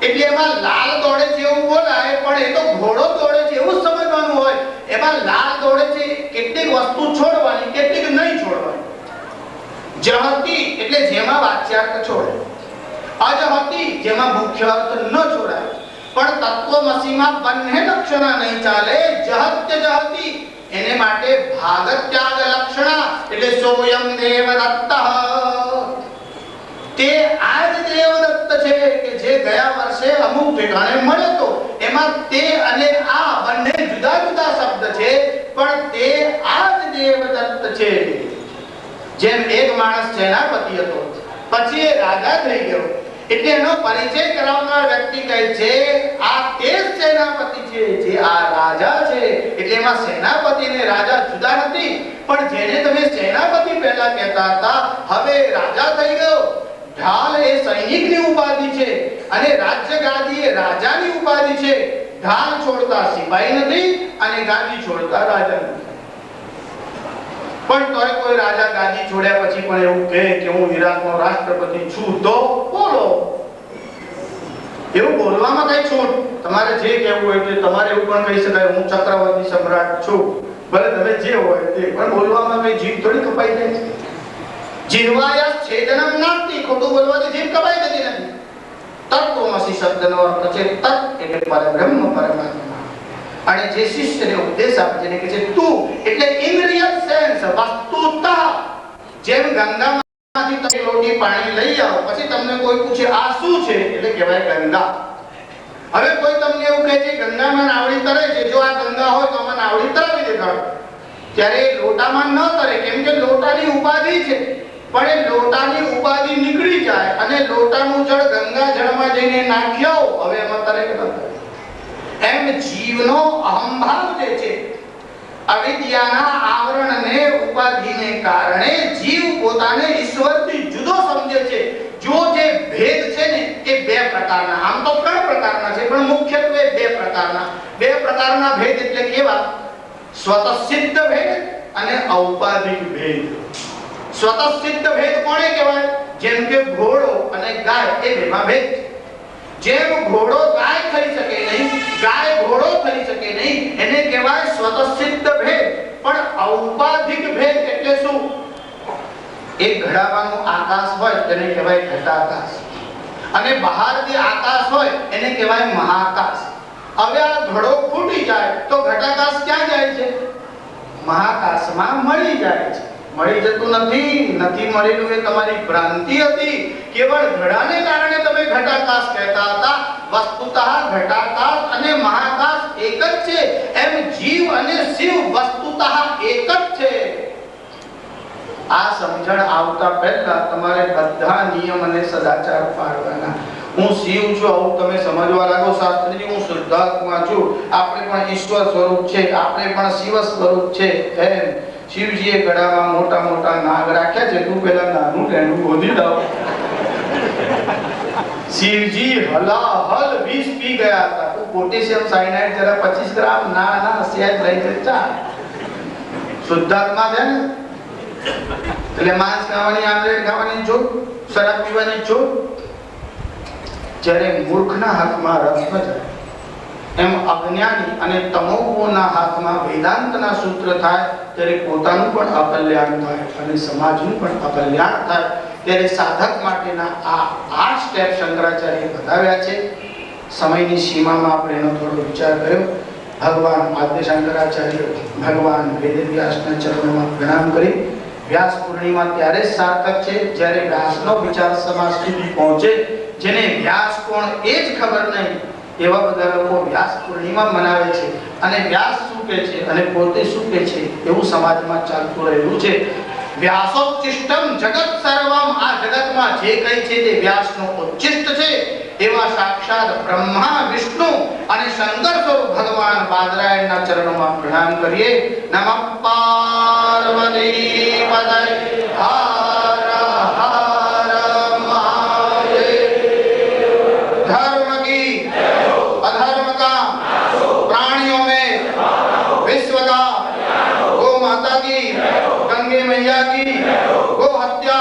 A: એટલે એમાં લાલ દોડે છે એવું બોલાય, પણ એ તો ઘોડો દોડે છે એવું સમજવાનું હોય. એમાં લાલ દોડે છે, કેટલીક વસ્તુ છોડવાની, કેટલીક નહીં છોડવાની. જહતી એટલે જેમાં વાચ્યાર્થ છોડે, અજહતી જેમાં મુખ્ય અર્થ ન છોડાય. પણ તત્વમસીમાં બંને લક્ષણા નહીં ચાલે. જહત્ય જહતી એને માટે ભાગત્યાગ લક્ષણા એટલે સોયમ દેવદત્ત. તે આજ દેવદત્ત છે કે જે ગયા વર્ષે અમુક ઠેકાણે મળ્યો તો. એમાં તે અને આ બંને જુદા જુદા શબ્દ છે, પણ તે આજ દેવદત્ત છે. જેમ એક માણસ સેનાપતિ હતો, પછી એ રાજા થઈ ગયો, એટલે એનો પરિચય કરાવનાર વ્યક્તિ કહે છે આ તે જ સેનાપતિ છે જે આ રાજા છે. એટલે એમાં સેનાપતિ અને રાજા જુદા નથી, પણ જેને તમે સેનાપતિ પહેલા કહેતા હતા હવે રાજા થઈ ગયો. ઢાલ એ સૈનિકની ઉપાધિ છે અને રાજ્ય ગાદી એ રાજાની ઉપાધિ છે. ઢાલ છોડતા સિપાહી નથી અને ગાદી છોડતા રાજા નથી. પણ તોય કોઈ રાજા ગાદી છોડ્યા પછી પણ એવું કહે કે હું ઈરાકનો રાષ્ટ્રપતિ છું, તો બોલો. એવું બોલવામાં કઈ છૂટ, તમારે જે કહેવું હોય તે તમારે એવું પણ કહી શકાય હું ચક્રવર્તી સમ્રાટ છું, ભલે તમે જે હોય તે, પણ બોલવામાં કઈ જીભ થોડી કપાઈ જાય છે. જીહવાયા છેદનમ નાસ્તિ, ખોટું બોલવાથી જીભ કપાઈ જતી નથી. તત્વમસી શબ્દનો અર્થ છે તત્ એટલે પરબ્રહ્મ, પરમાત્મા. અને જે શિષ્યને ઉપદેશ આપે છે કે છે તું એટલે ઇન રિયલ સેન્સ વસ્તુતઃ. જેમ ગંગામાંથી તમે લોટી પાણી લઈ આવો, પછી તમને કોઈ પૂછે આ શું છે એટલે કહેવાય ગંગા. હવે કોઈ તમને એવું કહે છે ગંગામાં નાવડી તરે છે, જો આ ગંગા હોય તો આમાં નાવડી તરાવી દેખાડો, ત્યારે લોટામાં ન તરે, કેમ કે લોટાની ઉપાધિ છે. પણ એ લોટાની ઉપાધિ નીકળી જાય અને લોટાનું જળ ગંગા જળમાં જઈને નાખ્યો, હવે એમાં તરે કે ન તરે. એમ જીવનો અહંભાવ જે છે, અવિદ્યાના આવરણને ઉપાધિને કારણે જીવ પોતાને ઈશ્વરથી જુદો સમજે છે. જો જે ભેદ છે ને એ બે પ્રકારના, આમ તો ત્રણ પ્રકારના છે પણ મુખ્યત્વે બે પ્રકારના. બે પ્રકારના ભેદ એટલે કેવા? સ્વતઃસિદ્ધ ભેદ અને ઔપાધિક ભેદ. સ્વતઃસિદ્ધ ભેદ કોને કહેવાય? જેમ કે ઘોડો અને ગાય એ બેમાં ભેદ છે. જેમ ઘોડો ગાય થઈ શકે નહીં, ગાય ઘોડો થઈ શકે નહીં, એને કહેવાય સ્વતઃસિદ્ધ ભેદ. પણ ઔપાધિક ભેદ એટલે શું? એક ઘડાવાનું આકાશ હોય તેને કહેવાય ઘટાકાશ, અને બહાર જે આકાશ હોય એને કહેવાય મહાકાશ. હવે આ ઘડો ફૂટી જાય તો ઘટાકાશ ક્યાં જાય છે? મહાકાશમાં મળી જાય છે. મળી જતું નથી મળેલું એ તમારી ભ્રાંતિ હતી. કેવળ ઘડાને કારણે તમે ઘટાકાશ કહેતા હતા. વસ્તુતઃ ઘટાકાશ અને મહાકાશ એક જ છે. એમ જીવ અને શિવ વસ્તુતઃ એક જ છે. આ સમજણ આવતા પહેલા તમારે બધા નિયમ અને સદાચાર પાળવાના. હું શિવ છું આવું તમે સમજવા લાગો. શાસ્ત્રીજી હું શુદ્ધાત્મા છું, આપણે પણ ઈશ્વર સ્વરૂપ છે, આપણે પણ શિવ સ્વરૂપ છે. એમ શિવજીએ ગળામાં મોટા મોટા નાગ રાખ્યા છે, તું પેલા નાનું ટેણું ગોદી દાવ. શિવજી હલાહલ વિષ પી ગયા હતા. તું પોટેશિયમ સાયનાઇડ જરા 25 ગ્રામ ના સહેજ લઈ જતા. શુદ્ધાત્મા છે ને, એટલે માંસ ખાવાની, આમલેટ ખાવાની છૂટ, શરાબ પીવાની છૂટ. જ્યારે મૂર્ખના હાથમાં રત્ન જાય એમ અજ્ઞાની અને તમોગુણના હાથમાં વેદાંતના સૂત્ર થાય ત્યારે પોતાનું પણ અકલ્યાણ થાય અને સમાજનું પણ અકલ્યાણ થાય. ત્યારે સાધક માટેના આ 8 સ્ટેપ શંકરાચાર્યએ બતાવ્યા છે. સમયની સીમામાં આપણે એનો થોડો વિચાર કર્યો. ભગવાન આદ્ય શંકરાચાર્ય ભગવાન વેદવ્યાસના ચરણોમાં પ્રણામ કરી. વ્યાસ પૂર્ણિમા ત્યારે જ સાર્થક છે જ્યારે વ્યાસનો વિચાર સમાજ સુધી પહોંચે. જેને વ્યાસ કોણ એ જ ખબર નહીં એવા બધા લોકો વ્યાસ પૂર્ણિમા મનાવે છે, અને વ્યાસ શું કહે છે અને પોતે શું કહે છે એવું સમાજમાં ચાલતું રહેલું છે. વ્યાસોચ્ચિષ્ટમ જગત સર્વમ, આ જગતમાં જે કંઈ છે તે વ્યાસનું ઉચ્ચિષ્ટ છે. એવા સાક્ષાત બ્રહ્મા, વિષ્ણુ અને શંકર સ્વરૂપ ભગવાન બાદરાયણના ચરણોમાં પ્રણામ કરીએ. નમઃ પાર્વતી પતય હર હર મહાદેવ. धर्म की अधर्म का प्राणियों में विश्व का, गौ माता की, गंगे मैया की, गो हत्या,